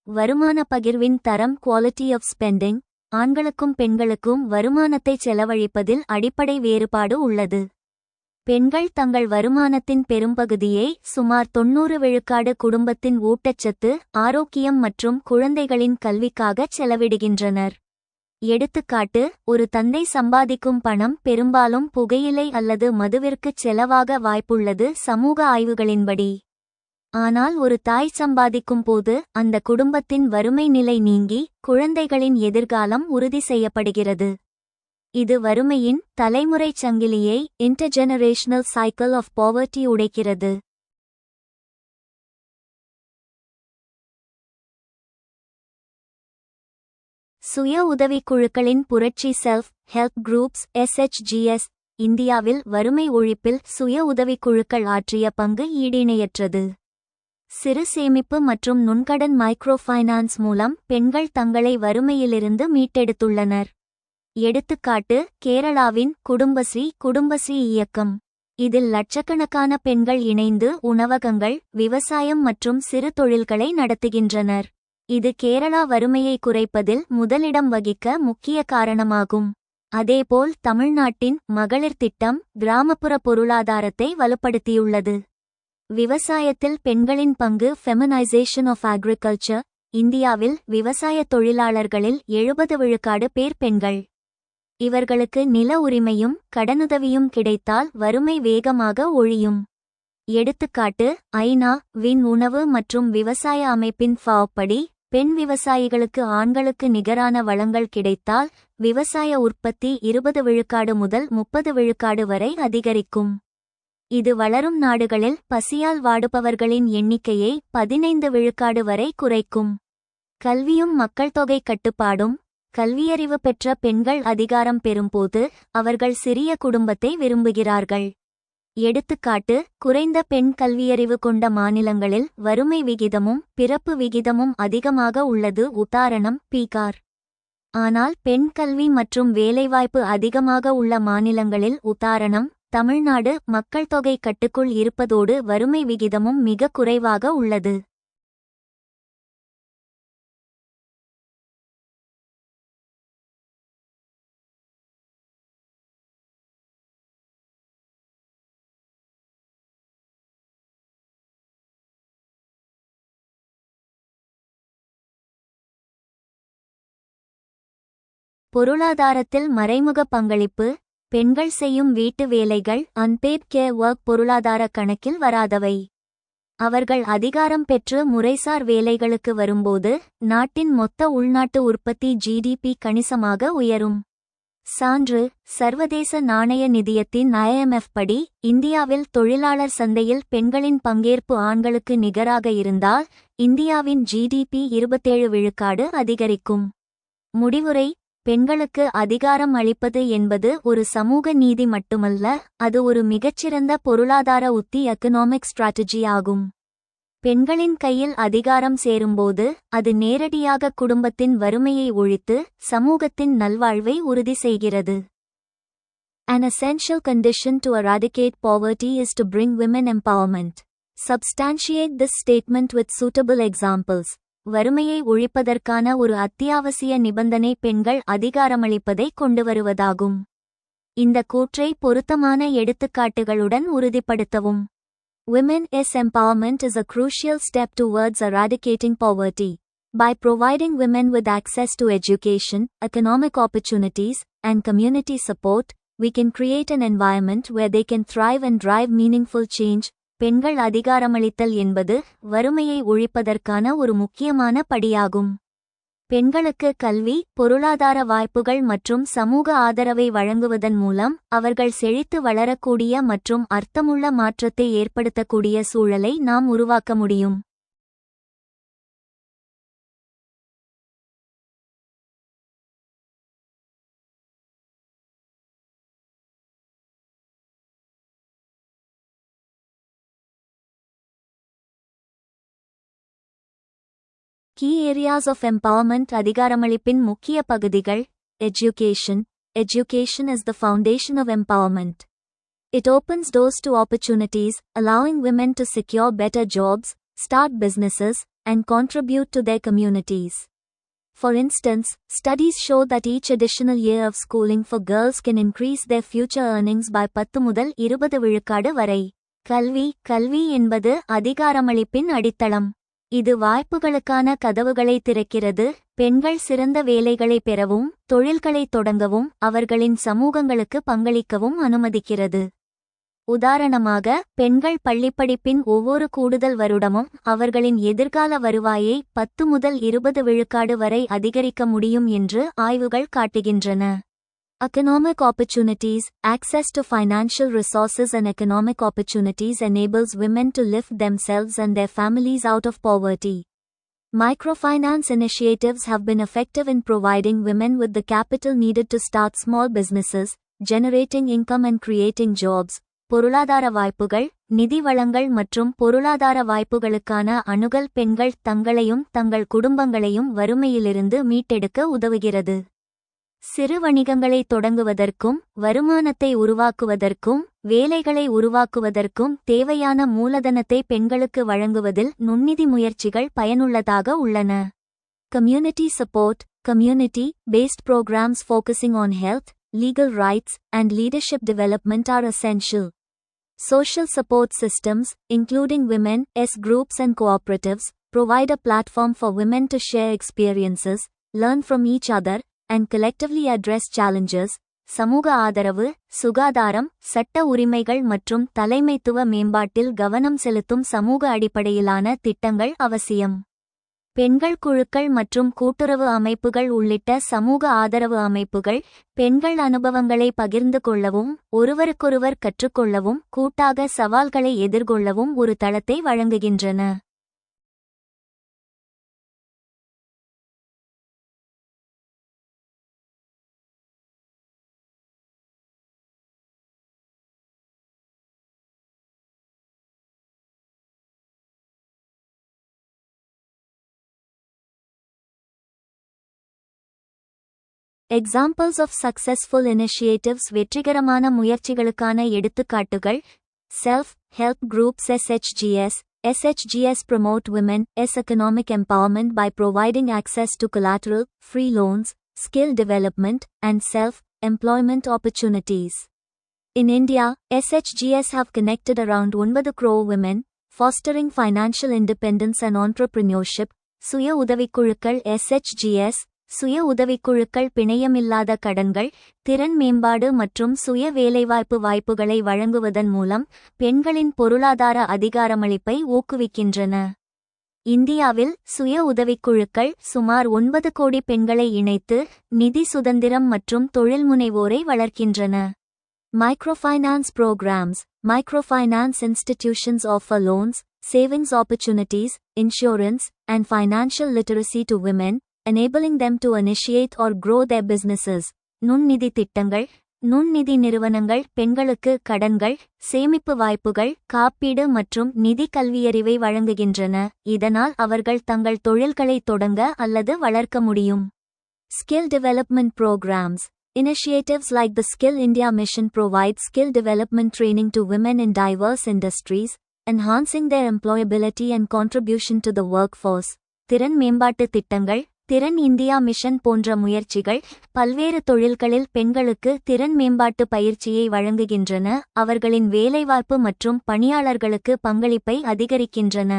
வருமான பகிர்வின் தரம், குவாலிட்டி ஆஃப் ஸ்பெண்டிங். ஆண்களுக்கும் பெண்களுக்கும் வருமானத்தை செலவழிப்பதில் அடிப்படை வேறுபாடு உள்ளது. பெண்கள் தங்கள் வருமானத்தின் பெரும்பகுதியை சுமார் 90 விழுக்காடு குடும்பத்தின் ஊட்டச்சத்து, ஆரோக்கியம் மற்றும் குழந்தைகளின் கல்விக்காக செலவிடுகின்றனர். எடுத்துக்காட்டு, ஒரு தந்தை சம்பாதிக்கும் பணம் பெரும்பாலும் புகையிலை அல்லது மதுவிற்குச் செலவாக வாய்ப்புள்ளது சமூக ஆய்வுகளின்படி. ஆனால் ஒரு தாய் சம்பாதிக்கும் போது அந்த குடும்பத்தின் வறுமை நிலை நீங்கி குழந்தைகளின் எதிர்காலம் உறுதி செய்யப்படுகிறது. இது வறுமையின் தலைமுறைச் சங்கிலியை இன்டர்ஜெனரேஷனல் சைக்கிள் ஆஃப் பாவர்ட்டி உடைக்கிறது. சுய உதவிக்குழுக்களின் புரட்சி. செல்ஃப் ஹெல்ப் குரூப்ஸ் SHGs இந்தியாவில் வறுமை ஒழிப்பில் சுய உதவிக்குழுக்கள் ஆற்றிய பங்கு ஈடிணையற்றது. சிறு சேமிப்பு மற்றும் நுண்கடன் மைக்ரோ ஃபைனான்ஸ் மூலம் பெண்கள் தங்களை வறுமையிலிருந்து மீட்டெடுத்துள்ளனர். எடுத்துக்காட்டு, கேரளாவின் குடும்பஸ்ரீ இயக்கம். இதில் லட்சக்கணக்கான பெண்கள் இணைந்து உணவகங்கள், விவசாயம் மற்றும் சிறு தொழில்களை நடத்துகின்றனர். இது கேரளா வறுமையை குறைப்பதில் முதலிடம் வகிக்க முக்கிய காரணமாகும். அதேபோல் தமிழ்நாட்டின் மகளிர் திட்டம் கிராமப்புற பொருளாதாரத்தை வலுப்படுத்தியுள்ளது. விவசாயத்தில் பெண்களின் பங்கு. Feminisation of agriculture. இந்தியாவில் விவசாய தொழிலாளர்களில் 70 விழுக்காடு பேர் பெண்கள். இவர்களுக்கு நில உரிமையும் கடனுதவியும் கிடைத்தால் வறுமை வேகமாக ஒழியும். எடுத்துக்காட்டு, ஐநா-வின் உணவு மற்றும் விவசாய அமைப்பின் FAO படி பெண் விவசாயிகளுக்கு ஆண்களுக்கு நிகரான வளங்கள் கிடைத்தால் விவசாய உற்பத்தி 20 விழுக்காடு முதல் 30 விழுக்காடு வரை அதிகரிக்கும். இது வளரும் நாடுகளில் பசியால் வாடுபவர்களின் எண்ணிக்கையை 15 விழுக்காடு வரை குறைக்கும். கல்வியும் மக்கள் தொகை கட்டுப்பாடும். கல்வியறிவு பெற்ற பெண்கள் அதிகாரம் பெறும்போது அவர்கள் சிறிய குடும்பத்தை விரும்புகிறார்கள். எடுத்துக்காட்டு, குறைந்த பெண் கல்வியறிவு கொண்ட மாநிலங்களில் வறுமை விகிதமும் பிறப்பு விகிதமும் அதிகமாக உள்ளது. உதாரணம், பீகார். ஆனால் பெண் கல்வி மற்றும் வேலைவாய்ப்பு அதிகமாக உள்ள மாநிலங்களில் உதாரணம், தமிழ்நாடு மக்கள் தொகை கட்டுக்குள் இருப்பதோடு வறுமை விகிதமும் மிக குறைவாக உள்ளது. பொருளாதாரத்தில் மறைமுக பங்களிப்பு. பெண்கள் செய்யும் வீட்டு வேலைகள் அன்பேட் கேர் ஒர்க் பொருளாதார கணக்கில் வராதவை. அவர்கள் அதிகாரம் பெற்று முறைசார் வேலைகளுக்கு வரும்போது நாட்டின் மொத்த உள்நாட்டு உற்பத்தி GDP கணிசமாக உயரும். சான்று, சர்வதேச நாணய நிதியத்தின் IMF படி இந்தியாவில் தொழிலாளர் சந்தையில் பெண்களின் பங்கேற்பு ஆண்களுக்கு நிகராக இருந்தால் இந்தியாவின் GDP 27 விழுக்காடு அதிகரிக்கும். முடிவுரை: பெண்களுக்கு அதிகாரம் அளிப்பது என்பது ஒரு சமூக நீதி மட்டுமல்ல, அது ஒரு மிகச்சிறந்த பொருளாதார உத்தி, எக்கனாமிக் ஸ்ட்ராட்டஜி ஆகும். பெண்களின் கையில் அதிகாரம் சேரும்போது அது நேரடியாக குடும்பத்தின் வறுமையை ஒழித்து சமூகத்தின் நல்வாழ்வை உறுதி செய்கிறது. An essential condition to eradicate poverty is to bring women empowerment. Substantiate this statement with suitable examples. வறுமையை ஒழிப்பதற்கான ஒரு அத்தியாவசிய நிபந்தனை பெண்கள் அதிகாரமளிப்பதை கொண்டுவருவதாகும். இந்த கூற்றை பொருத்தமான எடுத்துக்காட்டுகளுடன் உறுதிப்படுத்தவும். Women's empowerment is a crucial step towards eradicating poverty. By providing women with access to education, economic opportunities, and community support, we can create an environment where they can thrive and drive meaningful change. பெண்கள் அதிகாரமளித்தல் என்பது வறுமையை ஒழிப்பதற்கான ஒரு முக்கியமான படியாகும். பெண்களுக்கு கல்வி, பொருளாதார வாய்ப்புகள் மற்றும் சமூக ஆதரவை வழங்குவதன் மூலம் அவர்கள் செழித்து வளரக்கூடிய மற்றும் அர்த்தமுள்ள மாற்றத்தை ஏற்படுத்தக்கூடிய சூழலை நாம் உருவாக்க முடியும். Key areas of empowerment அதிகாரமளிப்பின் முக்கிய பகுதிகள். Education. Education is the foundation of empowerment. It opens doors to opportunities, allowing women to secure better jobs, start businesses, and contribute to their communities. For instance, studies show that each additional year of schooling for girls can increase their future earnings by 10 முதல் 20 விழுக்காடு வரை. கல்வி என்பது அதிகாரமளிப்பின் அடித்தளம். இது வாய்ப்புகளுக்கான கதவுகளை திறக்கிறது, பெண்கள் சிறந்த வேலைகளை பெறவும், தொழில்களை தொடங்கவும், அவர்களின் சமூகங்களுக்கு பங்களிக்கவும் அனுமதிக்கிறது. உதாரணமாக, பெண்கள் பள்ளிப்படிப்பின் ஒவ்வொரு கூடுதல் வருடமும் அவர்களின் எதிர்கால வருவாயை 10 முதல் 20 விழுக்காடு வரை அதிகரிக்க முடியும் என்று ஆய்வுகள் காட்டுகின்றன. Economic opportunities. Access to financial resources and economic opportunities enables women to lift themselves and their families out of poverty. Microfinance initiatives have been effective in providing women with the capital needed to start small businesses, generating income and creating jobs. பொருளாதார வாய்ப்புகள், நிதி வளங்கள் மற்றும் பொருளாதார வாய்ப்புகளுக்கான அணுகல் பெண்கள் தங்களையும் தங்கள் குடும்பங்களையும் வறுமையிலிருந்து மீட்டெடுக்க உதவுகிறது. சிறு வணிகங்களை தொடங்குவதற்கும், வருமானத்தை உருவாக்குவதற்கும், வேலைகளை உருவாக்குவதற்கும் தேவையான மூலதனத்தை பெண்களுக்கு வழங்குவதில் நுண்ணிதி முயற்சிகள் பயனுள்ளதாக உள்ளன. Community support. Community-based programs focusing on health, legal rights, and leadership development are essential. Social support systems, including women's groups and cooperatives, provide a platform for women to share experiences, learn from each other, and collectively address challenges. சமூக ஆதரவு, சுகாதாரம், சட்ட உரிமைகள் மற்றும் தலைமைத்துவ மேம்பாட்டில் கவனம் செலுத்தும் சமூக அடிப்படையிலான திட்டங்கள் அவசியம். பெண்கள் குழுக்கள் மற்றும் கூட்டுறவு அமைப்புகள் உள்ளிட்ட சமூக ஆதரவு அமைப்புகள் பெண்கள் அனுபவங்களை பகிர்ந்து கொள்ளவும், ஒருவருக்கொருவர் கற்றுக்கொள்ளவும், கூட்டாக சவால்களை எதிர்கொள்ளவும் ஒரு தளத்தை வழங்குகின்றன. Examples of successful initiatives. வெற்றிகரமான முயற்சிகளுக்கான எடுத்துக்காட்டுகள். Self-help groups. SHGs promote women's economic empowerment by providing access to collateral, free loans, skill development, and self-employment opportunities. In India, SHGs have connected around 9 crore women, fostering financial independence and entrepreneurship. சுய உதவிக்குழுக்கள். SHGs சுய உதவிக்குழுக்கள் பிணையமில்லாத கடன்கள், திறன் மேம்பாடு மற்றும் சுய வேலைவாய்ப்பு வாய்ப்புகளை வழங்குவதன் மூலம் பெண்களின் பொருளாதார அதிகாரமளிப்பை ஊக்குவிக்கின்றன. இந்தியாவில் சுய உதவிக்குழுக்கள் சுமார் 9 கோடி பெண்களை இணைத்து நிதி சுதந்திரம் மற்றும் தொழில்முனைவோரை வளர்க்கின்றன. Microfinance programs. Microfinance institutions offer loans, savings opportunities, insurance, and financial literacy to women, enabling them to initiate or grow their businesses. நுண்நிதி திட்டங்கள். நுண்நிதி நிறுவனங்கள் பெண்களுக்கு கடன்கள், சேமிப்பு வாய்ப்புகள், காப்பீடு மற்றும் நிதி கல்வியறிவை வழங்குகின்றன, இதனால் அவர்கள் தங்கள் தொழில்களை தொடங்க அல்லது வளர்க்க முடியும். Skill development programs. Initiatives like the Skill India Mission provide skill development training to women in diverse industries, enhancing their employability and contribution to the workforce. திறன் மேம்பாட்டு திட்டங்கள். திறன் இந்தியா மிஷன் போன்ற முயற்சிகள் பல்வேறு தொழில்களில் பெண்களுக்கு திறன் மேம்பாட்டு பயிற்சியை வழங்குகின்றன, அவர்களின் வேலைவாய்ப்பு மற்றும் பணியாளர்களுக்கு பங்களிப்பை அதிகரிக்கின்றன.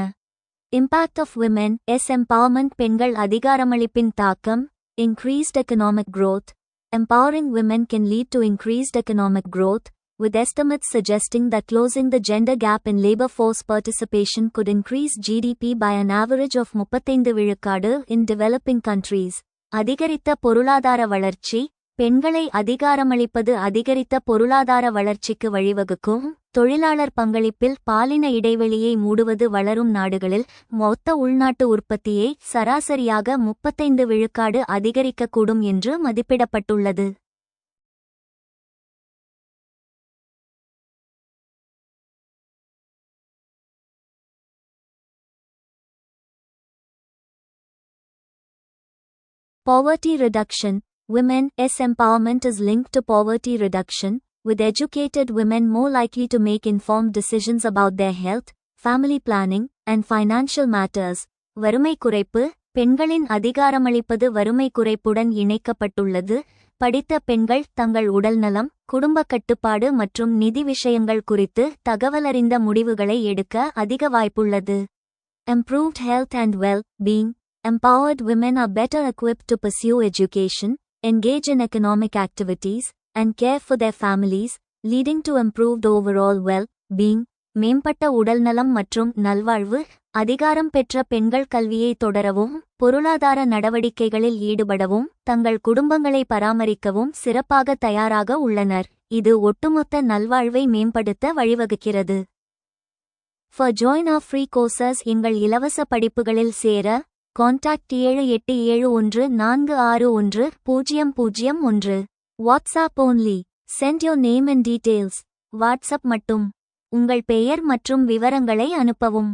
Impact of women's empowerment. பெண்கள் அதிகாரமளிப்பின் தாக்கம். Increased economic growth. Empowering women can lead to increased economic growth. with estimates suggesting that closing the gender gap in labor force participation could increase GDP by an average of 35 விழுக்காடு in developing countries. அதிகரித்த பொருளாதார வளர்ச்சி பெண்களை அதிகாரமளிப்பது அதிகரித்த பொருளாதார வளர்ச்சிக்கு வழிவகுக்கும். தொழிலாளர் பங்களிப்பில் பாலின இடைவெளியை மூடுவது வளரும் நாடுகளில் மொத்த உள்நாட்டு உற்பத்தியை சராசரியாக 35 விழுக்காடு அதிகரிக்கக்கூடும் என்று மதிப்பிடப்பட்டுள்ளது. Poverty reduction. Women's empowerment is linked to poverty reduction, with educated women more likely to make informed decisions about their health, family planning, and financial matters. வறுமை குறைப்பு. பெண்களின் அதிகாரமளிப்பது வறுமை குறைப்புடன் இணைக்கப்பட்டுள்ளது. படித்த பெண்கள் தங்கள் உடல்நலம், குடும்ப கட்டுப்பாடு மற்றும் நிதி விஷயங்கள் குறித்து தகவலறிந்த முடிவுகளை எடுக்க அதிக வாய்ப்புள்ளது. Improved health and well-being. Empowered women are better equipped to pursue education, engage in economic activities, and care for their families, leading to improved overall well-being. மேம்பட்ட உடல்நலம் மற்றும் நல்வாழ்வு. அதிகாரம் பெற்ற பெண்கள் கல்வியை தொடரவும், பொருளாதார நடவடிக்கைகளில் ஈடுபடவும், தங்கள் குடும்பங்களை பராமரிக்கவும் சிறப்பாக தயாராக உள்ளனர். இது ஒட்டுமொத்த நல்வாழ்வை மேம்படுத்த வழிவகுக்கிறது. For join our free courses, எங்கள் இலவச படிப்புகளில் சேர contact 7871461001. WhatsApp only. Send your name and details. WhatsApp மட்டும். உங்கள் பெயர் மற்றும் விவரங்களை அனுப்பவும்.